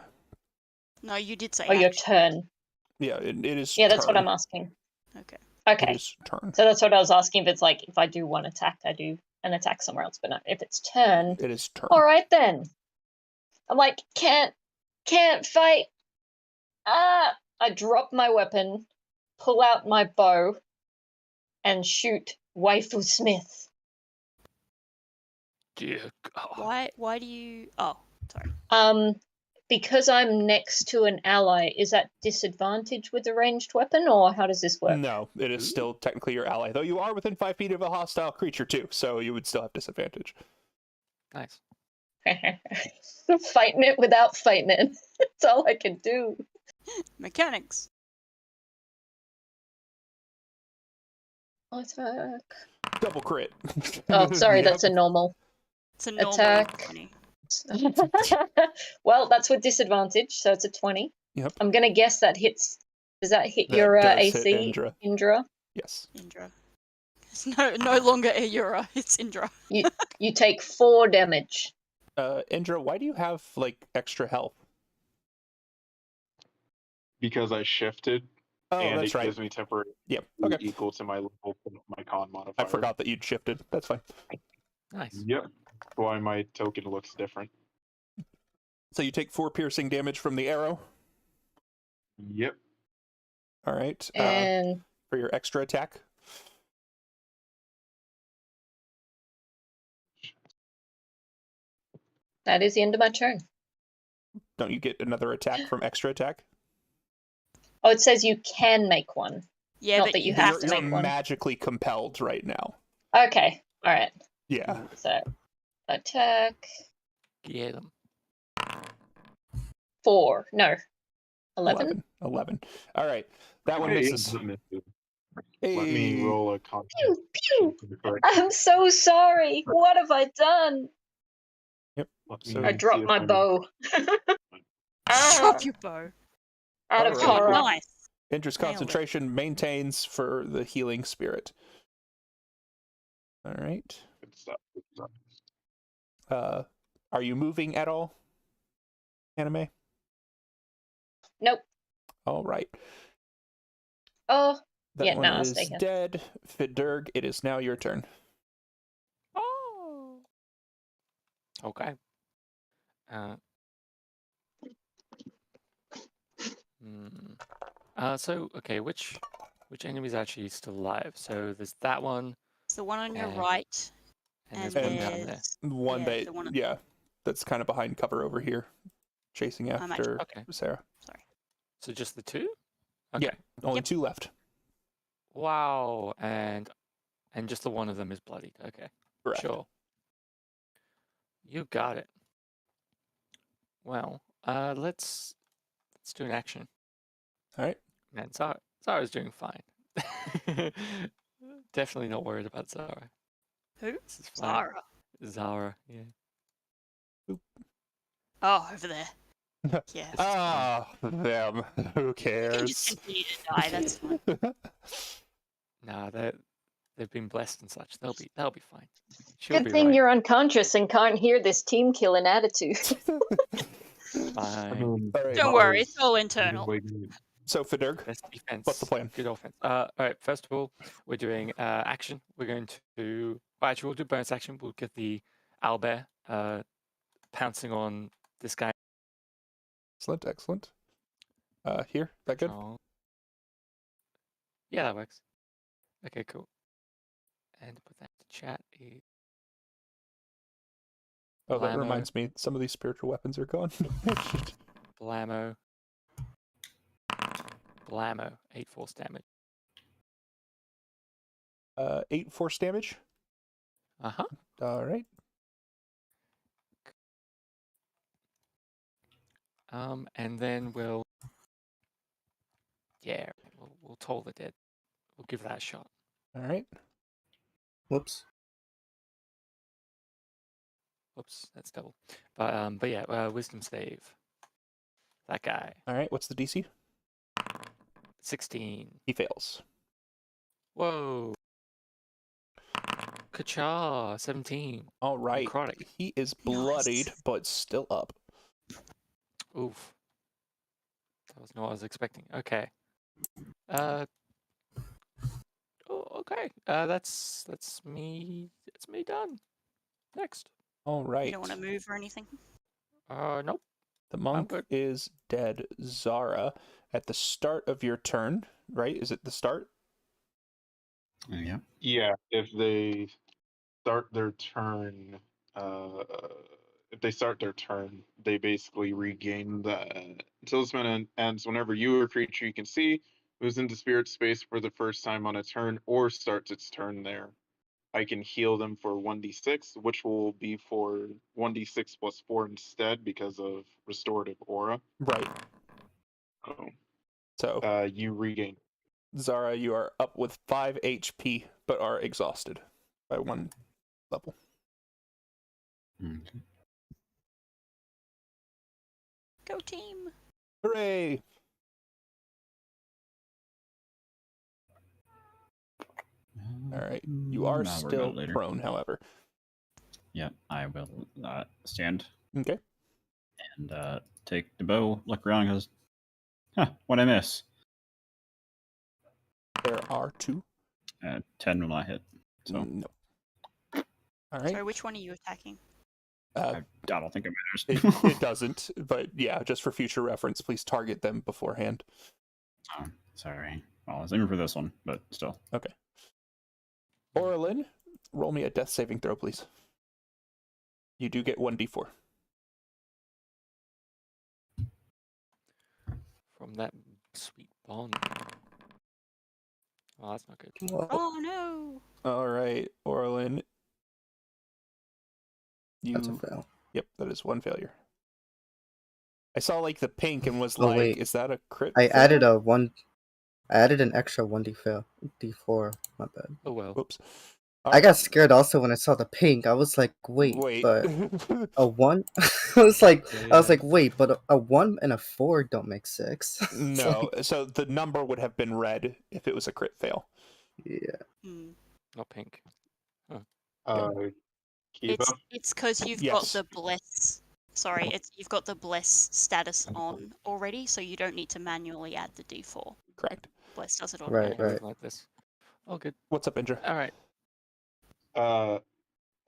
No, you did say Or your action. turn? Yeah, it is Yeah, that's what turn. I'm asking. Okay. It Okay. is turn. So that's what I was asking. If it's like, if I do one attack, I do an attack somewhere else. But not if it's turn. It is turn. All right then. I'm like, can't fight. I drop my weapon, pull out my bow, and shoot Waifu Smith. Dear God. Why do you? Oh, sorry. Because I'm next to an ally, is that disadvantage with a ranged weapon, or how does this work? No, it is still technically your ally, though you are within 5 feet of a hostile creature too, so you would still have disadvantage. Nice. Fighting it without fighting it. That's all I can do. Mechanics. Attack. Double crit. Oh, sorry, Yep. that's a normal. It's a normal Attack. 20. Well, that's with disadvantage, so it's a 20. Yep. I'm gonna guess that hits. Does that hit That your does hit AC, Indra. Indra? Yes. Indra. It's no longer Ayura. It's Indra. You take 4 damage. Indra, why do you have like extra health? Because I shifted, Oh, and that's it right. gives me temporary Yep. Okay. equal to my level, my con modifier. I forgot that you'd shifted. That's fine. Nice. Yep. Why my token looks different. So you take 4 piercing damage from the arrow. Yep. All right. And For your extra attack. That is the end of my turn. Don't you get another attack from extra attack? Oh, it says you can make one. Yeah, Not but that you You're, have to you're make one. magically compelled right now. Okay, alright. Yeah. So, attack. Get them. 4. No. 11? 11. All right. That one Hey, misses. it misses. Hey. Let me roll a con. Pew, pew. I'm so sorry. What have I done? So- I dropped my bow. Drop your bow. Out of Alright. horror. Nice. Indra's Nailed it. concentration maintains for the healing spirit. All right. Good stuff. Good stuff. Are you moving at all, Anime? Nope. All right. Oh, That Yeah, one no, I'll is stay here. dead. Fidurg, it is now your turn. Oh. Okay. So okay, which enemy is actually still alive? So there's that one, It's the one on your And- right, and and there's one down there. there's One Yeah, that, the one- yeah, that's kind of behind cover over here, chasing I'm after Okay. Sarah. So just the two? Okay. Yeah. Only Yep. 2 left. Wow. And just the one of them is bloodied. Okay. Correct. Sure. You got it. Well, let's do an action. All right. Man, Zara's doing fine. Definitely not worried about Zara. Who? This is fine. Zara. Zara, yeah. Oh, over there. Yeah. This is fine. Ah, them. Who You can cares? just continue to die. That's fine. Nah, they've been blessed and such. They'll be fine. She'll good be thing right. you're unconscious and can't hear this team killing attitude. Fine. All right. Don't worry, it's all internal. So Fidurg, Best defense. what's the plan? Good offense. All right. First of all, we're doing action. We're going to. Well, actually, we'll do bonus action. We'll get the Alder pouncing on this guy. Excellent, excellent. Here, that good? Charles. Yeah, that works. Okay, cool. And put that in the chat. Oh, that Blammo. reminds me, some of these spiritual weapons are gone. Blammo. Blammo. 8 force damage. 8 force damage. Uh-huh. All right. And then we'll toll the dead. We'll give that a shot. All right. Whoops. Oops, that's double. But yeah, wisdom save. That guy. All right. What's the DC? 16. He fails. Whoa. Ka-cha, 17. All right. Necrotic. He is bloodied, but still up. Oof. That wasn't what I was expecting. Okay. Oh, okay. That's me. That's me done. Next. All right. You don't want to move or anything? Nope. The monk good. is dead. Zara, at the start of your turn, right? Is it the start? Yeah. Yeah, if they start their turn, uh, they basically regain the until this minute ends. Whenever you or creature you can see moves into spirit space for the first time on a turn or starts its turn there, I can heal them for 1d6, which will be for 1d6 plus 4 instead because of restorative aura. Right. So, You regain. Zara, you are up with 5 HP, but are exhausted by 1 level. Okay. Go team. Hooray! All right. You are I'll worry about still it later. prone, however. Yeah, I will stand Okay. and take the bow, look around, and goes, huh, what'd I miss? There are 2. 10 will not hit. So No. All right. Sorry, which one are you attacking? I don't think it matters. It doesn't, but yeah, just for future reference, please target them beforehand. Oh, sorry. Well, I was aiming for this one, but still. Okay. Orlin, roll me a death saving throw, please. You do get 1d4. from that sweet bond. Oh, that's not good. Oh no! All right, Orlin. That's a fail. Yep, that is one failure. I saw like the pink and was Oh, like, wait. is that a crit? I fail? added I added an extra 1d4. My bad. Oh well. Whoops. I got scared also when I saw the pink. I was like, wait. But a 1? I was like, wait, but a 1 and a 4 don't make 6. It's No, like, so the number would have been red if it was a crit fail. yeah. Hmm. Not pink. Kiva? It's because you've got Yes. the bless. Sorry, you've got the bless status on already, so you don't need to manually add the D4. Correct. Bless does it Right, automatically. right. Like this. Oh, good. What's up, Indra? All right.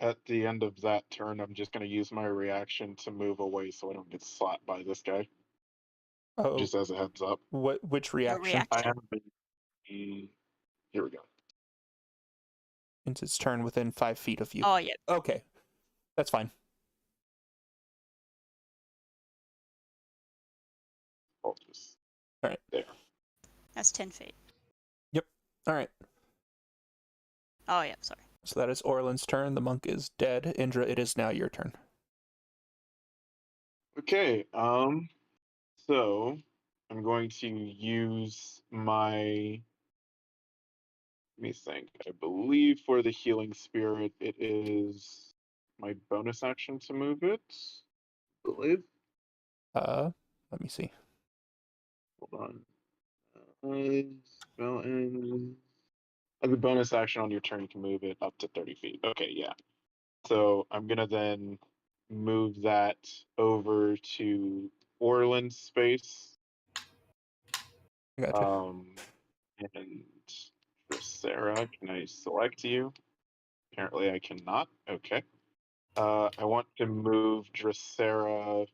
At the end of that turn, I'm just gonna use my reaction to move away so I don't get slapped by this guy. Oh, Just as a heads up. which Your reaction? I reaction. have the. Here we go. It's its turn within 5 feet of you. Oh yeah. Okay, that's fine. I'll just. Alright. There. That's 10 feet. All right. Oh yeah. Sorry. So that is Orlin's turn. The monk is dead. Indra, it is now your turn. Okay. So I'm going to use my. Let me think. I believe for the healing spirit, it is my bonus action to move it. I believe. Let me see. Hold on. Spell ends. As a bonus action on your turn, you can move it up to 30 feet. Okay, yeah. So I'm gonna then move that over to Orland's space. Gotcha. And for Sarah, can I select you? Apparently I cannot. Okay. I want to move Dracera.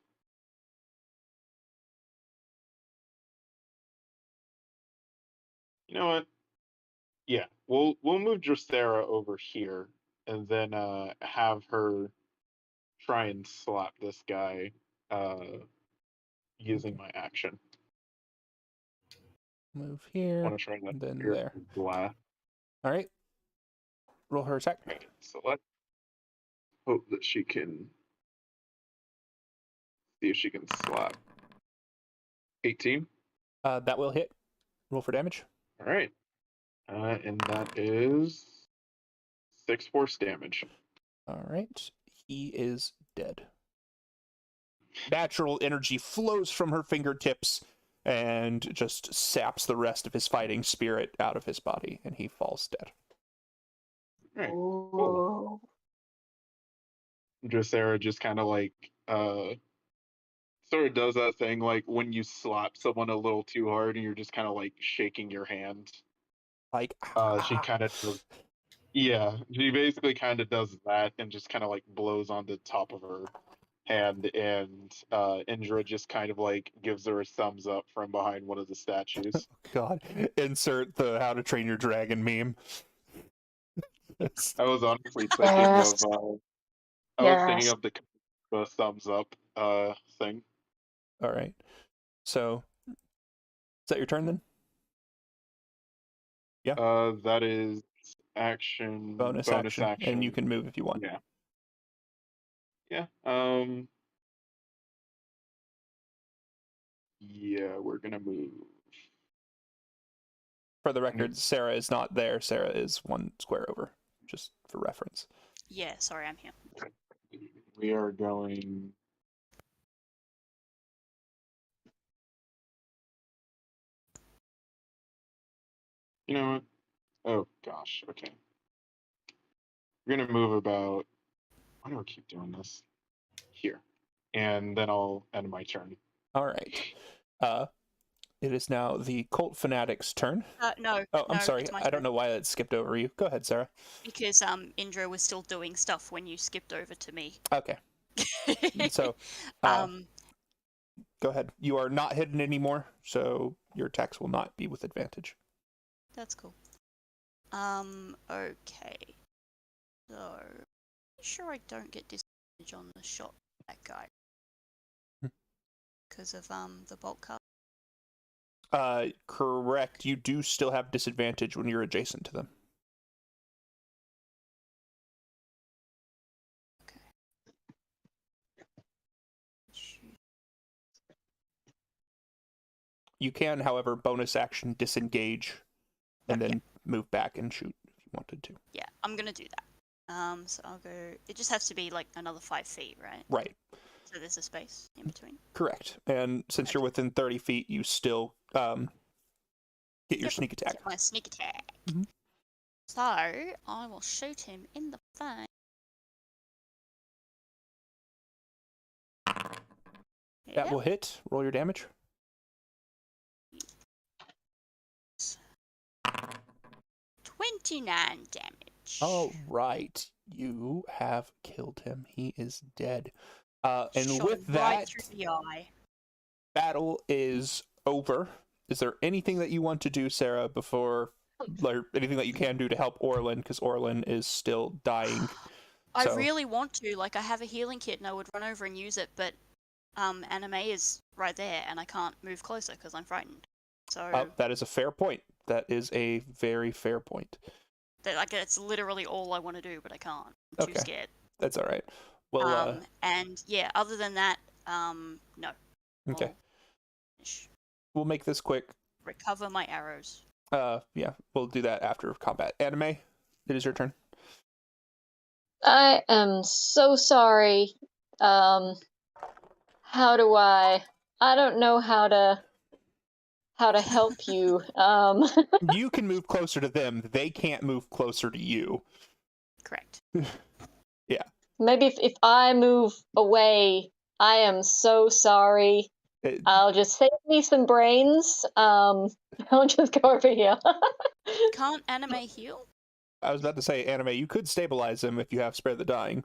You know what? Yeah, we'll move Dracera over here, and then have her try and slap this guy using my action. Move I here, want to try that then here there. blast. All right. Roll her attack. Right, so let's hope that she can see if she can slap. 18. That will hit. Roll for damage. All right, and that is 6 force damage. All right. He is dead. Natural energy flows from her fingertips and just saps the rest of his fighting spirit out of his body, and he falls dead. All right, cool. Dracera just kind of like sort of does that thing like when you slap someone a little too hard and you're just kind of like shaking your hand. Like, She kind of does. Yeah, she basically kind of does that and just kind of like blows on the top of her hand, and Indra just kind of like gives her a thumbs up from behind one of the statues. God, insert the How to Train Your Dragon meme. I was honestly thinking Yes. of I was thinking Yes. of the thumbs up thing. All right. So, is that your turn then? That is action Bonus action, and you can move if you want. Yeah. Yeah. Yeah, we're gonna move. For the record, Sarah is not there. Sarah is one square over, just for reference. Yeah. Sorry, I'm here. We are going. You know what? Oh gosh. Okay. We're gonna move about. Why do I keep doing this? Here, and then I'll end my turn. All right. It is now the Cult Fanatic's turn. No. Oh, I'm no, sorry. it's my I don't turn. know why that skipped over you. Go ahead, Sarah. Because Indra was still doing stuff when you skipped over to me. Okay. So, go ahead. You are not hidden anymore, so your attacks will not be with advantage. That's cool. Okay. So, sure I don't get disadvantage on the shot at that guy. Because of the bolt cut. Correct. You do still have disadvantage when you're adjacent to them. You can, however, bonus action disengage and then move back and shoot if you wanted to. Yeah, I'm gonna do that. So I'll go. It just has to be like another 5 feet, right? Right. So there's a space in between. Correct. And since you're within 30 feet, you still get your sneak attack. Get my sneak attack. Mhm. So I will shoot him in the face. That will hit. Roll your damage. 29 damage. All right. You have killed him. He is dead. And Shot with him right that, through the eye. battle is over. Is there anything that you want to do, Sarah, before, or anything that you can do to help Orlin? Because Orlin is still dying. I So- really want to. Like, I have a healing kit and I would run over and use it, but Anime is right there and I can't move closer because I'm frightened. So that is a fair point. That is a very fair point. it's literally all I want to do, but I can't. I'm too Okay. scared. That's all right. Well, And yeah, other than that, no. okay. I'll We'll make this quick. recover my arrows. Yeah, we'll do that after combat. Anime, it is your turn. I am so sorry. How do I don't know how to help you. You can move closer to them. They can't move closer to you. Correct. Maybe if I move away, I am so sorry. I'll just save me some brains. I'll just go over here. Can't Anime heal? I was about to say, Anime, you could stabilize him if you have Spare the Dying.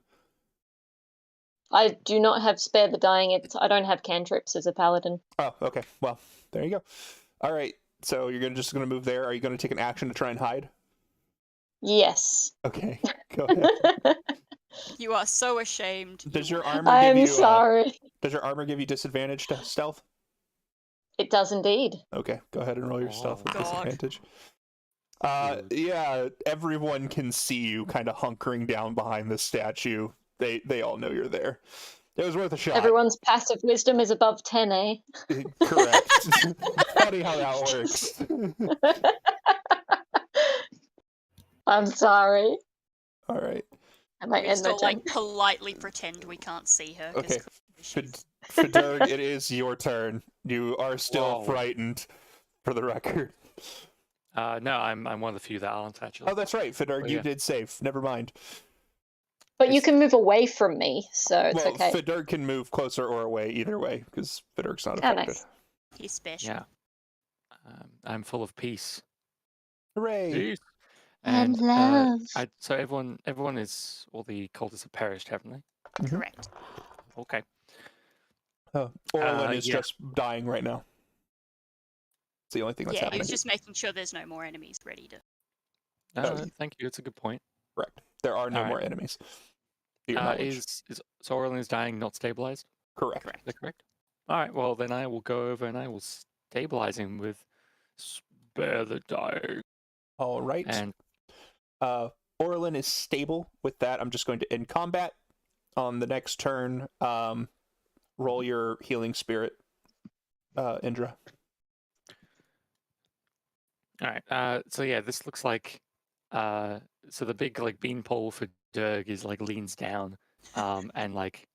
I do not have Spare the Dying. I don't have cantrips as a paladin. Oh, okay. Well, there you go. All right. So you're just gonna move there. Are you gonna take an action to try and hide? Yes. Okay. Go ahead. You are so ashamed. Does your armor give I'm you? sorry. Does your armor give you disadvantage to stealth? It does indeed. Okay. Go ahead and roll your stealth with God. disadvantage. Good. Yeah. Everyone can see you, kind of hunkering down behind the statue. They all know you're there. It was worth a shot. Everyone's passive wisdom is above 10, eh? Correct. Funny how that works. I'm sorry. All right. I might We end my still turn. like politely pretend we can't see her. 'cause Okay. she's- Fidurg, it is your turn. You are still Whoa. frightened, for the record. No, I'm one of the few that aren't actually. Oh, that's right, Fidurg. Oh, You yeah. did save. Never mind. But you It's- can move away from me, so it's well, okay. Fidurg can move closer or away either way because Fidurg's not Oh, affected. nice. He's special. Yeah. I'm full of peace. Hooray! Peace. And And love. so everyone is all the cultists have perished, haven't they? Correct. Okay. Oh, Orlin is yeah. just dying right now. It's the only thing that's Yeah, he happening. was just making sure there's no more enemies ready to. Oh. Thank you. It's a good point. Correct. There are no All right. more enemies. To your knowledge. Is so Orlin is dying, not stabilized? Correct. Is that correct? All right. Well, then I will go over and I will stabilize him with Spare the Dying. All right. And Orlin is stable. With that, I'm just going to end combat. On the next turn, roll your healing spirit, Indra. all right. So yeah, this looks like so the big like beanpole for Dirg is like leans down, and like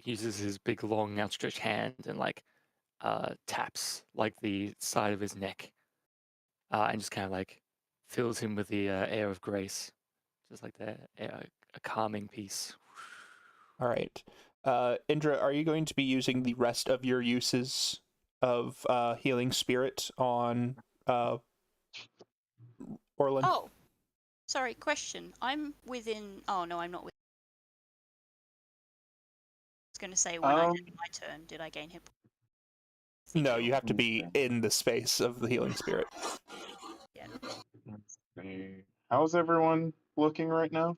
uses his big long outstretched hand and like taps like the side of his neck, and just kind of like fills him with the air of grace, just like a calming peace. All right. Indra, are you going to be using the rest of your uses of healing spirit on Orlin? Oh, sorry. Question. I'm within. Oh no, I'm not within. I was going to say when I did my turn, did I gain hit? No, you have to be in the space of the healing spirit. Yeah. Let's see. How's everyone looking right now?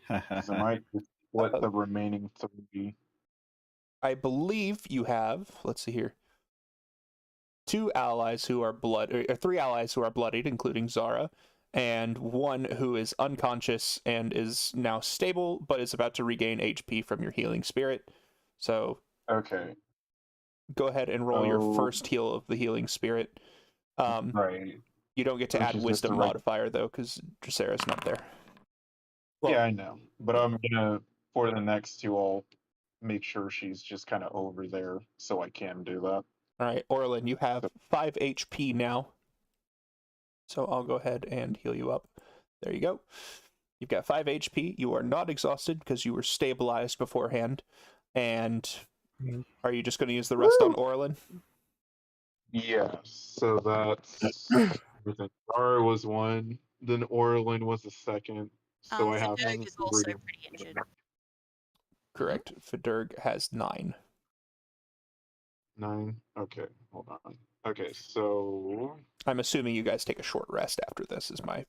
'Cause I might just split the remaining 3. I believe you have. Let's see here. 2 allies who are or 3 allies who are bloodied, including Zara, and 1 who is unconscious and is now stable, but is about to regain HP from your healing spirit. So Okay. go ahead and roll your Oh. first heal of the healing spirit. Right. You don't get to Which add is just wisdom a reg- modifier though, because Dracera's not there. Well, Yeah, I know. But I'm gonna, for the next 2, I'll make sure she's just kind of over there so I can do that. all right, Orlin, you have 5 HP now. So I'll go ahead and heal you up. There you go. You've got 5 HP. You are not exhausted because you were stabilized beforehand. And are you just going to use the rest on Orlin? Yeah, so that's everything. Zara was 1, then Orlin was the second. So I have Fidurg is also pretty injured. Correct. Fidurg has 9. 9. Okay, hold on. Okay, so I'm assuming you guys take a short rest after this, is my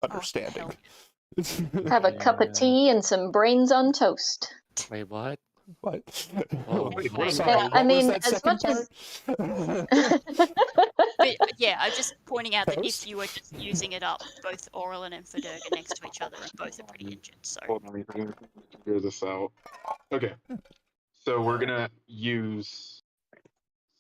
understanding. Have a cup of tea and some brains on toast. Wait, what? What? Oh, Wait, my what? Sorry, Yeah, what I mean, was that as second much as part? But yeah, I'm just pointing out that Toast? if you were just using it up, both Orlin and Fidurg are next to each other and both are pretty injured. So hold on, let me figure this out. Okay, so we're gonna use.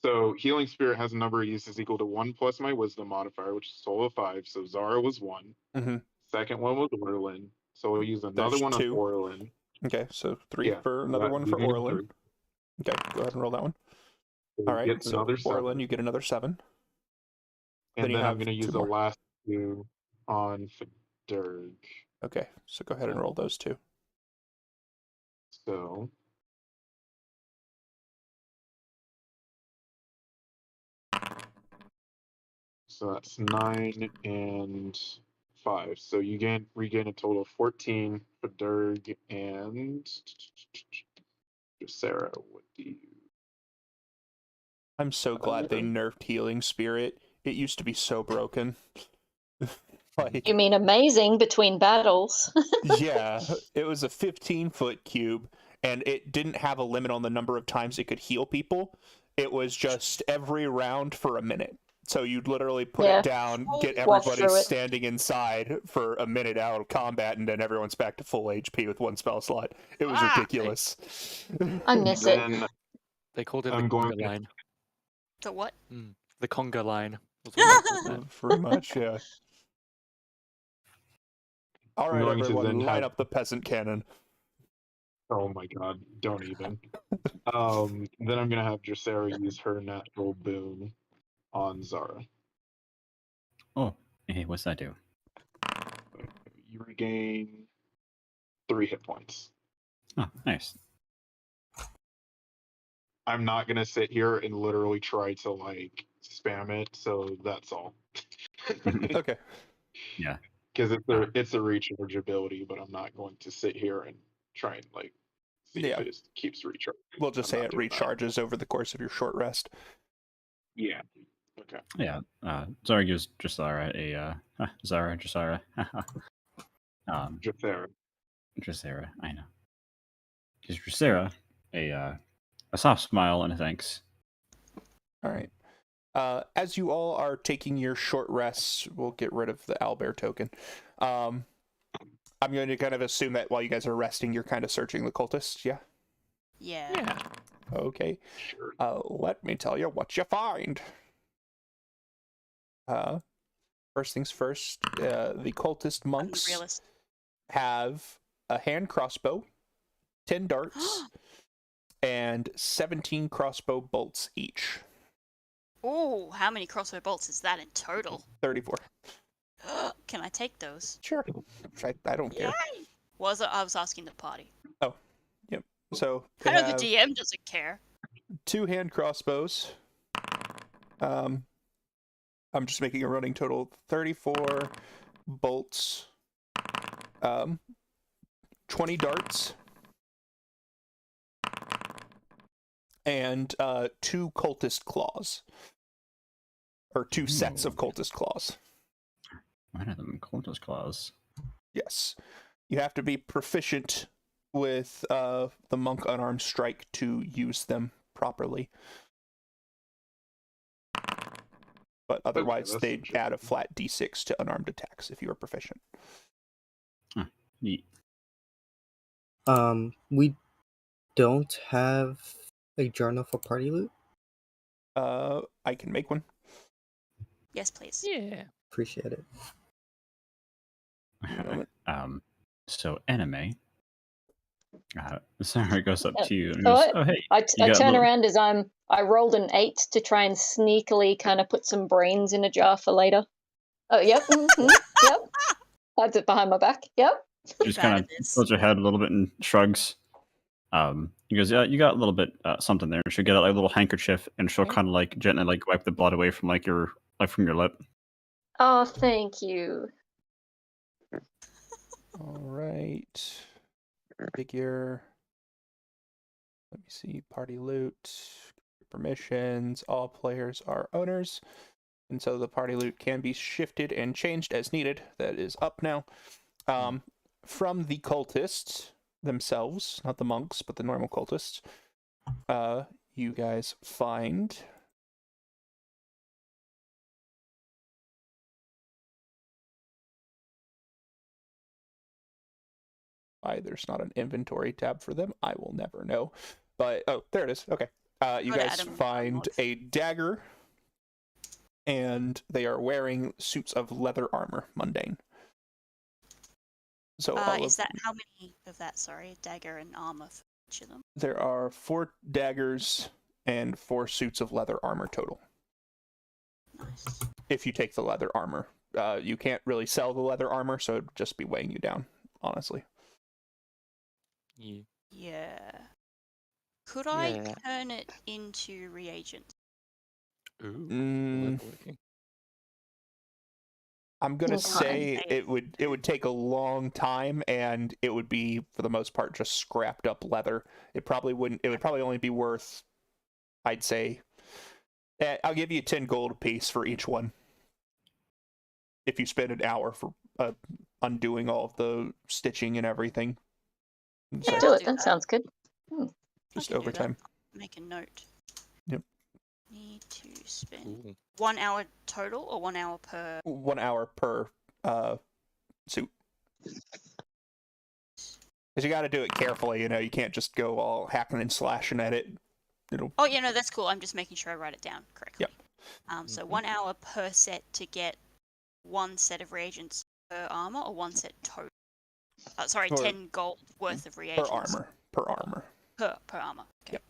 So healing spirit has a number of uses equal to 1 plus my wisdom modifier, which is a total of 5. So Zara was 1. Mhm. Second one was Orlin. So we'll use another There's one 2. on Orlin. Okay, so 3 Yeah, for another one for you get Orlin. 3. Okay, go ahead and roll that one. So All he right, gets so another 7. Orlin, you get another 7. And you then I'm have going to 2 use the more. last 2 on Fidurg. Okay, so go ahead and roll those 2. So that's 9 and 5. So you regain a total of 14 for Durg and Sarah. What do you? I'm so glad they nerfed healing spirit. It used to be so broken. Like, you mean amazing between battles. yeah, it was a 15-foot cube, and it didn't have a limit on the number of times it could heal people. It was just every round for a minute. So you'd literally put Yeah. it down, get Walk everybody through it. standing inside for a minute out of combat, and then everyone's back to full HP with 1 spell slot. It was ridiculous. I miss it. Then They called it I'm the going conga to- line. the what? The conga line. Was what they called that. Pretty much, yeah. All I'm right, going to everyone, then line have- up the peasant cannon. Oh my god, don't even. Then I'm gonna have Dracera use her natural boon on Zara. Oh, hey, what's that do? You regain 3 hit points. Oh, nice. I'm not gonna sit here and literally try to like spam it, so that's all. Okay. Yeah. Because it's a recharge ability, but I'm not going to sit here and try and like see Yeah. if it keeps recharging. We'll just I'm say not it doing that. recharges over the course of your short rest. Yeah. Okay. Yeah. Zara gives Dracera a Dracera. Dracera. Dracera, I know. Gives Dracera a soft smile and a thanks. All right. As you all are taking your short rests, we'll get rid of the Alder token. I'm going to kind of assume that while you guys are resting, you're kind of searching the cultists, yeah? Yeah. Yeah. Okay. Sure. Let me tell you what you find. First things first, the cultist monks Realist. have a hand crossbow, 10 darts, and 17 crossbow bolts each. Oh, how many crossbow bolts is that in total? 34. Can I take those? Sure. I don't care. I was asking the party. Oh, yep. So I they know have the DM doesn't care. 2 hand crossbows. I'm just making a running total 34 bolts, 20 darts, and 2 cultist claws. Or 2 sets of cultist claws. One of them cultist claws. Yes. You have to be proficient with the monk unarmed strike to use them properly. but otherwise that's they'd add a interesting. flat d6 to unarmed attacks if you were proficient. Neat. We don't have a journal for party loot. I can make one. Yes, please. Yeah. Appreciate it. Moment. So anime. Sarah goes up to you and So goes, "Oh hey, I you got a turn little-" around as I rolled an 8 to try and sneakily kind of put some brains in a jar for later. Oh, yep. Yep. Hides it behind my back. Yep. She just Bad kind at of this. pulls her head a little bit and shrugs. He goes, "Yeah, you got a little bit something there." She'll get out like a little handkerchief and she'll kind of like gently like wipe the blood away from like your lip. Oh, thank you. All right. Figure. Let me see. Party loot. Permissions. All players are owners. And so the party loot can be shifted and changed as needed. That is up now. From the cultists themselves, not the monks, but the normal cultists, you guys find why there's not an inventory tab for them. I will never know. But oh, there it is. Okay. You Go to guys Adam, find unlock. a dagger, and they are wearing suits of leather armor, mundane. So Is that how many of that? Sorry, dagger and armor for each of them. there are 4 daggers and 4 suits of leather armor total. Nice. If you take the leather armor, you can't really sell the leather armor, so it'd just be weighing you down, honestly. Yeah. Yeah. Could I Yeah. turn it into reagents? Ooh. Mm, leatherworking. I'm gonna Okay. say it would take a long time, and it would be for the most part just scrapped up leather. It would probably only be worth, I'd say, I'll give you 10 gold apiece for each one. If you spend an hour for undoing all of the stitching and everything. And Yeah, so Do I'll it. do That that. sounds good. just I can do overtime. that. Make a note. Yep. Need to spend Ooh. 1 hour total or 1 hour per. 1 hour per suit. Because you got to do it carefully, you can't just go all hacking and slashing at it. Oh yeah, no, that's cool. I'm just making sure I write it down correctly. Yep. So 1 hour per set to get 1 set of reagents per armor, or 1 set total. Sorry, For- 10 gold worth of reagents Per armor. per armor. Okay. Yep.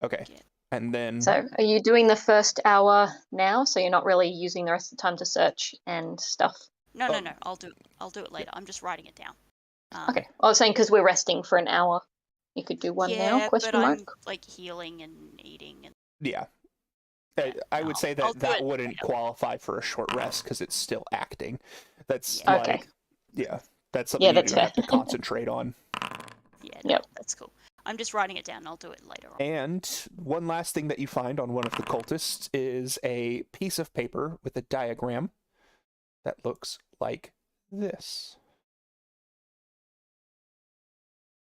Okay. Yeah. And then So, are you doing the first hour now? So you're not really using the rest of the time to search and stuff. No. I'll do it later. I'm just writing it down. Okay. I was saying because we're resting for an hour, you could do one now? Yeah, Question but mark. I'm like healing and eating and. yeah. Yeah, I would say I'll that do that it wouldn't later. qualify for a short rest because it's still acting. That's Yeah. Okay. like, yeah, that's something Yeah, you that's do have to fair. concentrate on. Yeah, Yep. that's cool. I'm just writing it down. I'll do it later on. And one last thing that you find on one of the cultists is a piece of paper with a diagram that looks like this.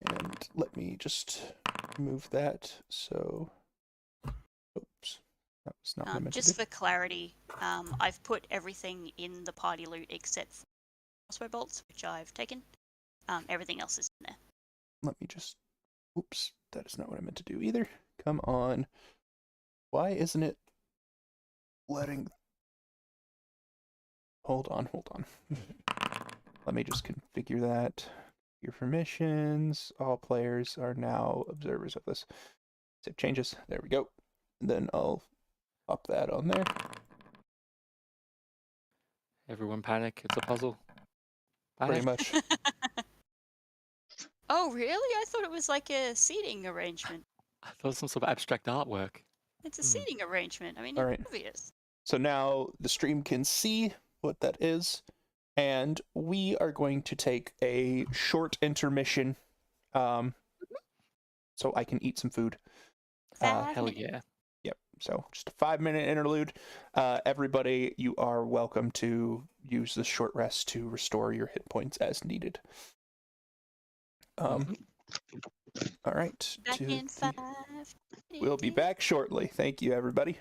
And let me just move that so... Oops. That was not what I meant to Just do. for clarity, I've put everything in the party loot except for crossbow bolts, which I've taken. Everything else is in there. Let me just... Oops. That is not what I meant to do either. Come on. Why isn't it letting... Hold on. Let me just configure that. Your permissions. All players are now observers of this. Save changes. There we go. And then I'll pop that on there. Everyone panic. It's a puzzle. Pretty Panic. much. Oh, really? I thought it was like a seating arrangement. I thought it was some sort of abstract artwork. It's a Hmm. seating arrangement. I mean, All it's right. obvious. So now the stream can see what that is. And we are going to take a short intermission so I can eat some food. 5 Hell minutes. yeah. Yep. So just a 5-minute interlude. Everybody, you are welcome to use this short rest to restore your hit points as needed. All right. Back in 5. We'll be back shortly. Thank you, everybody.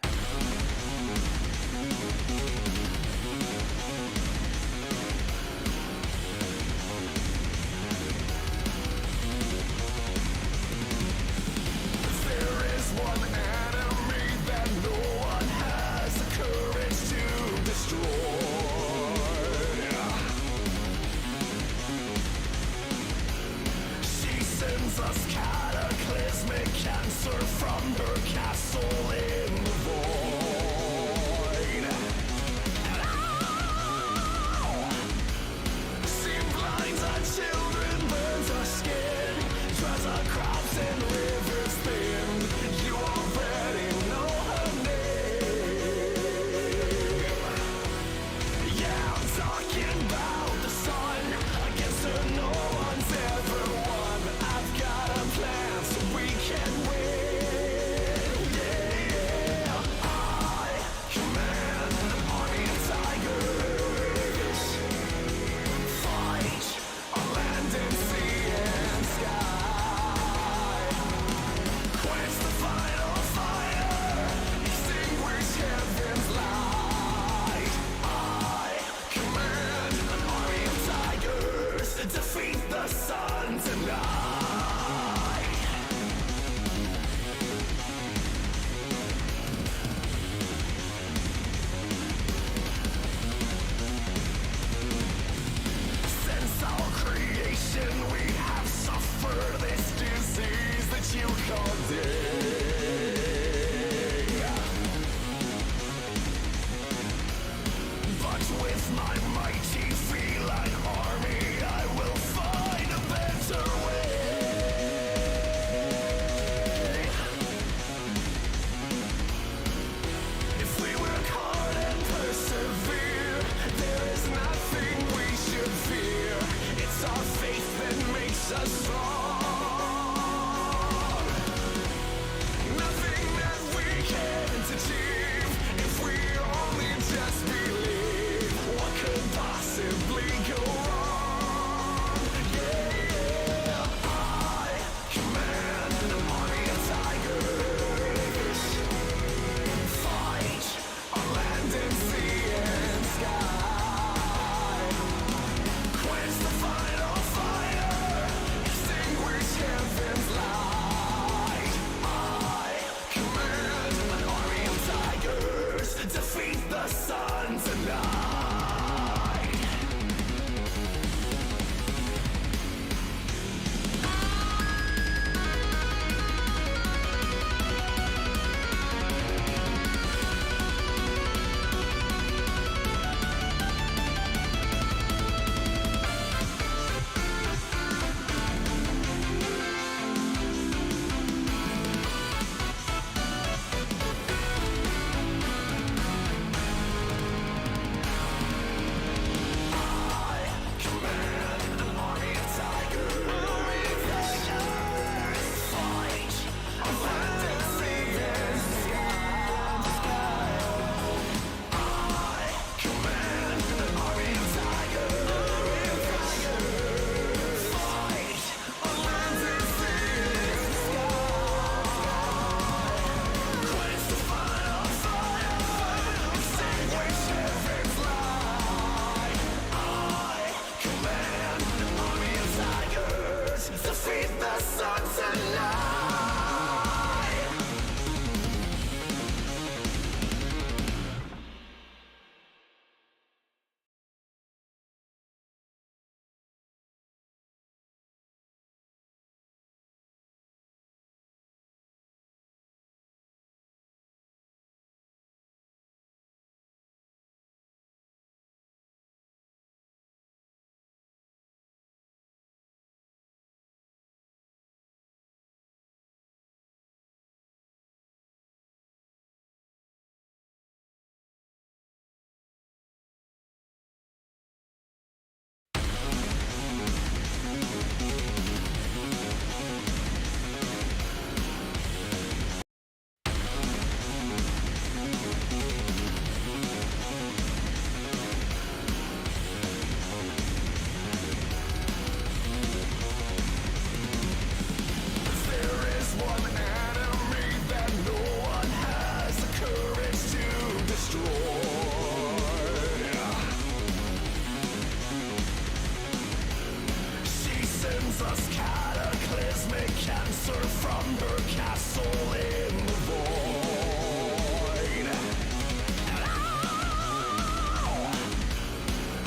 sends us cataclysmic cancer from her castle in the void.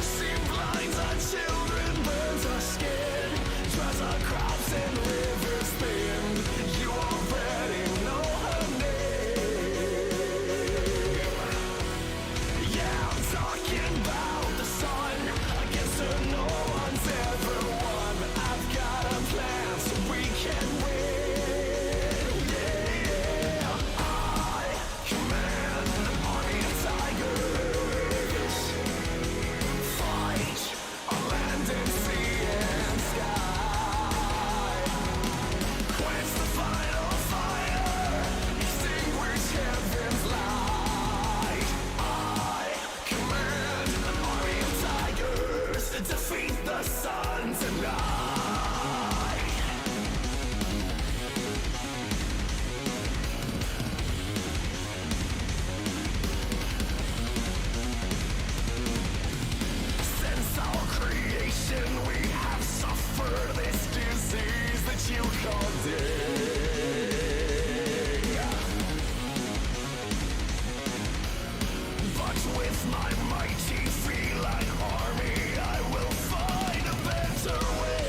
She blinds our children, burns our skin, dries our crops and rivers thin. You already know her name. Yeah, I'm talking about the sun. Against her no one's ever won. I've got a plan so we can win. Yeah, I command an army of tigers. Fight on land and sea and sky. Quench the final fire, extinguish heaven's light. I command an army of tigers to defeat the sun tonight. Since our creation, we have suffered this disease that you call dig. But with my mighty feline army, I will find a better way.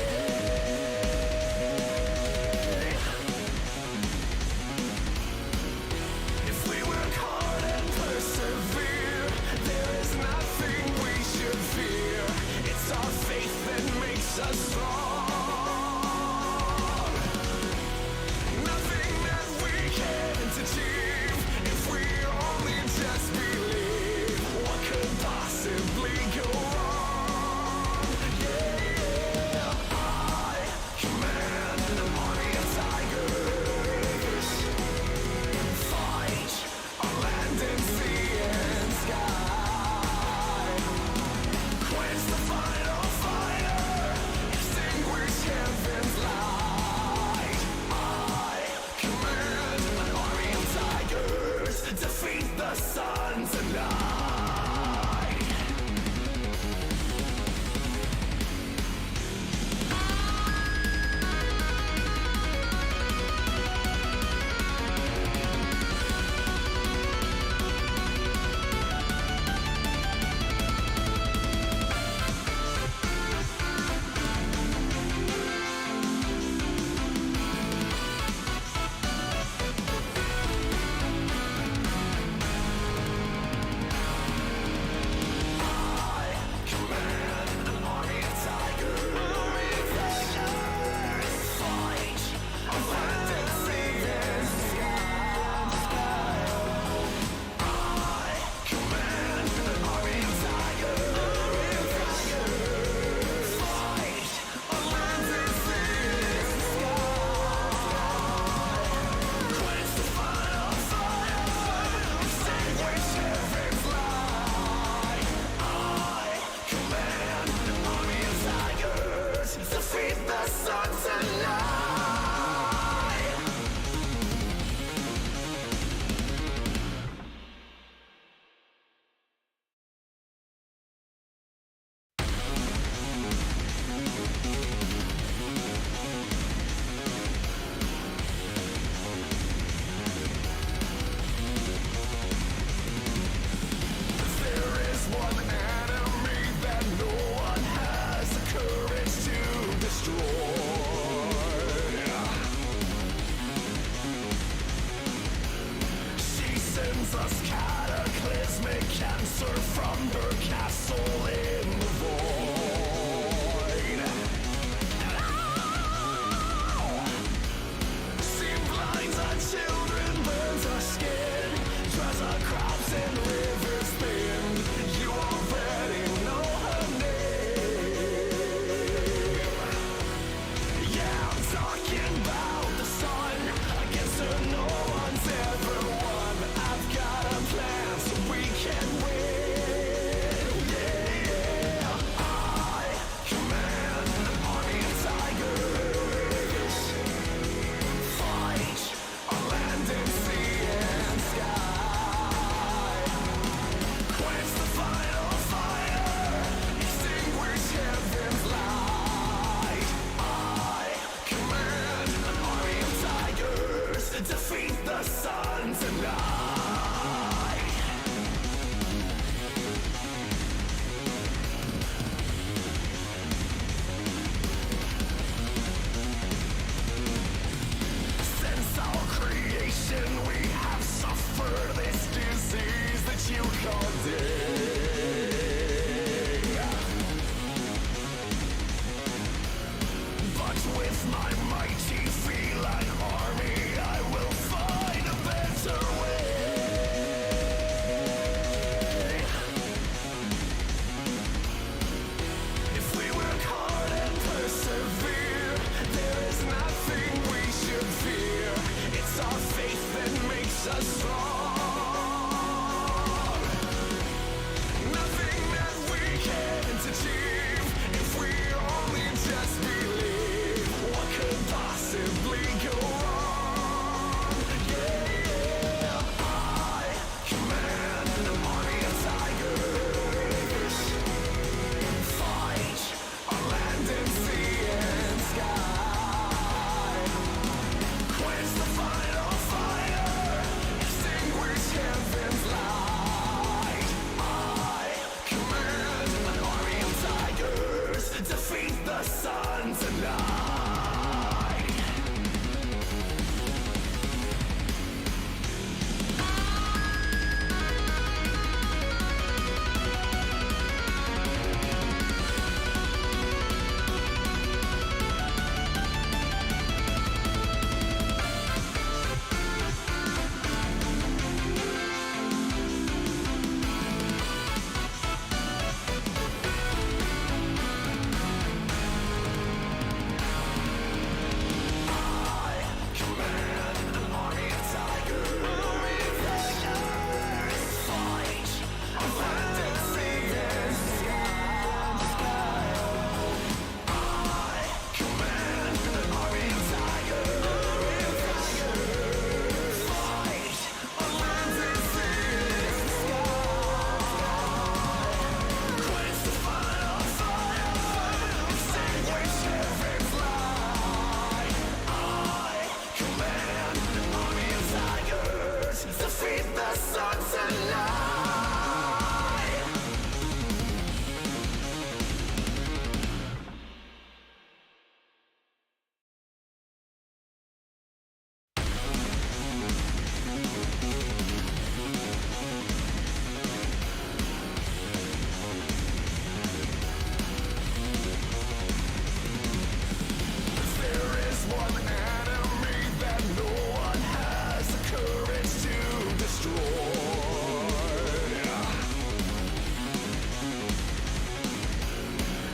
If we work hard and persevere, there is nothing we should fear. It's our faith that makes us strong. with my mighty feline army, I will find a better way. If we work hard and persevere, there is nothing we should fear. It's our faith that makes us strong. Nothing that we can't achieve if we only just believe. What could possibly go wrong? Yeah, I command an army of tigers. Fight on land and sea and sky. Quench the final fire, extinguish heaven's light. I command an army of tigers, defeat the sun tonight. Command an army of tigers. Fight on land and sea and sky. I command an army of tigers. Fight on land and sea and sky. Quench the final fire, extinguish heaven's light. Command an army of tigers, defeat the sun tonight. There is one enemy that no one has the courage to destroy.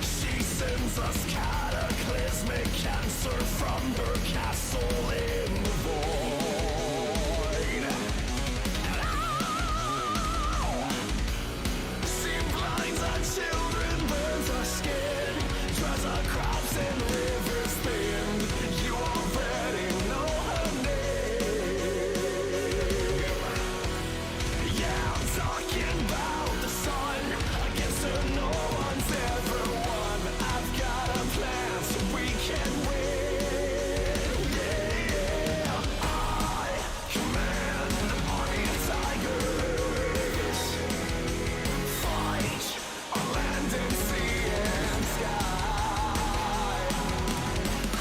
She sends us cataclysmic cancer from her castle in the void. She blinds our children, burns our skin, dries our crops and rivers thin. You already know her name. Yeah, I'm talking about the sun. Against her, no one's ever won. I've got a plan so we can win. Yeah, I command an army of tigers. Fight on land and sea and sky.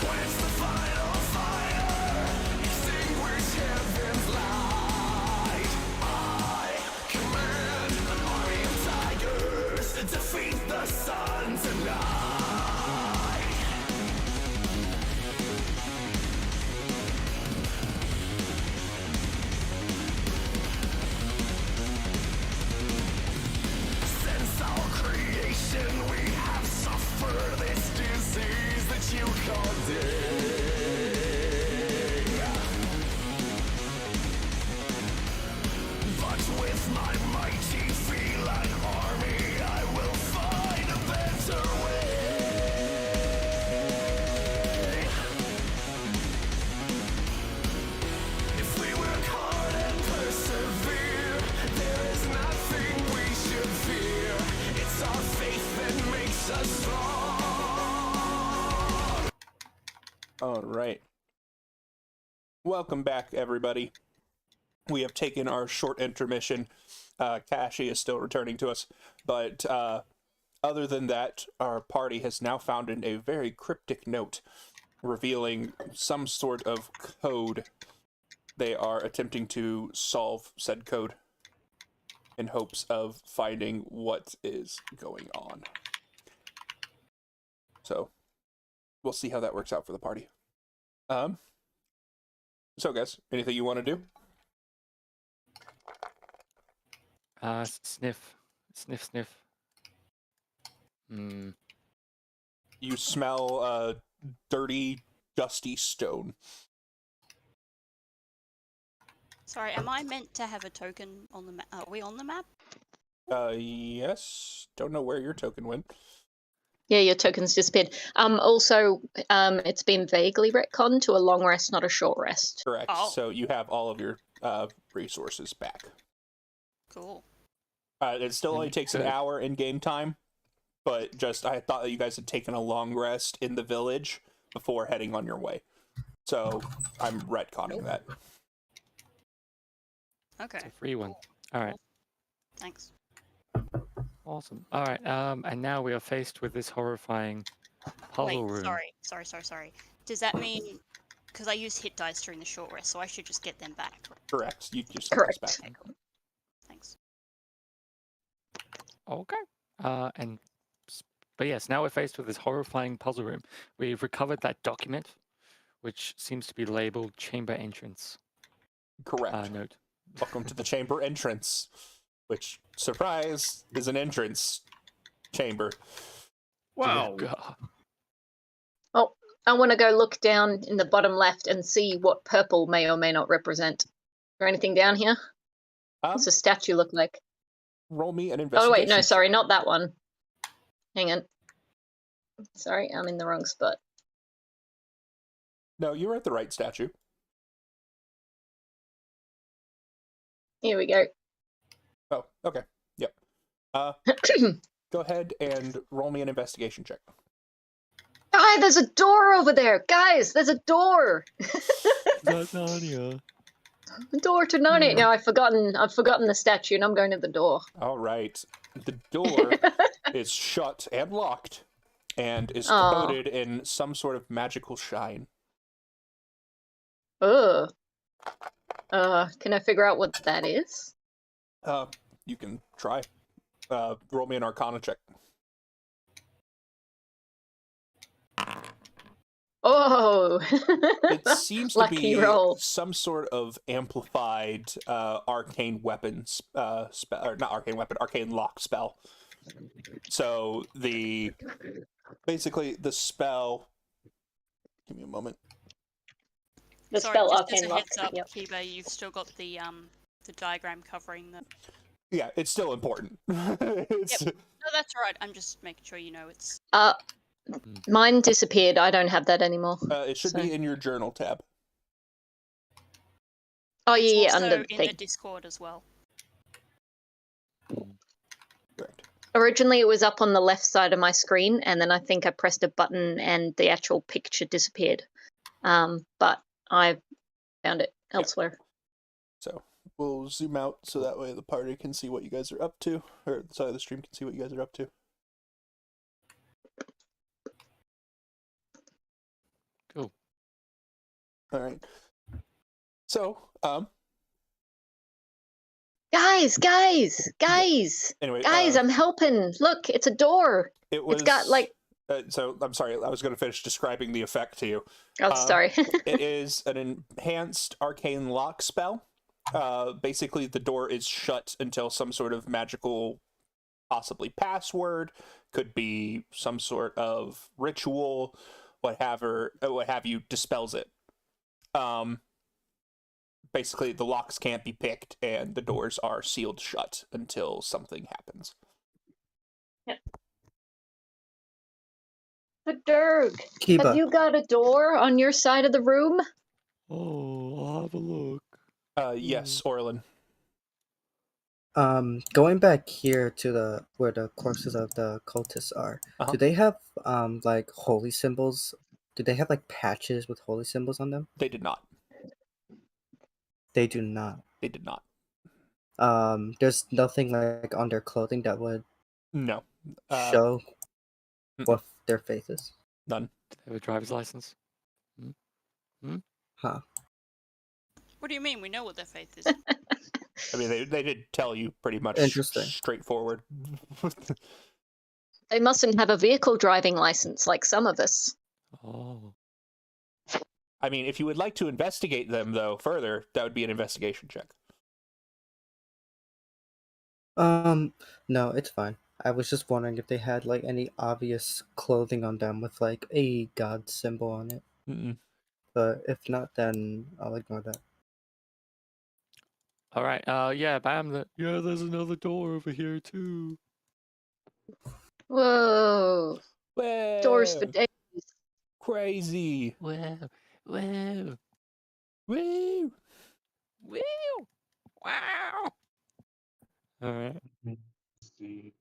Quench the final fire, extinguish heaven's light. I command an army of tigers, defeat the sun tonight. Since our creation, we have suffered this disease that you call ding. But with my mighty feline army, I will find a better way. If we work hard and persevere, there is nothing we should fear. It's our faith that makes us strong. All right. Welcome back, everybody. We have taken our short intermission. Kashi is still returning to us, but other than that, our party has now found a very cryptic note revealing some sort of code. They are attempting to solve said code in hopes of finding what is going on. So, we'll see how that works out for the party. So guys, anything you want to do? Sniff. Sniff, sniff. Hmm. You smell dirty, dusty stone. Sorry, am I meant to have a token on the map? Are we on the map? Yes. Don't know where your token went. Yeah, your token's disappeared. Also, it's been vaguely retconned to a long rest, not a short rest. Correct. Oh. So you have all of your resources back. Cool. It still only takes an Good. hour in game time, but just I thought that you guys had taken a long rest in the village before heading on your way. So I'm retconning that. Okay. It's a free one. All right. Thanks. Awesome. All right. And now we are faced with this horrifying puzzle Wait, room. sorry. Does that mean because I used hit dice during the short rest, so I should just get them back? Correct. You just have this Correct. back. Okay, cool. Thanks. Okay. But yes, now we're faced with this horrifying puzzle room. We've recovered that document, which seems to be labeled chamber entrance. Correct. Note. Welcome to the chamber entrance, which, surprise, is an entrance chamber. Wow. God. I want to go look down in the bottom left and see what purple may or may not represent. Is there anything down here? What's the statue look like? Roll me an investigation. Oh, wait, no, sorry, not that one. Hang on. Sorry, I'm in the wrong spot. No, you were at the right statue. Here we go. Oh, okay. Yep. Go ahead and roll me an investigation check. Guy, there's a door over there. Guys, there's a door. That's Narnia. The door to Narnia. No, I've forgotten the statue, and I'm going to the door. All right. The door is shut and locked, and is coated in some sort of magical shine. Ugh. Can I figure out what that is? You can try. Roll me an Arcana check. Oh. It seems to Lucky be roll. some sort of amplified arcane weapons spell, or not arcane weapon, arcane lock spell. So basically the spell. Give me a moment. The Sorry, spell just arcane as a lock. heads up, Yep. Kiba, you've still got the diagram covering the. Yeah, it's still important. It's, No, that's all right. I'm just making sure you know it's. Mine disappeared. I don't have that anymore. it should be in your journal tab. Oh It's yeah, also under in thing. the Discord as well. Correct. Originally, it was up on the left side of my screen, and then I think I pressed a button, and the actual picture disappeared. But I found it elsewhere. So we'll zoom out so that way the party can see what you guys are up to, or the side of the stream can see what you guys are up to. Cool. All right. So, Guys, anyway, I'm helping. Look, it's a door. it was. It's got like. So I'm sorry, I was going to finish describing the effect to you. Oh, sorry. It is an enhanced arcane lock spell. Basically, the door is shut until some sort of magical, possibly password, could be some sort of ritual, what have you, dispels it. Basically, the locks can't be picked, and the doors are sealed shut until something happens. Yep. But Dirk, Kiba. have you got a door on your side of the room? Oh, I'll have a look. Yes, Orlin. Going back here to where the corpses of the cultists are, Uh-huh. do they have like holy symbols? Do they have like patches with holy symbols on them? They did not. They do not. They did not. There's nothing like on their clothing that would No. show mm-mm. what their faith is. None. Do they have a driver's license? Huh. What do you mean? We know what their faith is. I mean, they did tell you pretty much Interesting. straightforward. They mustn't have a vehicle driving license like some of us. Oh. I mean, if you would like to investigate them, though, further, that would be an investigation check. No, it's fine. I was just wondering if they had like any obvious clothing on them with like a god symbol on it. Mm-mm. But if not, then I'll ignore that. All right. Yeah, Bam. Yeah, there's another door over here too. Whoa. Doors for Whoa, days. crazy. Whoa. Whoa. Woo! Woo. Wow. All right. Let's see.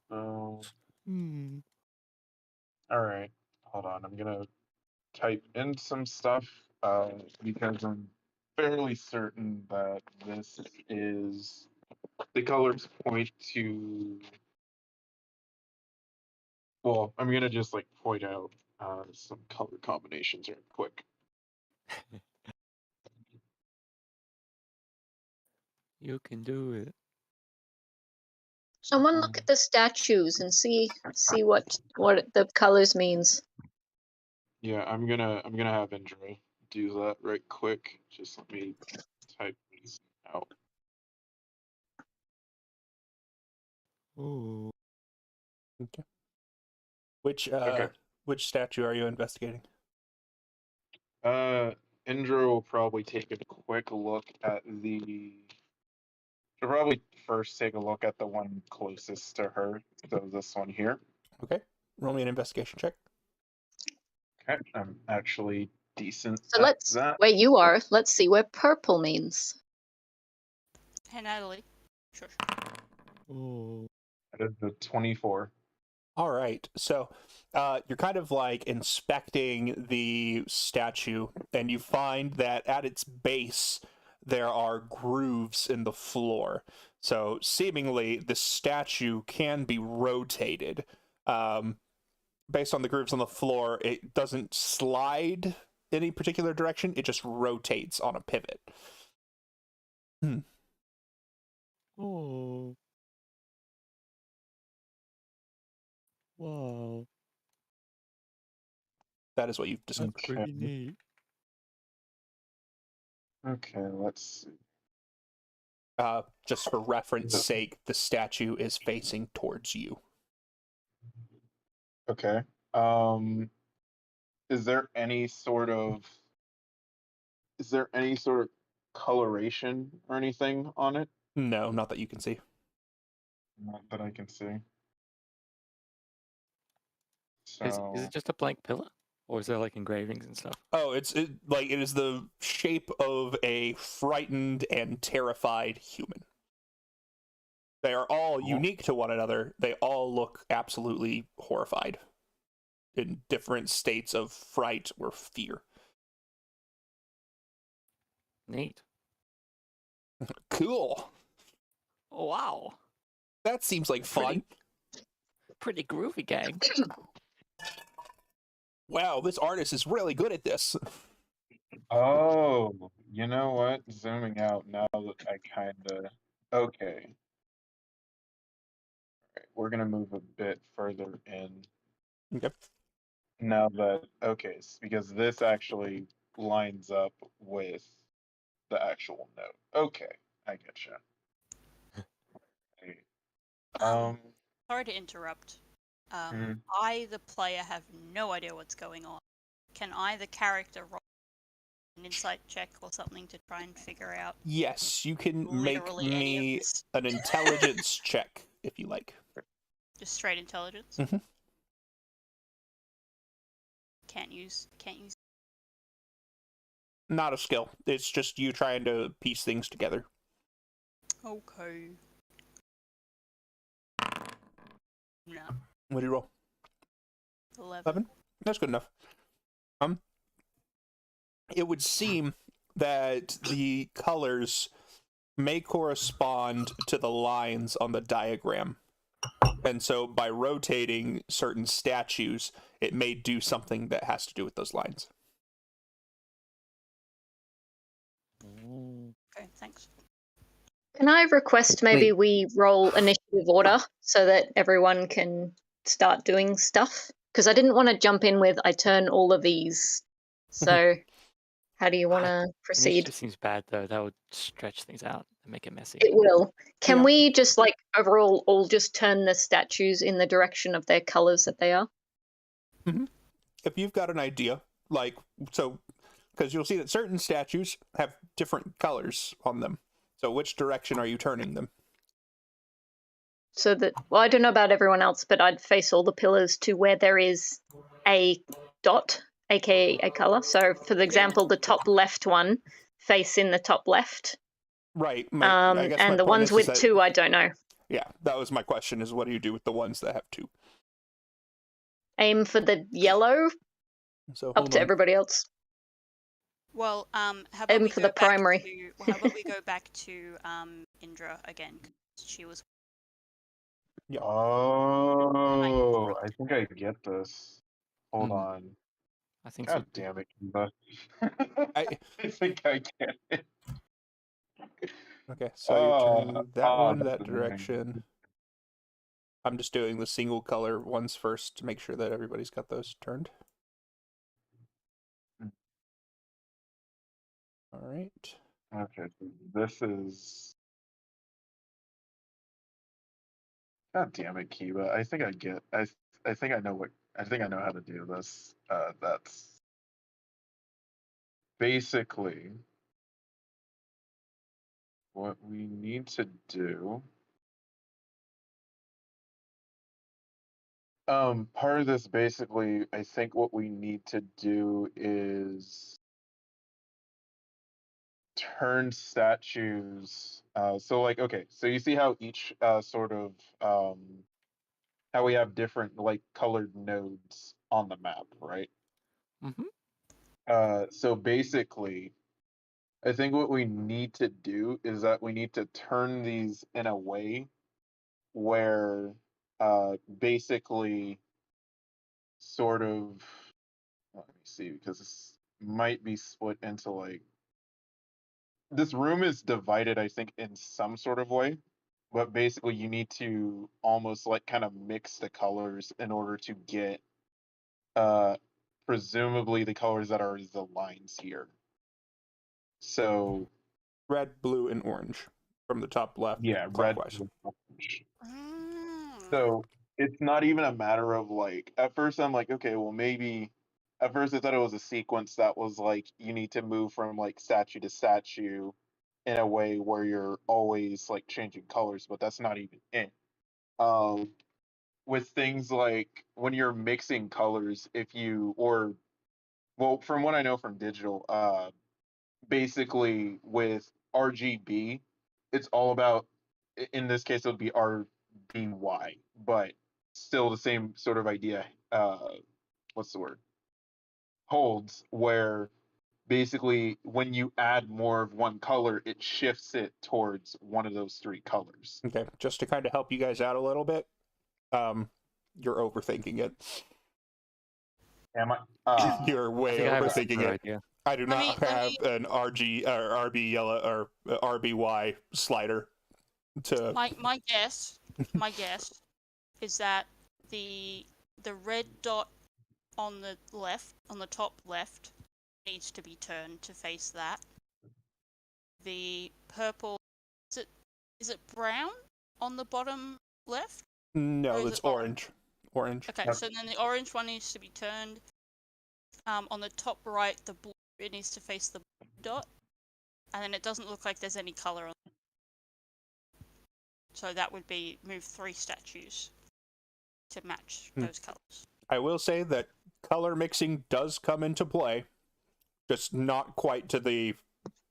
Hmm. All right. Hold on. I'm gonna type in some stuff because I'm fairly certain that this is the colors point to. Well, I'm gonna just like point out some color combinations real quick. You can do it. Someone look at the statues and see what the colors means. Yeah, I'm gonna have Indra do that right quick. Just let me type these out. Oh. Okay. Which Okay. which statue are you investigating? Indra will probably take a quick look at the. She'll probably first take a look at the one closest to her. So this one here. Okay. Roll me an investigation check. Okay, I'm actually decent So at let's that. where you are. Let's see where purple means. Hey, Natalie. Sure. Oh. That is the 24. All right. So you're kind of like inspecting the statue, and you find that at its base there are grooves in the floor. So seemingly the statue can be rotated. Based on the grooves on the floor, it doesn't slide any particular direction. It just rotates on a pivot. Oh. Wow. That is what you've discovered. That's pretty neat. Okay, let's see. Just for reference sake, the statue is facing towards you. Okay. Is there any sort of coloration or anything on it? No, not that you can see. Not that I can see. Is So it just a blank pillar, or is there like engravings and stuff? Oh, it is the shape of a frightened and terrified human. They are all unique to one another. They all look absolutely horrified in different states of fright or fear. Neat. Cool. Oh, wow. That seems like fun. Pretty groovy, gang. Wow, this artist is really good at this. Oh, you know what? Zooming out now that I kinda okay. Alright, we're gonna move a bit further in. Okay. Now that because this actually lines up with the actual note. Okay, I get you. Sorry to interrupt. Mhm. I, the player, have no idea what's going on. Can I, the character, roll an insight check or something to try and figure out Yes, you can make literally any of me this? an intelligence check if you like. Just straight intelligence? Mhm. Can't use. Not a skill. It's just you trying to piece things together. Okay. No. What do you roll? 11. That's good enough. It would seem that the colors may correspond to the lines on the diagram. And so by rotating certain statues, it may do something that has to do with those lines. Okay, thanks. Can I request maybe we roll initiative order so that everyone can start doing stuff? Because I didn't want to jump in with I turn all of these. So, how do you want to proceed? Initiative seems bad though. That would stretch things out and make it messy. It will. Can Yeah. we just like overall all just turn the statues in the direction of their colors that they are? If you've got an idea, like, so, because you'll see that certain statues have different colors on them. So which direction are you turning them? So that, well, I don't know about everyone else, but I'd face all the pillars to where there is a dot, aka a color. So, for example, the top left one face in the top left. Right. I guess my And the point ones is with that, two, I don't know. Yeah, that was my question, is what do you do with the ones that have two? Aim for the yellow, So up hold to on. everybody else. Well, how about Aim we for go the back primary. to, how about we go back to Indra again? 'Cause she was. Oh, I think I get this. Hold Hmm. on. I think so. God damn it, Kiba. I- I think I get it. Okay, so you're turning that one that's that annoying. direction. I'm just doing the single color ones first to make sure that everybody's got those turned. All right. Okay, so this is. God damn it, Kiba. I think I get. I think I know what. I think I know how to do this. That's basically what we need to do. Part of this basically, I think what we need to do is turn statues. So like, okay, so you see how each sort of how we have different like colored nodes on the map, right? Mm-hmm. So basically, I think what we need to do is that we need to turn these in a way where basically sort of, let me see, because this might be split into like, this room is divided, I think, in some sort of way, but basically you need to almost like kind of mix the colors in order to get presumably the colors that are the lines here. So Red, blue, and orange from the top left. yeah, red, clockwise. blue, orange. Mm. So it's not even a matter of like, at first I'm like, okay, well maybe, at first I thought it was a sequence that was like, you need to move from like statue to statue in a way where you're always like changing colors, but that's not even it. With things like when you're mixing colors, if you, or, well, from what I know from digital, basically with RGB, it's all about, in this case, it would be RBY, but still the same sort of idea. What's the word? Holds, where basically when you add more of one color, it shifts it towards one of those three colors. Okay, just to kind of help you guys out a little bit, you're overthinking it. Am I? You're I way think I have a overthinking super it. idea. I do not Let have me- an RG or RB yellow or RBY slider to. My guess is that the red dot on the left, on the top left, needs to be turned to face that. The purple, is it brown on the bottom left? Or No, is it's it orange? orange. Okay, Yep. so then the orange one needs to be turned. On the top right, the blue, it needs to face the blue dot, and then it doesn't look like there's any color on. So that would be move 3 statues to match those colors. I will say that color mixing does come into play, just not quite to the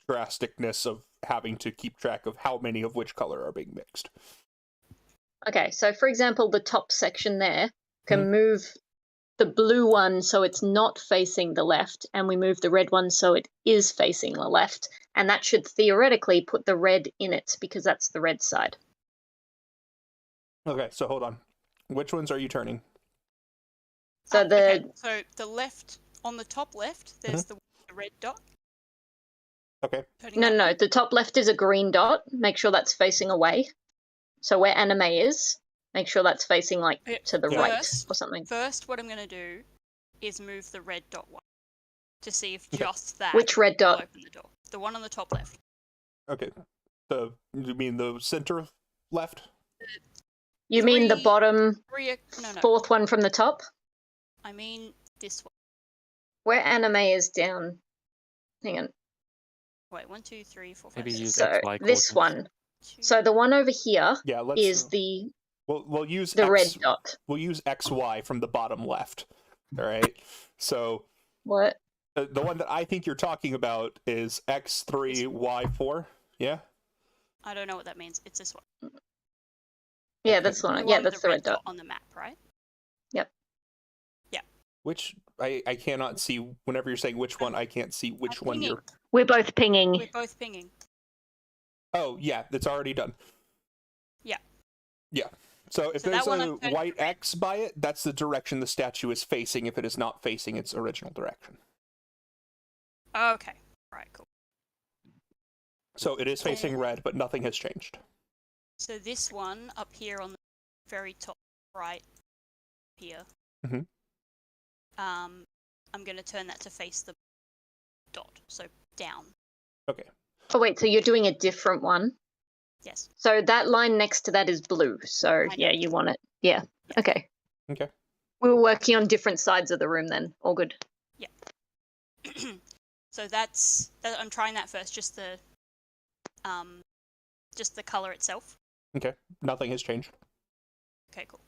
drasticness of having to keep track of how many of which color are being mixed. Okay, so for example, the top section there can move the blue one so it's not facing the left, and we move the red one so it is facing the left, and that should theoretically put the red in it because that's the red side. Okay, so hold on. Which ones are you turning? So Okay, so the left, on the top left, there's the red dot. Okay. Turning no, that no, one. the top left is a green dot. Make sure that's facing away. So where anime is, Make sure that's facing like Yeah, to the yeah. right First- or something. First, what I'm going to do is move the red dot one to see if Okay. just that Which red will dot? open the door. The one on the top left. Okay. You mean the center left? You mean the Three- bottom No. fourth one from the top? I mean this one. Where anime is down. Hang on. Wait, 1, 2, 3, 4, 5, Maybe 6, use So XY this coordinates. one. 2. So the one over here Yeah, let's is the we'll use red X, dot. we'll use XY from the bottom left. All right. So What? the one that I think you're talking about is X3 Y4. Yeah. I don't know what that means. It's this one. Yeah, Okay. that's the The one. Yeah, one with that's the red dot. on the map, right? Which I cannot see. Whenever you're saying which one, I can't see which one pinging. you're. We're both pinging. We're both pinging. Oh yeah, it's already done. Yeah. Yeah. So if So there's that one a I'm turning white red. X by it, that's the direction the statue is facing. If it is not facing its original direction, Okay. Right, cool. so it is facing red, but nothing has changed. So this one up here on the very top right here. Mhm. I'm going to turn that to face the dot, so down. Okay. Oh wait, so you're doing a different one. Yes. So that line next to that is blue. So I yeah, know. you want it. Yeah. Okay. Okay. We were working on different sides of the room then. All good. So I'm trying that first, just the color itself. Okay. Nothing has changed. Okay, cool.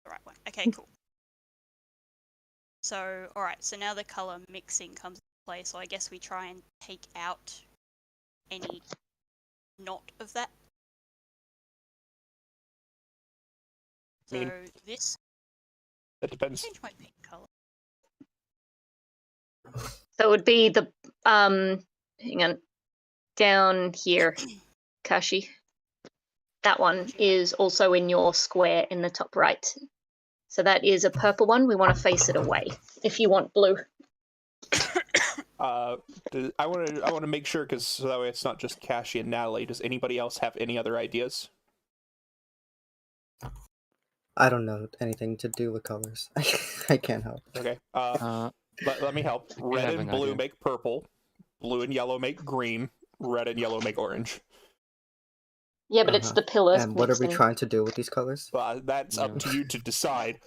The right one. Okay, cool. So, alright, so now the color mixing comes into play, so I guess we try and take out any knot of that. So mean- this That depends. change my pink color. So it would be the hang on, down here, Kashi. That one is also in your square in the top right. So that is a purple one. We want to face it away. If you want blue. I want to make sure because so that way it's not just Kashi and Natalie. Does anybody else have any other ideas? I don't know anything to do with colors. I can't help. Okay. Uh, Let me help. Red have and an blue idea. make purple. Blue and yellow make green. Red and yellow make orange. Yeah, but it's Uh-huh. the pillars. And what are we mixing. trying to do with these colors? Well, that's up No. to you to decide.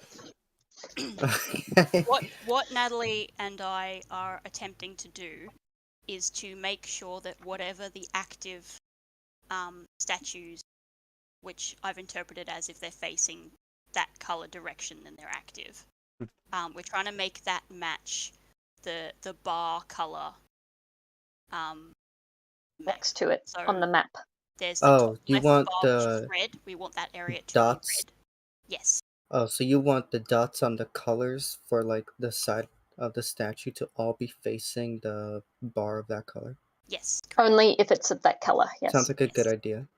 What Natalie and I are attempting to do is to make sure that whatever the active statues, which I've interpreted as if they're facing that color direction, then they're active. We're trying to make that match the bar color. next to it So- on the map. There's the Oh, top you left want bar, which is the red. We want that area to dots? be red. Yes. Oh, so you want the dots on the colors for like the side of the statue to all be facing the bar of that color? Yes. Only if it's of that color. Yes. Sounds like a good Yes. idea.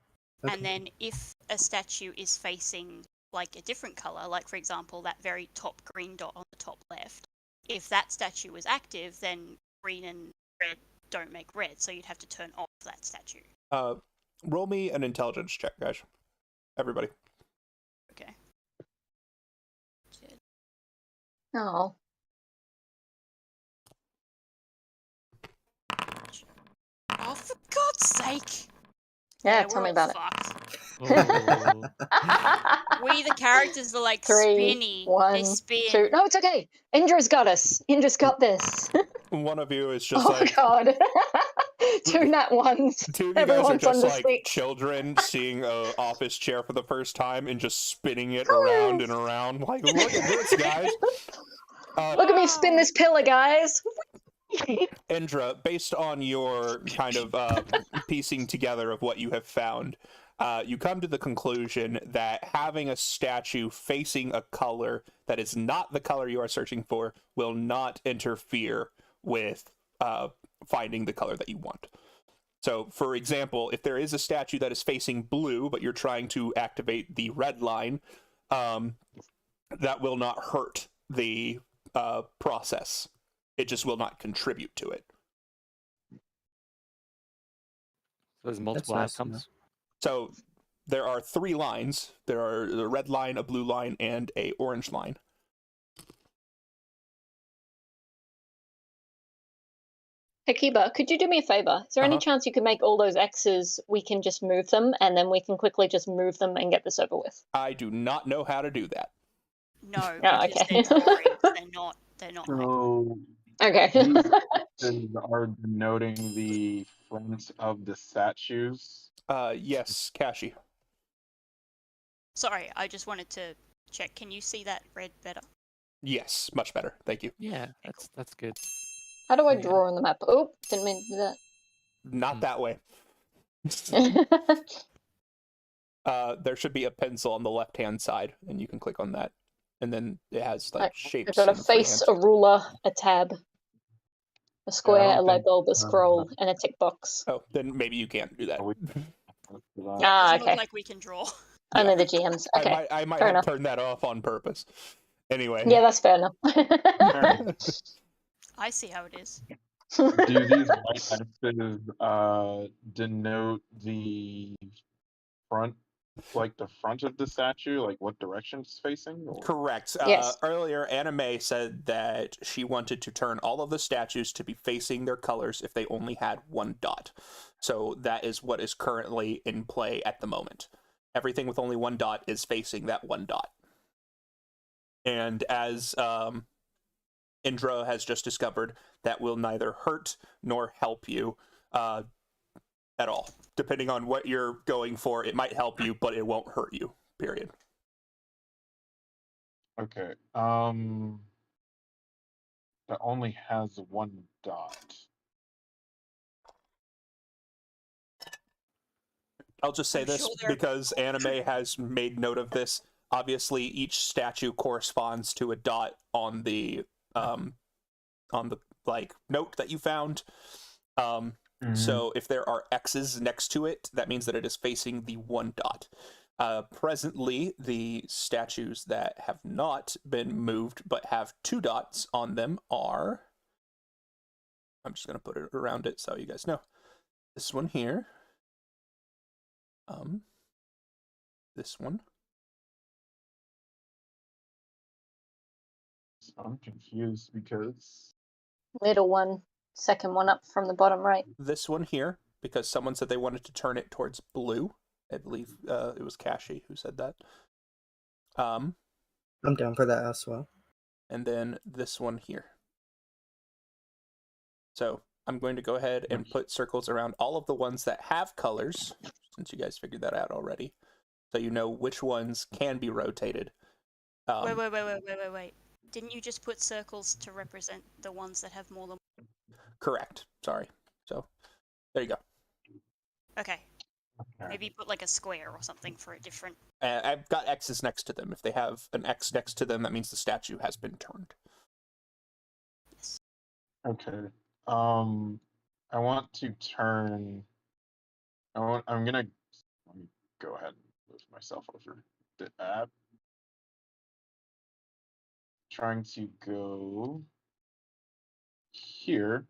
Okay. And then if a statue is facing like a different color, like for example that very top green dot on the top left, if that statue was active, then green and red don't make red, so you'd have to turn off that statue. Roll me an intelligence check, guys. Everybody. Okay. Oh. Oh, for God's sake! Yeah, tell we're me all about it. fucked. oh, We, the characters, are like 3, spinny. 1, They spin. 2. No, it's okay. Indra's got us. Indra's got this. One of you is just Oh like god. 2 nat ones. two of you guys are Everyone's just under like 6. children seeing a office chair for the first time and just spinning it around and around. Like, look at this, guys. Look at me spin this pillar, guys. Indra, based on your kind of piecing together of what you have found, you come to the conclusion that having a statue facing a color that is not the color you are searching for will not interfere with finding the color that you want. So, for example, if there is a statue that is facing blue, but you're trying to activate the red line, that will not hurt the process. It just will not contribute to it. there's multiple nice to know. outcomes. So there are 3 lines. There are a red line, a blue line, and a orange line. Hakiba, could you do me a favor? Is there any Uh-huh. chance you could make all those X's, we can just move them, and then we can quickly just move them and get this over with? I do not know how to do that. No, Oh, because okay. they're drawings. They're not. So Okay. these X's are denoting the front of the statues. Yes, Kashi. Sorry, I just wanted to check. Can you see that red better? Yes, much better. Thank you. Yeah, Okay, that's good. How do I Yeah. draw on the map? Oh, didn't mean to do Not that way. that. There should be a pencil on the left-hand side, and you can click on that. And then it has like I've shapes. got a and face, a freehand. ruler, a tab, a square, a don't light think, bulb, a scroll, and a tick box. Oh, then maybe you can't do that. we- Ah, Doesn't okay. look like we can draw. Only the GMs. Okay. I might fair have enough. turned that off on purpose. Anyway. Yeah, that's fair enough. I see how it is. Do these white X's denote the front, like the front of the statue, like what direction it's facing? Or? Correct. Yes. Earlier, Anime said that she wanted to turn all of the statues to be facing their colors if they only had 1 dot. So that is what is currently in play at the moment. Everything with only 1 dot is facing that 1 dot. And as Indra has just discovered, that will neither hurt nor help you at all. Depending on what you're going for, it might help you, but it won't hurt you, period. Okay. That only has 1 dot. I'll just say I'm this sure there- because Anime has made note of this. Obviously, each statue corresponds to a dot on the like note that you found. So if there are X's next to it, that means that it is facing the 1 dot. Presently, the statues that have not been moved but have 2 dots on them are. I'm just gonna put it around it so you guys know. This one here. This one. I'm confused because Middle one, second one up from the bottom right. This one here, because someone said they wanted to turn it towards blue. I believe it was Kashi who said that. I'm down for that as well. And then this one here. So I'm going to go ahead and put circles around all of the ones that have colors, since you guys figured that out already, so you know which ones can be rotated. Wait. Didn't you just put circles to represent the ones that have more than... Correct. Sorry. So there you go. Okay. Maybe put like a square or something for a different... I've got X's next to them. If they have an X next to them, that means the statue has been turned. Yes. okay. I want to turn. I'm gonna. Let me go ahead and move myself over the app. Trying to go here.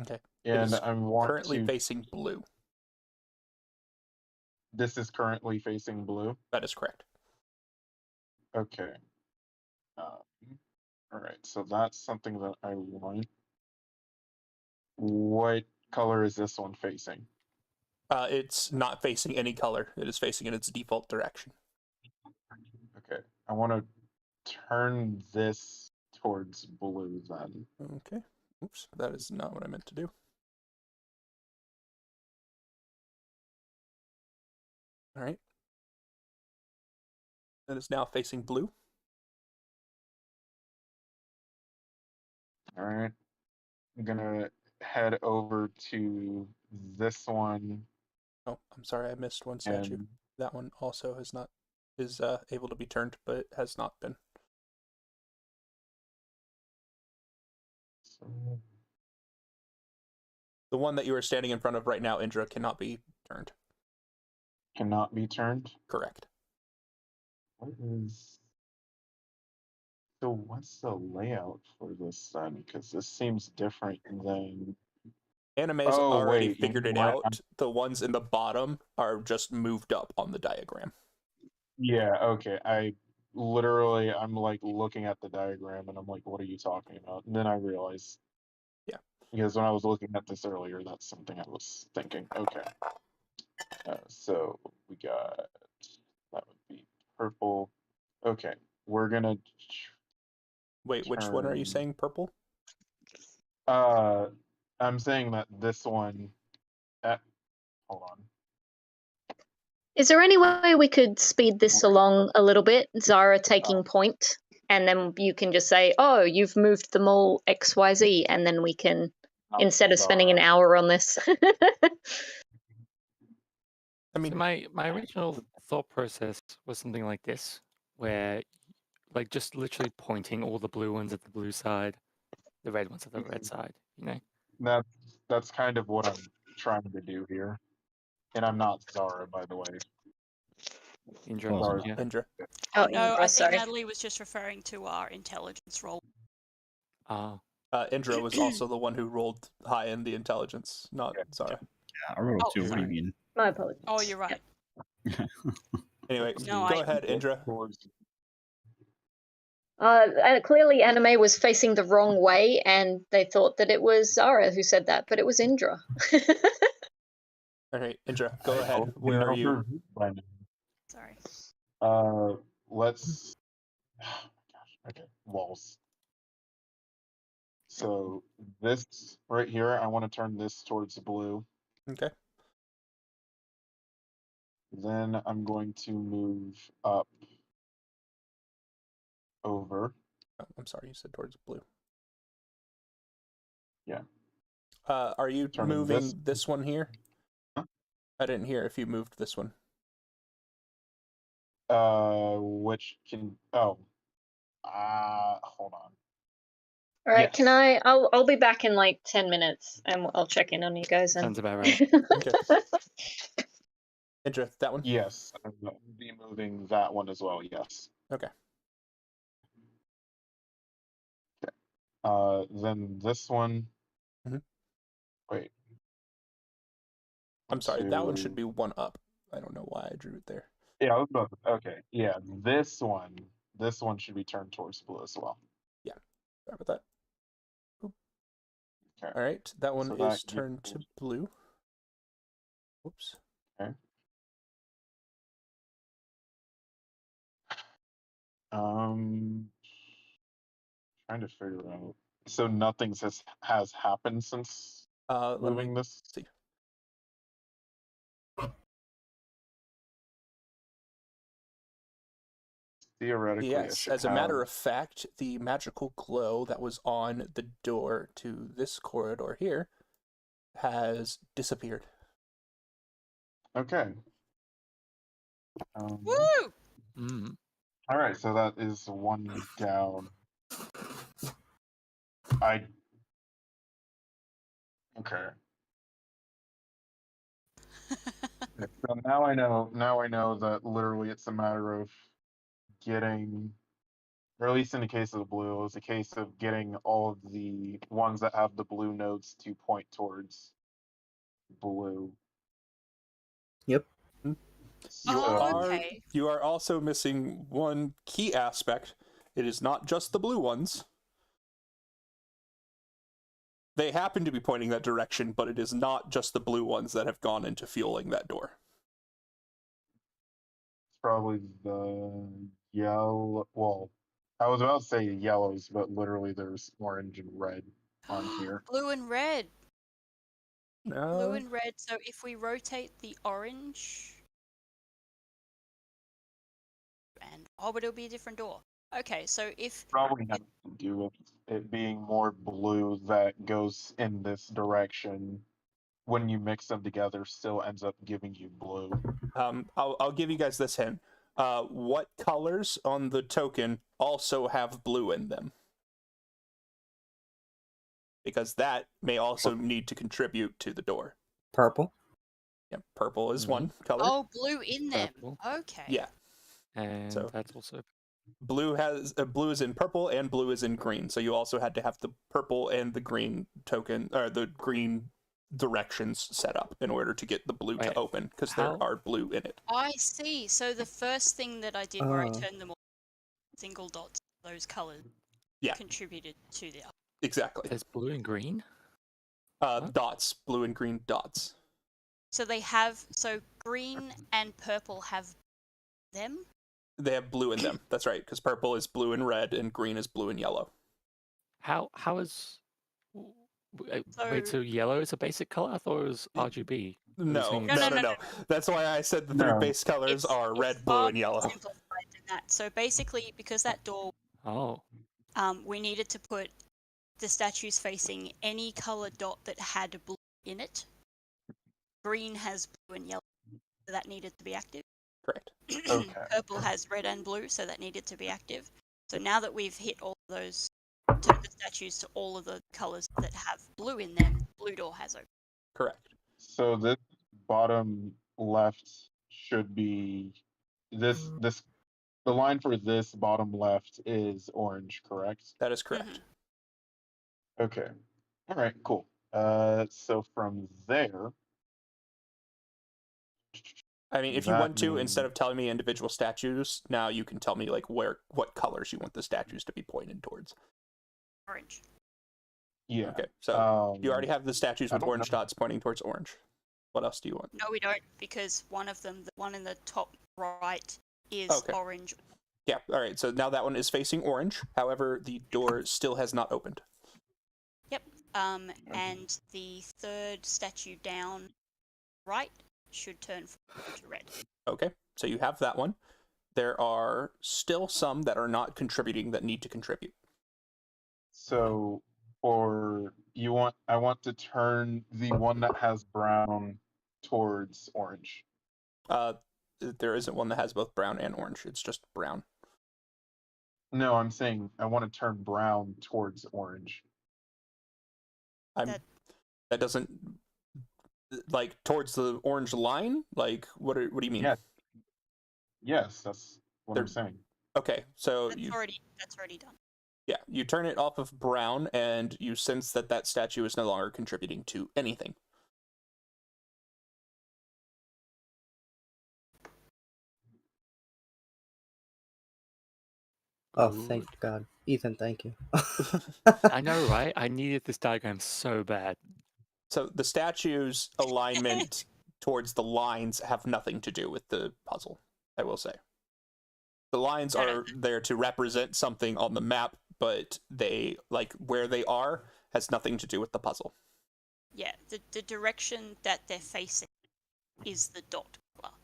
Okay. And is I want currently to. facing blue. This is currently facing blue. That is correct. Okay. All right. So that's something that I want. What color is this one facing? It's not facing any color. It is facing in its default direction. Okay. I want to turn this towards blue then. Okay. Oops, that is not what I meant to do. All right. It is now facing blue. All right. I'm gonna head over to this one. Oh, I'm sorry, I missed one statue. And That one also is able to be turned, but has not been. so The one that you are standing in front of right now, Indra, cannot be turned. cannot be turned. Correct. What is? So what's the layout for this then? Because this seems different than Anime's Oh, already wait, you figured know it what? out. The ones in the bottom are just moved up on the diagram. Yeah, okay. I'm like looking at the diagram and I'm like, what are you talking about? And then I realized. Yeah. Because when I was looking at this earlier, that's something I was thinking. Okay. So we got that would be purple. Okay. We're gonna Wait, which one are you turn. saying purple? I'm saying that this one. Hold on. Is there any way we could speed this along a little bit? Zara taking point, and then you can just say, "Oh, you've moved them all XYZ," and then we can, Not instead of spending an Zara. hour on this. I mean, So my original thought process was something like this, where like just literally pointing all the blue ones at the blue side, the red ones at the red side, you know? That's kind of what I'm trying to do here. And I'm not Zara, by the way. Indra, Well, Zara's yeah. Indra. Oh, no, Indra, I think sorry. Natalie was just referring to our intelligence roll. Ah, Indra was also the one who rolled high in the intelligence, not Zara. yeah, I rolled Oh, 2. What do you sorry. mean? My apologies. Oh, you're right. Anyway, No, go I- ahead, Indra. And clearly, Anime was facing the wrong way, and they thought that it was Zara who said that, but it was Indra. All right, Indra, go ahead. Oh, Where are you? Sorry. Let's. Oh my gosh. Okay, walls. So this right here, I want to turn this towards blue. Okay. Then I'm going to move up over. Oh, I'm sorry, you said towards blue. Yeah. Are you Turning moving this- this one here? Huh? I didn't hear if you moved this one. Which can hold on. All right, Yes. can I'll be back in like 10 minutes, and I'll check in on you guys. sounds about right. Okay. Indra, that one? Yes, I'm gonna be moving that one as well. Yes. Okay. Then this one. Mhm. Wait. I'm sorry, that one should To- be one up. I don't know why I drew it there. Yeah, I was about to- okay. Yeah, this one. This one should be turned towards blue as well. Sorry about that. Oop. Okay. All right, that one So is that turned to equals- blue. Whoops. Trying to figure out. So nothing has happened since Let moving me this. see. Theoretically, I Yes, should as a matter have- of fact, the magical glow that was on the door to this corridor here has disappeared. Okay. Woo! Mm. All right, so that is one down. Okay. So now I know. Now I know that literally it's a matter of getting, or at least in the case of the blue, it's a case of getting all of the ones that have the blue nodes to point towards blue. Yep. You Oh, are okay. you are also missing one key aspect. It is not just the blue ones. They happen to be pointing that direction, but it is not just the blue ones that have gone into fueling that door. It's probably the yellow. Well, I was about to say yellows, but literally there's orange and red on here. Blue and red. No. Blue and red. So if we rotate the orange, and but it'll be a different door. Okay, so if Probably has to do with it being more blue that goes in this direction. When you mix them together, still ends up giving you blue. I'll give you guys this hint. What colors on the token also have blue in them? Because that may also need to contribute to the door. Purple. Yep, purple is Mhm. one color. oh, blue in them. Purple. Okay. Yeah, And So- that's also blue is in purple and blue is in green. So you also had to have the purple and the green token, or the green directions set up in order to get the blue to Wait, open, because how- there are blue in it. I see. So the first thing that I did where I Oh. turned them all single dots, those colors, Yeah. contributed to the. Exactly. There's blue and green. What? Dots, blue and green dots. So they have green and purple have them. They have blue in them. That's right, because purple is blue and red, and green is blue and yellow. How is? Wait, so So- yellow is a basic color? I thought it was RGB. No, saying no, it's- no, no. That's why I said the three No. base colors are red, it's blue, far and yellow. more simplified than that. So basically, because that door, Oh, we needed to put the statues facing any color dot that had blue in it. Green has blue and yellow, so that needed to be active. Correct. Okay. Purple has red and blue, so that needed to be active. So now that we've hit all of those, turned the statues to all of the colors that have blue in them, blue door has open. Correct. So this bottom left should be this the line for this bottom left is orange, correct? That is correct. Okay. All right, cool. So from there, I mean, if you that want to, instead means- of telling me individual statues, now you can tell me like what colors you want the statues to be pointed towards. Orange. yeah. Okay, so you Um, already have the statues I with don't orange know. dots pointing towards orange. What else do you want? No, we don't, because one of them, the one in the top right, is Okay. orange. Yeah, all right, so now that one is facing orange. However, the door still has not opened. And the third statue down right should turn to red. Okay, so you have that one. There are still some that are not contributing that need to contribute. So, or I want to turn the one that has brown towards orange. There isn't one that has both brown and orange. It's just brown. No, I'm saying I want to turn brown towards orange. That- That doesn't like towards the orange line. Like what do you mean? Yes. Yes, that's what I'm They're- saying. Okay, so That's already done. yeah, you turn it off of brown, and you sense that that statue is no longer contributing to anything. Oh, thank God. Ethan, thank you. I know, right? I needed this diagram so bad. So the statue's alignment towards the lines have nothing to do with the puzzle, I will say. The lines are there to represent something on the map, but they, like, where they are has nothing to do with the puzzle. Yeah, the direction that they're facing is the dot color.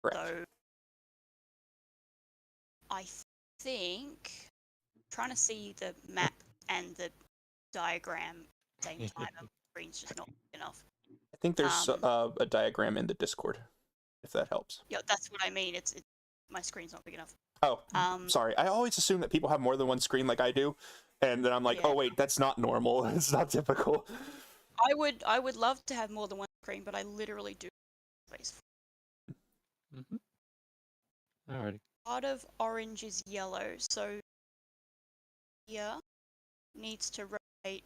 Correct. So I think trying to see the map and the diagram at the same time, the screen's just not big enough. I think there's Um, a diagram in the Discord, if that helps. Yeah, that's what I mean. It's my screen's not big enough. Oh, Um, sorry. I always assume that people have more than one screen like I do, and then I'm like, Yeah. oh wait, that's not normal. It's not typical. I would love to have more than one screen, but I literally do space. Mm-hmm. Alrighty. Part of orange is yellow, so here needs to rotate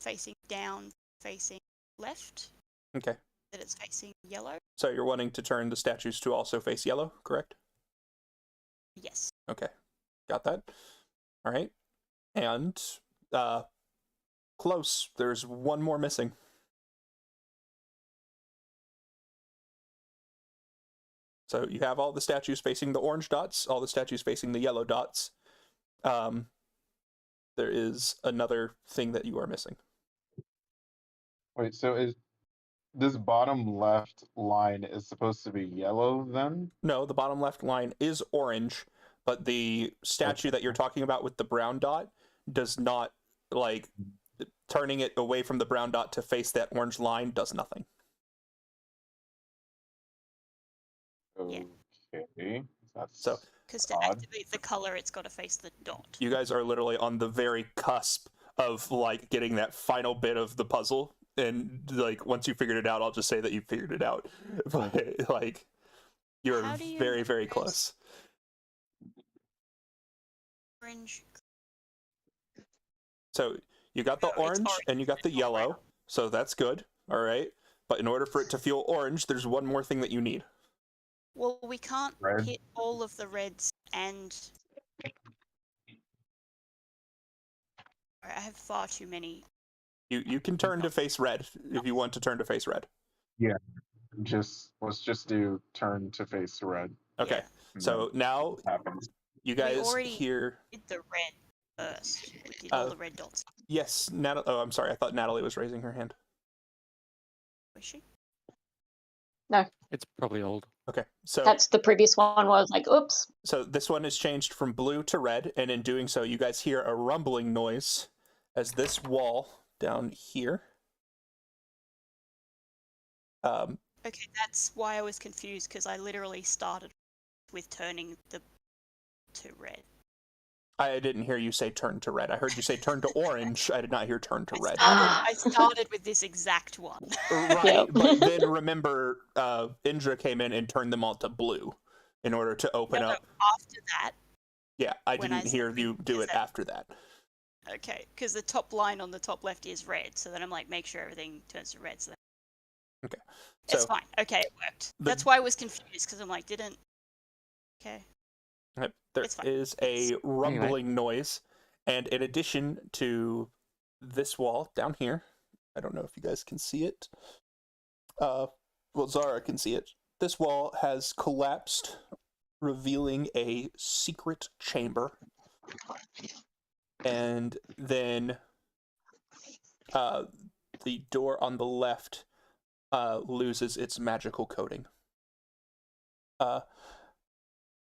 facing down, facing left, Okay. that it's facing yellow. So you're wanting to turn the statues to also face yellow, correct? Yes. Okay. Got that. All right. And close. There's one more missing. So you have all the statues facing the orange dots, all the statues facing the yellow dots. There is another thing that you are missing. Wait, so is this bottom left line is supposed to be yellow then? No, the bottom left line is orange, but the statue that you're talking about with the brown dot does not, like, turning it away from the brown dot to face that orange line does nothing. Yeah. Okay. That's So Because to odd. activate the color, it's got to face the dot. you guys are literally on the very cusp of, like, getting that final bit of the puzzle. And, like, once you figured it out, I'll just say that you figured it out. But, like, you're How do you very, know very there's- close. Orange. So you got the No, it's orange and you got the it's not yellow. brown. So that's good. all right? But in order for it to feel orange, there's one more thing that you need. Well, we can't Red. hit all of the reds and... I have far too many. You can turn to face red if you want to turn to face red. Let's just do turn to face red. Okay, Yeah. and so then now what happens. you guys already- hear... Did the red first. We did all the red dots. Yes, Natalie. Oh, I'm sorry. I thought Natalie was raising her hand. Was she? It's probably old. Okay, so That's the previous one where I was like, oops. so this one is changed from blue to red, and in doing so, you guys hear a rumbling noise as this wall down here. Okay, that's why I was confused, because I literally started with turning the to red. I didn't hear you say turn to red. I heard you say turn to orange. I did not hear turn to red. I started with this exact one. Right, Yep. but then remember, Indra came in and turned them all to blue in order to open No, up. after that. Yeah, I when I didn't hear said you do is it that- after that. Okay, because the top line on the top left is red, so then I'm like, make sure everything turns to red. So Okay, it's so fine. Okay, it worked. the- That's why I was confused, because I'm like, didn't. Okay. there It's fine. is a rumbling noise, and in addition to this wall down here, I don't know if you guys can see it. Well, Zara can see it. This wall has collapsed, revealing a secret chamber. And then the door on the left loses its magical coating.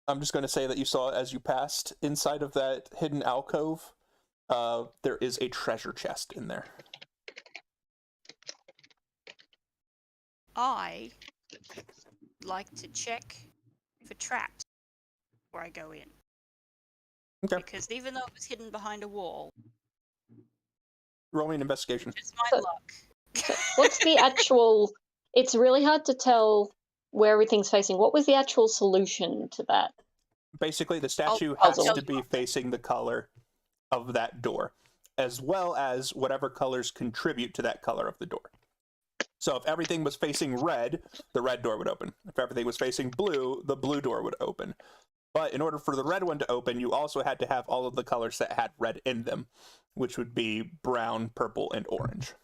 I'm just going to say that you saw as you passed inside of that hidden alcove, there is a treasure chest in there. I like to check for traps before I go in. Okay. Because even though it was hidden behind a wall, Roll me an investigation. it's my So- luck. What's the actual? It's really hard to tell where everything's facing. What was the actual solution to that? Basically, the statue I'll has tell to you be after. facing the color of that door, as well as whatever colors contribute to that color of the door. So if everything was facing red, the red door would open. If everything was facing blue, the blue door would open. But in order for the red one to open, you also had to have all of the colors that had red in them, which would be brown, purple, and orange.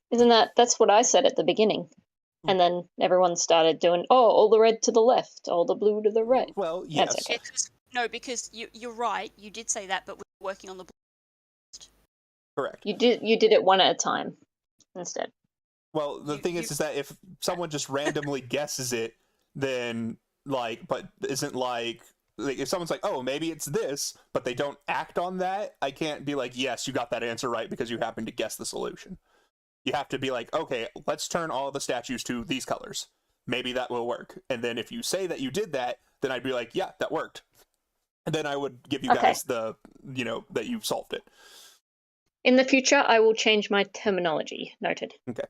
Isn't that's what I said at the beginning? And then everyone started doing, all the red to the left, all the blue to the right. Well, That's yes. okay. No, because you're right. You did say that, but we're working on the. Correct. You did it one at a time instead. Well, the thing is that if someone just randomly guesses it, then but isn't like if someone's like, oh, maybe it's this, but they don't act on that, I can't be like, yes, you got that answer right because you happen to guess the solution. You have to be like, okay, let's turn all the statues to these colors. Maybe that will work. And then if you say that you did that, then I'd be like, yeah, that worked. And then I would give you Okay. guys the, that you've solved it. In the future, I will change my terminology. Noted. Okay.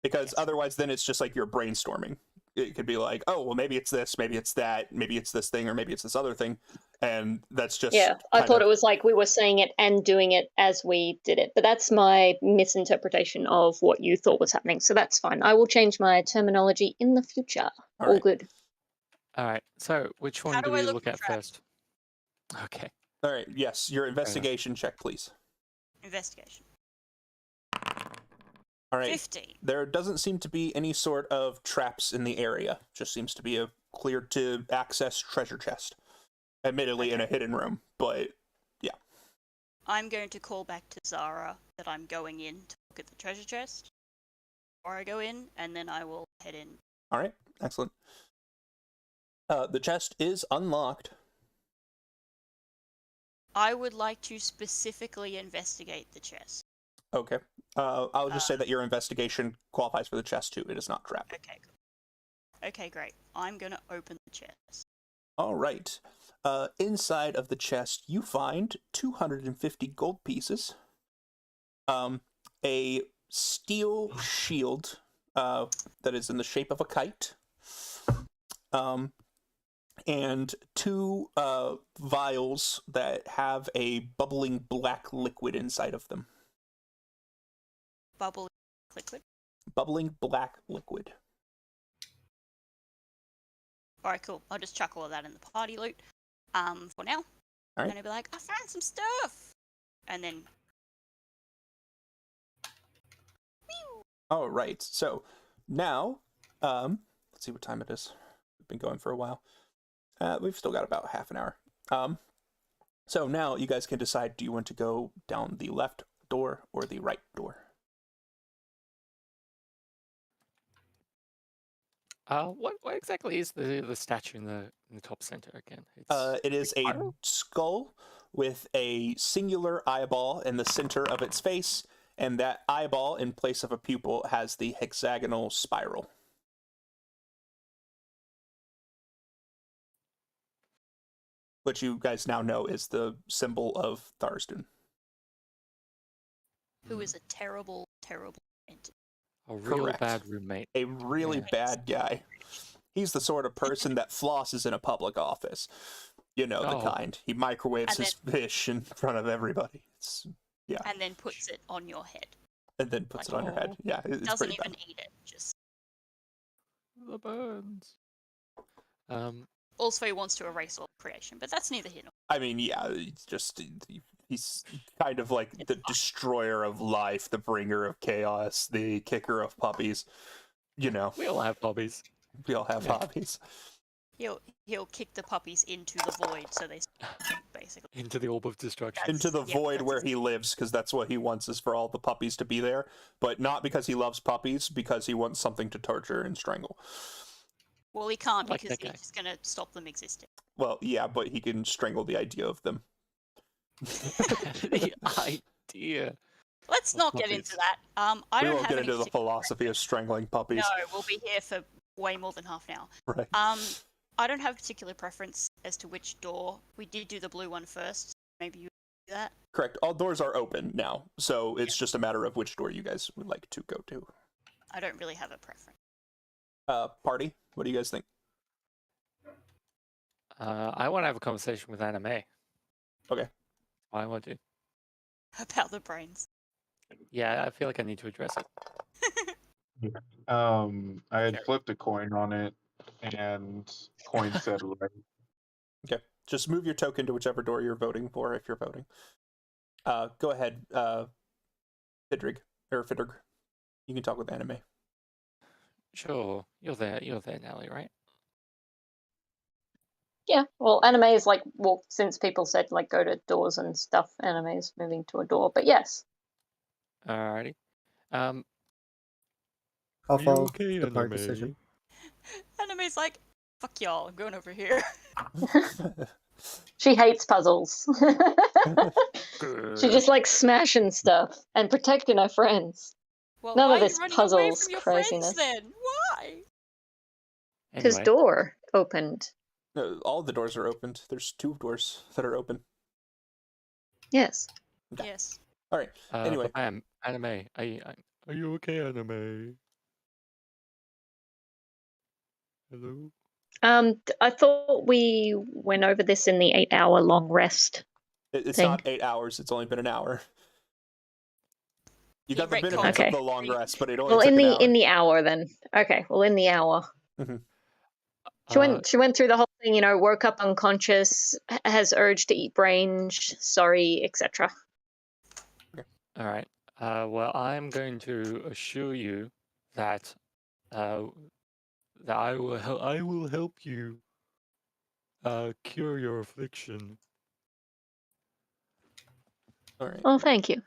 Because otherwise then it's just like you're brainstorming. It could be like, oh, well, maybe it's this, maybe it's that, maybe it's this thing, or maybe it's this other thing. And that's just... Yeah, I thought it was like we were saying it and doing it as we did it. But that's my misinterpretation of what you thought was happening. So that's fine. I will change my terminology in the future. All All right. good. All right. So which one How do do I we look look for at traps? first? Okay. All right, yes, your investigation check, please. Investigation. All right. 15. There doesn't seem to be any sort of traps in the area. Just seems to be a clear to access treasure chest. Admittedly in a hidden room, but yeah. I'm going to call back to Zara that I'm going in to look at the treasure chest before I go in, and then I will head in. All right, excellent. The chest is unlocked. I would like to specifically investigate the chest. Okay. I'll just say that your investigation qualifies for the chest too. It is not trapped. Okay, cool. Okay, great. I'm going to open the chest. All right. Inside of the chest, you find 250 gold pieces, a steel shield that is in the shape of a kite, and two vials that have a bubbling black liquid inside of them. Bubble liquid. bubbling black liquid. Alright, cool. I'll just chuck all of that in the party loot. For now. I'm Alright. gonna be like, I found some stuff! And then... All right, so now, let's see what time it is. We've been going for a while. We've still got about half an hour. So now you guys can decide, do you want to go down the left door or the right door? What exactly is the statue in the top center again? It's It is a spiral? skull with a singular eyeball in the center of its face, and that eyeball, in place of a pupil, has the hexagonal spiral. Which you guys now know is the symbol of Tharsden. Who is a terrible, terrible entity. a real correct. bad roommate. A really Yeah. bad guy. He's the sort of person that flosses in a public office. You know, the Oh. kind. He microwaves And his fish in front of everybody. It's, And then puts it on your head. and then puts it on your head. Oh. Yeah, it's Doesn't pretty even bad. eat it. Just The burns. also he wants to erase all creation, but that's neither here nor I mean, yeah, it's just he's kind of like the destroyer of life, the bringer of chaos, the kicker of puppies. You know, We all have hobbies. we all have Yeah. hobbies. He'll kick the puppies into the void, so they basically. Into the orb of destruction. That's- Into the yeah, void that's where his- he lives, because that's what he wants, is for all the puppies to be there. But not because he loves puppies, because he wants something to torture and strangle. Well, he can't Like because that guy. he's just gonna stop them existing. Well, yeah, but he can strangle the idea of them. The idea. Let's Of not get puppies. into that. I We don't won't have get any into the particular philosophy of strangling puppies. No, we'll be here for way more than half an hour. Right. I don't have a particular preference as to which door. We did do the blue one first. Maybe you do that. Correct. All doors are open now, so it's just a matter of which door you guys would like to go to. I don't really have a preference. Party, what do you guys think? I want to have a conversation with Anime. Okay. I want to. About the brains. Yeah, I feel like I need to address it. I had Carry. flipped a coin on it, and coin said right. Okay. Just move your token to whichever door you're voting for if you're voting. Go ahead, Fidrig. You can talk with Anime. Sure, you're there, Nelly, right? Yeah, well, anime is like, well, since people said like go to doors and stuff, anime is moving to a door. But yes, Alrighty. I'll Are you follow okay, the part Anime? decision. Anime's like, fuck y'all, I'm going over here. she hates puzzles. She just likes smashing stuff and protecting her friends. Well, None why of are you this running away puzzles from your craziness. friends then? Why? Because Anyway, door opened. No, all the doors are opened. There's 2 doors that are open. Yes. Okay. Yes. All right. Anyway. Anime, are you okay, Anime? Hello? I thought we went over this in the 8-hour long rest. It's thing. not 8 hours. It's only been an hour. You got the retconned benefits Okay. of the long rest, but it only Well, took in an the hour. in the hour then. Okay. Well, in the hour. She went through the whole thing. Woke up unconscious, has urge to eat brains. Sorry, etc. All right. Well, I'm going to assure you that that I will help you cure your affliction. All right. Oh, thank you. You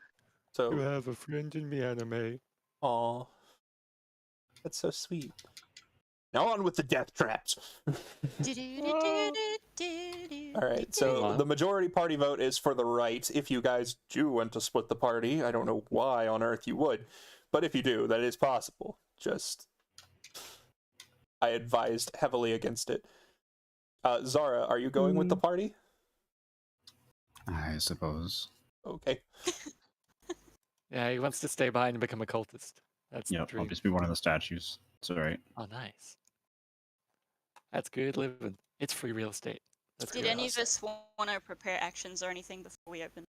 So, have a friend in me, Anime. aw, that's so sweet. Now on with the death traps. All right, so Meanwhile- the majority party vote is for the right. If you guys do want to split the party, I don't know why on earth you would, but if you do, that is possible. Just, I advised heavily against it. Zara, are you going with the party? I suppose. Okay. Yeah, he wants to stay behind and become a cultist. That's the Yep, I'll dream. just be one of the statues. It's alright. Oh, nice. That's good living. It's free real estate. That's Did good. any of us want to prepare actions or anything before we open?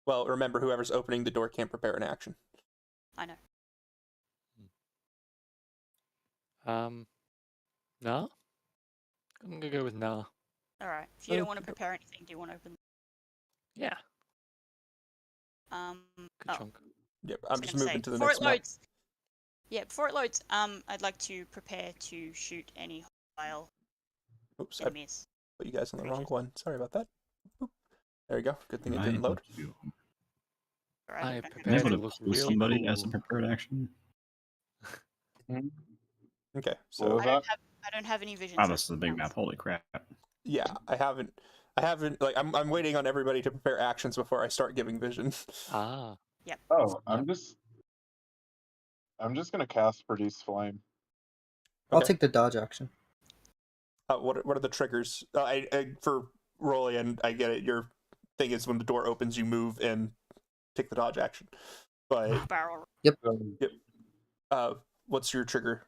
Well, remember, whoever's opening the door can't prepare an action. I know. Nah. I'm gonna go with nah. All right. If you don't want to prepare anything, do you want to open? Yeah. Good chunk. Yep, I'm just moving to the before next it map. loads. Yeah, before it loads, I'd like to prepare to shoot any hostile Oops, I enemies. put you guys on the wrong one. Sorry about that. Boop. There you go. Good thing it didn't Able load. to- Alright, I don't have prepared able to to look pull real somebody as a cool. prepared action. Okay, What so was that? I don't have any vision. Wow, this is a big map. Holy crap. yeah, I haven't like I'm waiting on everybody to prepare actions before I start giving vision. Ah. Oh, Yep. I'm just gonna cast Produce Flame. I'll Okay. take the dodge action. What are the triggers? I for Rolly, and I get it. Your thing is when the door opens, you move and take the dodge action. But Barrel. what's your trigger?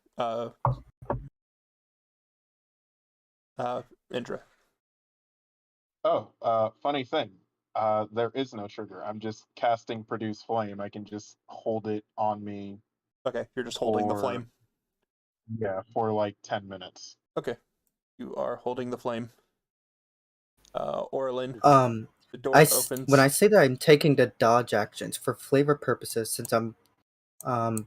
Indra. Oh, funny thing. There is no trigger. I'm just casting Produce Flame. I can just hold it on me. Okay, you're just holding the Or- flame. Yeah, for like 10 minutes. Okay, you are holding the flame. Orlin, the door opens. When I say that I'm taking the dodge actions for flavor purposes, since I'm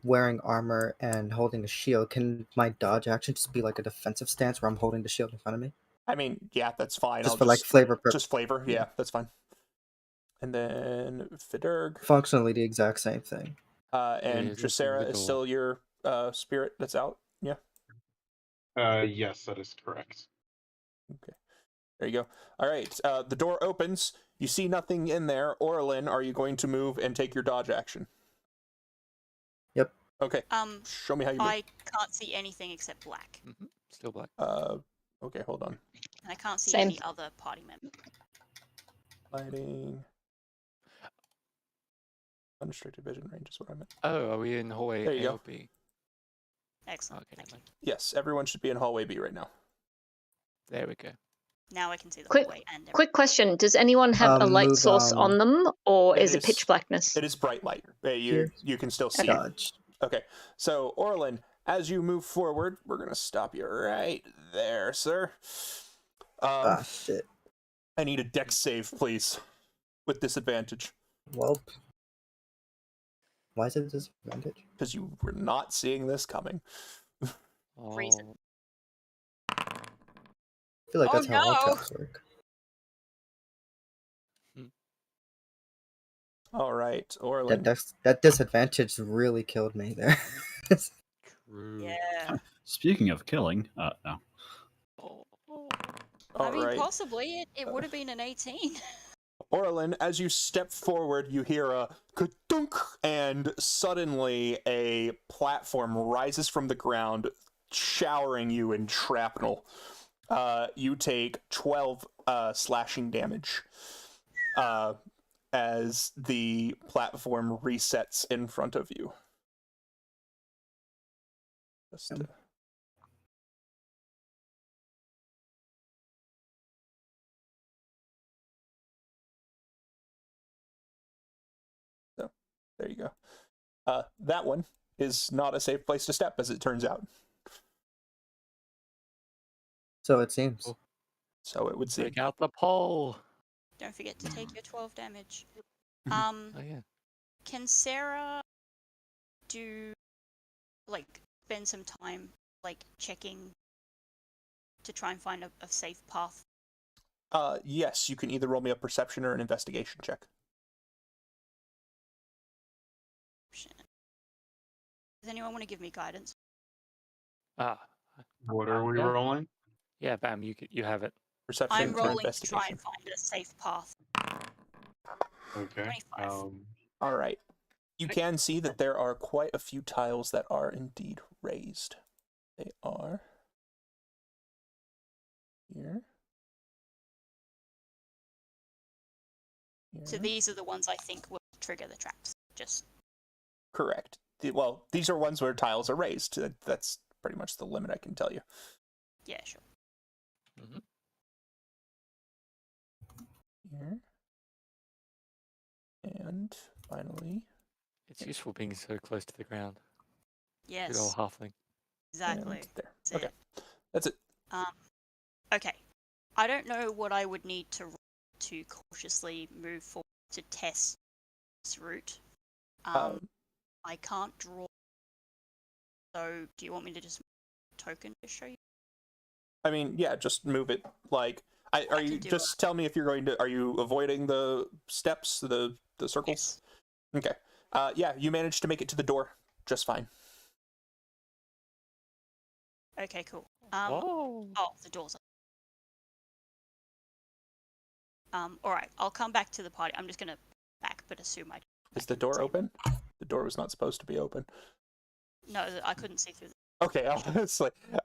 wearing armor and holding a shield, can my dodge action just be like a defensive stance where I'm holding the shield in front of me? I mean, yeah, that's fine. Just I'll for like flavor purposes. just flavor. Yeah, Yeah. that's fine. And then Fidurg. Functionally the exact same thing. And Is this Dracera the is door? still your spirit that's out. Yeah. Yes, that is correct. Okay. There you go. All right. The door opens. You see nothing in there. Orlin, are you going to move and take your dodge action? Yep. Okay. Show me how you move. I can't see anything except black. Mm-hmm. Still black. Okay, hold on. And I can't see Same. any other party members. Lighting. Unrestricted vision range is what I meant. Oh, are we in hallway There you A go. or B? Excellent. Okay, Thank you. Yes, everyone should be in hallway B right now. there we go. Now I can see the Quick- hallway and Quick question: does anyone have a light Move, source on them, or is it is- pitch blackness? It is bright light. Here. You can still see it. Dodge. Okay, so Orlin, as you move forward, we're gonna stop you right there, sir. Shit. I need a dex save, please, with disadvantage, Well, why is it a disadvantage? because you were not seeing this coming. Reason. I feel like Oh, that's how all no. traps work. All right, Orlin. That disadvantage really killed me there. True. Yeah. Speaking of killing, no. Oh. All I mean, right. possibly it would have been an 18. Orlin, as you step forward, you hear a ka-dunk, and suddenly a platform rises from the ground, showering you in shrapnel. You take 12 slashing damage as the platform resets in front of you. Just, so, there you go. That one is not a safe place to step, as it turns out. So it seems. Oh. So it would seem. Take out the pole. Don't forget to take your 12 damage. Oh yeah. Can Sarah spend some time checking to try and find a safe path? Yes, you can either roll me a perception or an investigation check. Does anyone want to give me guidance? What are we yeah. rolling? Yeah, bam, you have it. Perception I'm or rolling to investigation. try and find a safe path. Okay. 25. All right. You can see that there are quite a few tiles that are indeed raised. They are here. So these are the ones I think will trigger the traps. Just correct. These are ones where tiles are raised. That's pretty much the limit I can tell you. yeah, sure. Mm-hmm. Here. And finally, It's useful being so close to the ground. Good Yes. old halfling. Exactly. And there. That's Okay, it. that's it. Okay. I don't know what I would need to roll to cautiously move forward to test this route. I can't draw. So, do you want me to just token to show you? I mean, yeah, just move it. Like, are I you can do just tell me if you're going to? Are you avoiding the steps, the circles? Yes. Okay. Yeah, you managed to make it to the door just fine. Okay, cool. Oh. Oh, the door's up. Alright, I'll come back to the party. I'm just gonna back, but assume I... Is the door open? The door was not supposed to be open. No, I couldn't see through the... Okay,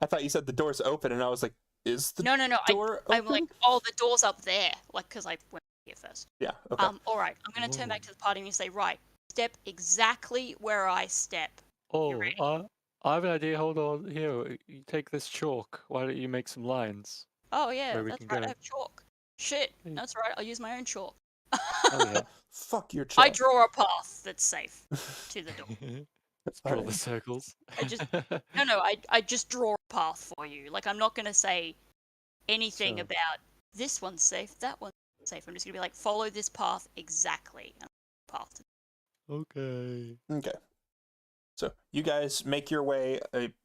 I thought you said the door's open, and I was like, is the No, door open? I'm like, oh, the door's up there. Like, because I went here first. Yeah, okay. Alright, I'm gonna turn back to the party and say, right, step exactly where I step. Oh, ready? I have an idea. Hold on. Here, you take this chalk. Why don't you make some lines? Oh, yeah, Where we that's can right, go. I have chalk. Shit, Hey. that's right, I'll use my own chalk. Oh, yeah. Fuck your chalk. I draw a path that's safe to the door. Draw Alright. the circles. I just- No, I just draw a path for you. Like, I'm not gonna say anything Sure. about this one's safe, that one's safe. I'm just gonna be like, follow this path exactly. And path. Okay. Okay. So you guys make your way.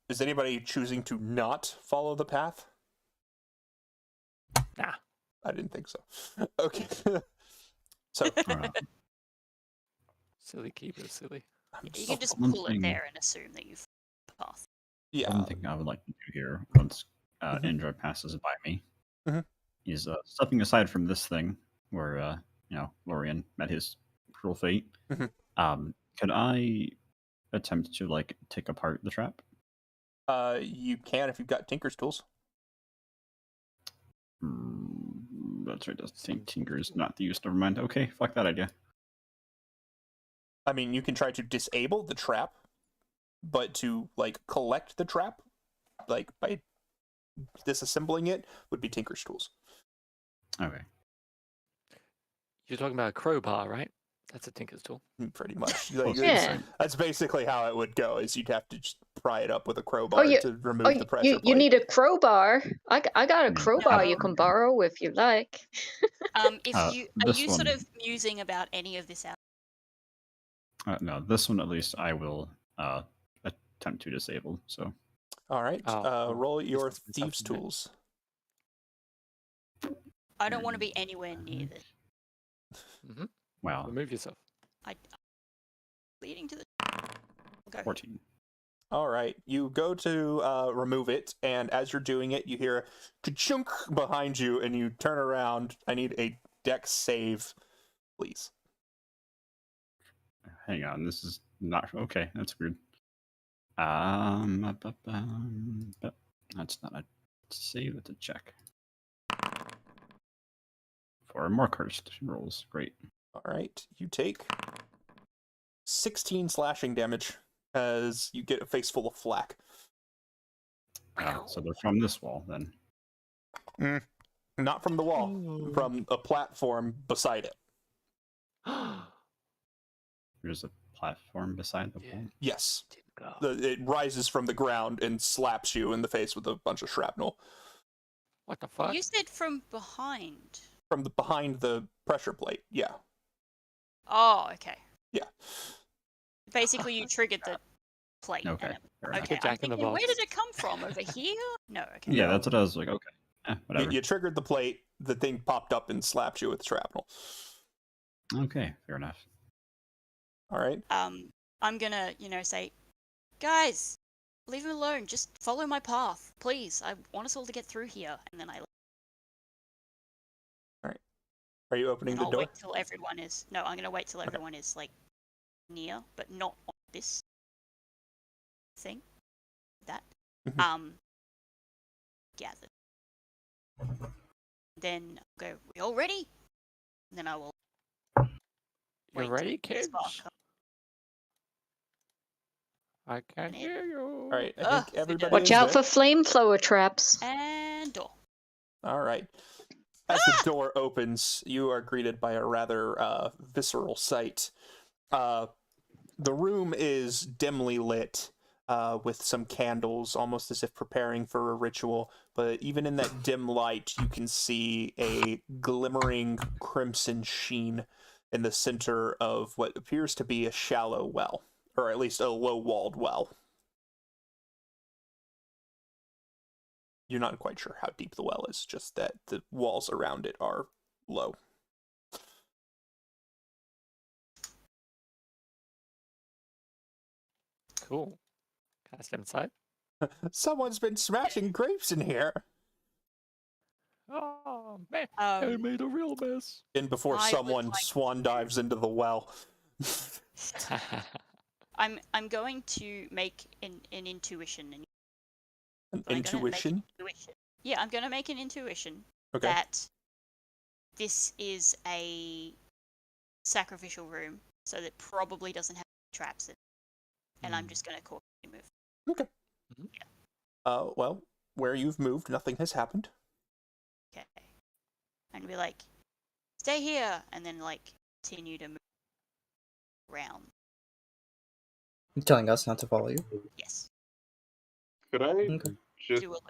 Is anybody choosing to not follow the path? Nah. I didn't think so. Okay. So Silly keeper, silly. You can just one pull thing- it there and assume that you've the path. yeah, One thing I would like to do here, once Mhm. Indra passes by me, Mhm. is stepping aside from this thing where Lorian met his cruel fate. Mhm. Could I attempt to like take apart the trap? you can if you've got Tinker's tools. That's right. Tinker is not the use. Never mind. Okay, fuck that idea. I mean, you can try to disable the trap, but to like collect the trap, like by disassembling it, would be Tinker's tools. Okay. You're talking about a crowbar, right? That's a tinker's tool. Pretty much. Close. Yeah. That's basically how it would go. Is you'd have to just pry it up with a crowbar you- to remove the pressure you plate. need a crowbar. I got a Yeah. crowbar you No. can borrow if you like. If you are this you sort one- of musing about any of this out? No, this one at least I will attempt to disable. So All right. Oh, roll your this is thieves' something tools. I don't want to be anywhere near this. wow, Remove yourself. Leading to the. Go. 14. All right. You go to remove it, and as you're doing it, you hear a ka-chunk behind you, and you turn around. I need a dex save, please. Hang on, this is not okay. That's weird. But that's not a save. That's a check. For more cursed rolls, great. All right. You take 16 slashing damage as you get a face full of flack. So they're from this wall then. Not from the wall, from a platform beside it. There's a platform beside the wall. Yes. Tinker. It rises from the ground and slaps you in the face with a bunch of shrapnel What the fuck? You said from behind. from behind the pressure plate. Yeah. Oh, okay. Yeah. Basically, you triggered the plate. Okay, and fair enough. Okay. Jack I'm in the thinking, where box. did it come from? Over here? No. Okay. Yeah, that's what I was like. Okay, whatever. You triggered the plate, the thing popped up and slapped you with shrapnel. Okay, fair enough. All right. I'm gonna, say, guys, leave him alone. Just follow my path, please. I want us all to get through here, and then Are you opening the I'll door? wait till everyone is. No, I'm gonna wait till everyone is like near, but not on this thing. That. Mhm. Gathered. Then I'll go. We all ready? And then I will. You wait ready, till the kids? spark comes. I can hear you. All right. I Ugh, think everybody Watch is out there. for flamethrower traps. And door. All right. As the door opens, you are greeted by a rather visceral sight. The room is dimly lit, with some candles, almost as if preparing for a ritual. But even in that dim light, you can see a glimmering crimson sheen in the center of what appears to be a shallow well, or at least a low-walled well. You're not quite sure how deep the well is, just that the walls around it are low. Cool. Can I step inside? Someone's been smashing grapes in here. Oh man, I Um, made a real mess. And before I would someone like swan dives into the well. I'm going to make an intuition. An I'm gonna make intuition? intuition. Yeah, I'm gonna make an intuition Okay. that this is a sacrificial room, so that probably doesn't have traps in it. And I'm just gonna cautiously move. Okay. Mhm. Yeah. Well, where you've moved, nothing has happened. Okay. And be like, stay here, and then like continue to move around. You telling us not to follow you? Yes. Could I Okay. just Do a loop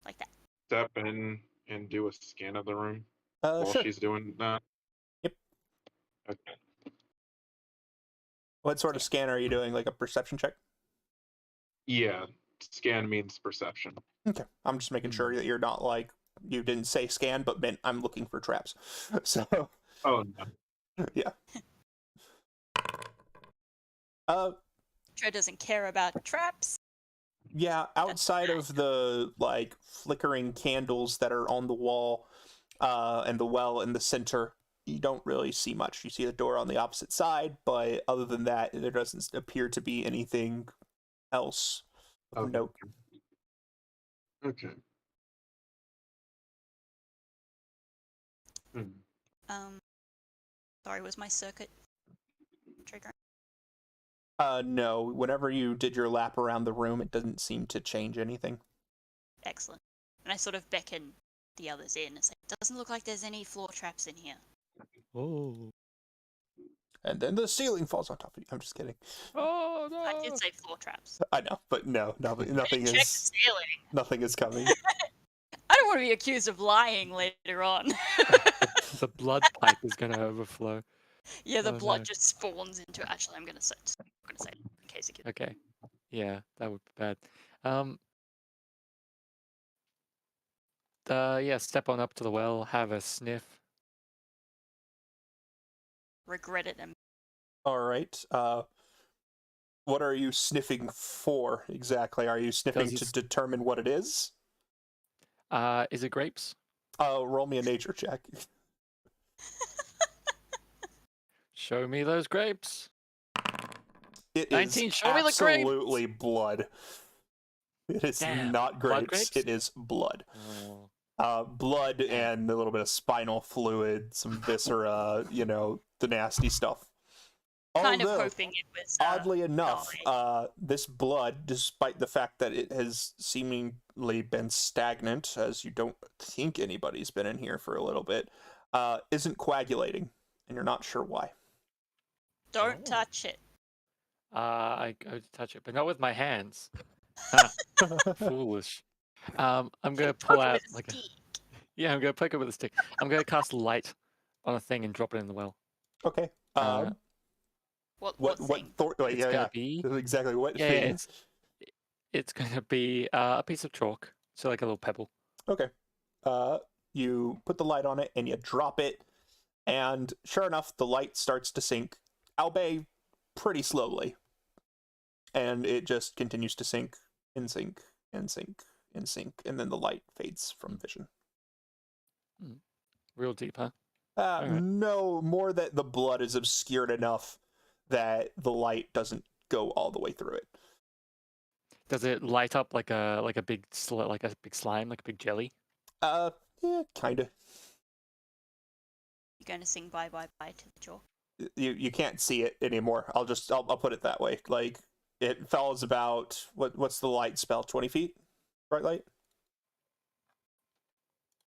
like that. step in and do a scan of the room Sure. while she's doing that? Yep. Okay. What sort of scan are you doing? Like a perception check? Yeah, scan means perception. Okay. I'm just making sure that you're not like, you didn't say scan, but meant I'm looking for traps. So, Oh no. yeah. Joe doesn't care about traps. Yeah, outside of the like flickering candles that are on the wall, and the well in the center, you don't really see much. You see the door on the opposite side, but other than that, there doesn't appear to be anything else of Okay. note. Okay. Hmm. Sorry, was my circuit trigger? No. Whenever you did your lap around the room, it doesn't seem to change anything. Excellent. And I sort of beckon the others in and say, doesn't look like there's any floor traps in here. Oh. And then the ceiling falls on top of you. I'm just kidding. Oh no. I did say floor traps. I know, but no, nothing Check the is ceiling. nothing is coming. I don't want to be accused of lying later on. The blood pipe is gonna overflow. Yeah, the Oh, blood no. just spawns into it. Actually, I'm gonna say it in case it gets. Okay. Yeah, that would be bad. Yeah, step on up to the well, have a sniff. Regret it. And All right. What are you sniffing for exactly? Are you sniffing to it's- determine what it is? Is it grapes? Roll me a nature check. Show me those grapes. It 19, is show me the grapes! absolutely blood. It is Damn, not blood grapes. grapes? It is blood. Oh. Blood Damn. and a little bit of spinal fluid, some viscera, the nasty stuff. kind of Although, hoping it was. oddly enough, dye. this blood, despite the fact that it has seemingly been stagnant, as you don't think anybody's been in here for a little bit, isn't coagulating, and you're not sure why. Don't Oh. touch it. I go to touch it, but not with my hands. Foolish. I'm gonna pull Poke it out with a like a, stick. yeah, I'm gonna poke it with a stick. I'm gonna cast light on a thing and drop it in the well. Okay. What What thing? It's gonna be exactly what Yeah, thing? it's gonna be a piece of chalk, so like a little pebble. Okay. You put the light on it and you drop it, and sure enough, the light starts to sink, albeit pretty slowly. And it just continues to sink and sink and sink and sink, and then the light fades from vision. Real deep, huh? Alright. No, more that the blood is obscured enough that the light doesn't go all the way through it. Does it light up like a big slime, like a big jelly? Yeah, kinda. You're going to sing bye bye bye to the jaw. You can't see it anymore. I'll put it that way. Like, it falls about what's the light spell? 20 feet? Bright light?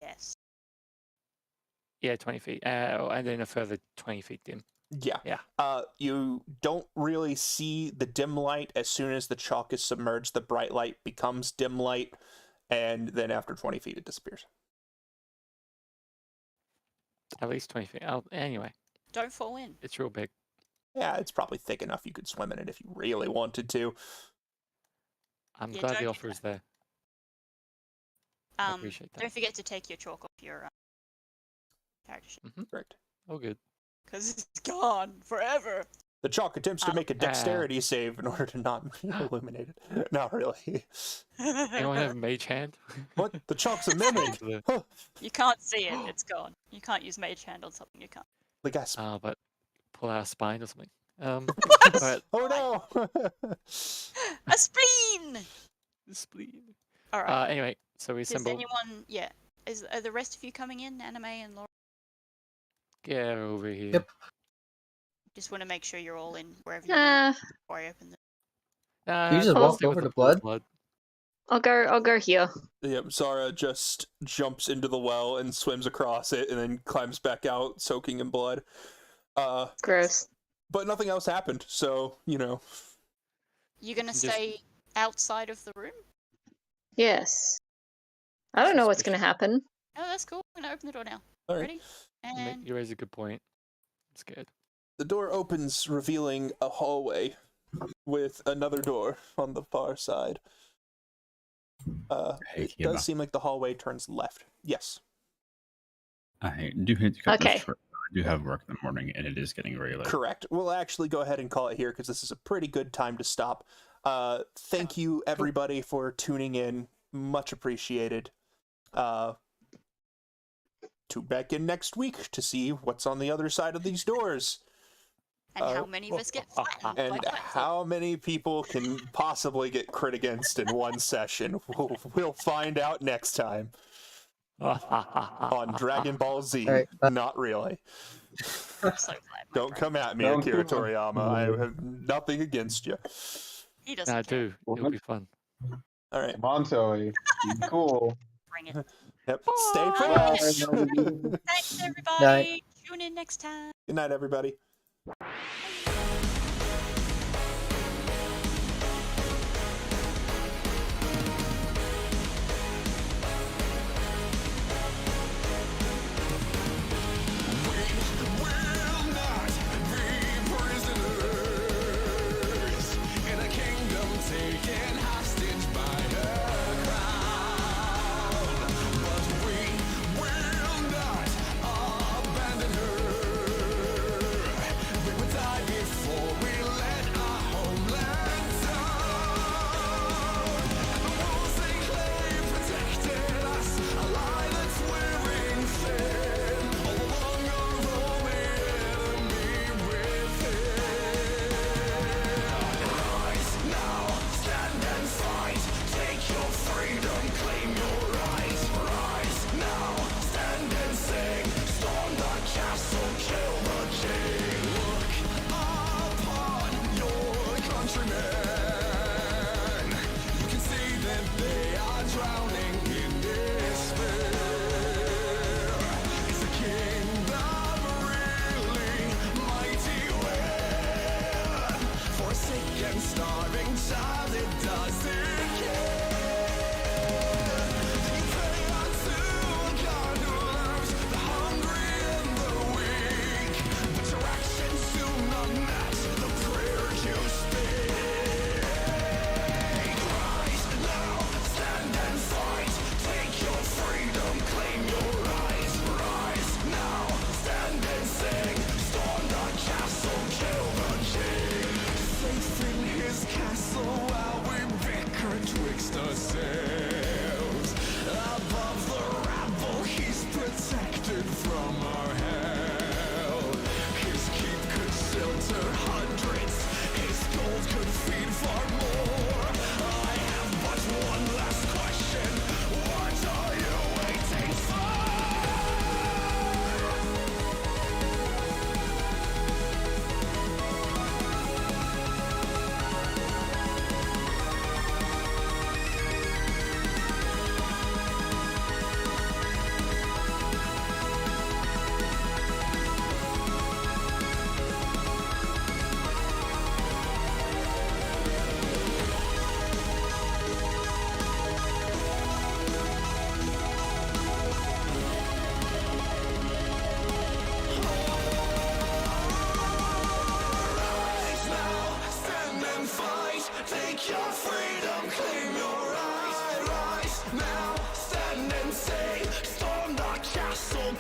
Yes. Yeah, 20 feet. And then a further 20 feet dim. Yeah. Yeah. You don't really see the dim light. As soon as the chalk is submerged, the bright light becomes dim light, and then after 20 feet, it disappears. At least 20 feet. Anyway, Don't fall in. it's real big. Yeah, it's probably thick enough you could swim in it if you really wanted to. I'm Yeah, glad the don't offer do is there. I Um, appreciate that. don't forget to take your chalk off your character sheet, Correct. Oh, good. because it's gone forever. The chalk attempts to make a Ah. dexterity save in order to not illuminate it. Not really. Anyone have a mage hand? What? The chalk's a mimic! Huh. You can't see it. It's gone. You can't use mage hand on something you can't. The guys. But pull out a spine or something. What? Alright, Oh no! A spleen. spleen. All right. Anyway, so we Does assemble. anyone? Yeah. Are the rest of you coming in? Anime and Laura. Get over here. Yep. Just want to make sure you're all in wherever you are before I open the. You just I'll walk stay with over the to pool of blood? I'll go here. Yep, Zara just jumps into the well and swims across it and then climbs back out, soaking in blood. Gross. But nothing else happened, so, you know. You gonna Just- stay outside of the room? Yes. I don't know what's gonna happen. Oh, that's cool. I'm gonna open the door now. All right. Ready? And You raise a good point. I'm scared. The door opens, revealing a hallway with another door on the far side. Hey, It does seem like the hallway turns left. Yes. I do hate to cut Okay. this short. I do have work in the morning, and it is getting very late. Correct. We'll actually go ahead and call it here because this is a pretty good time to stop. Thank you, everybody, for tuning in. Much appreciated. Tune back in next week to see what's on the other side of these doors. and how many of us get flattened? And like that? how many people can possibly get crit against in one session? We'll find out next time on Dragon Ball Z. All right, Not really. I'm so glad. my Don't friend- come at me, Don't Akira do it. Toriyama. I have nothing against you. He doesn't I care. do. It'll be fun. All right. Come on, Toei. Be cool. Bring it. Yep. Stay Bye. fresh. Thanks, everybody. Night. Tune in next time. Good night, everybody. Before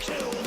kill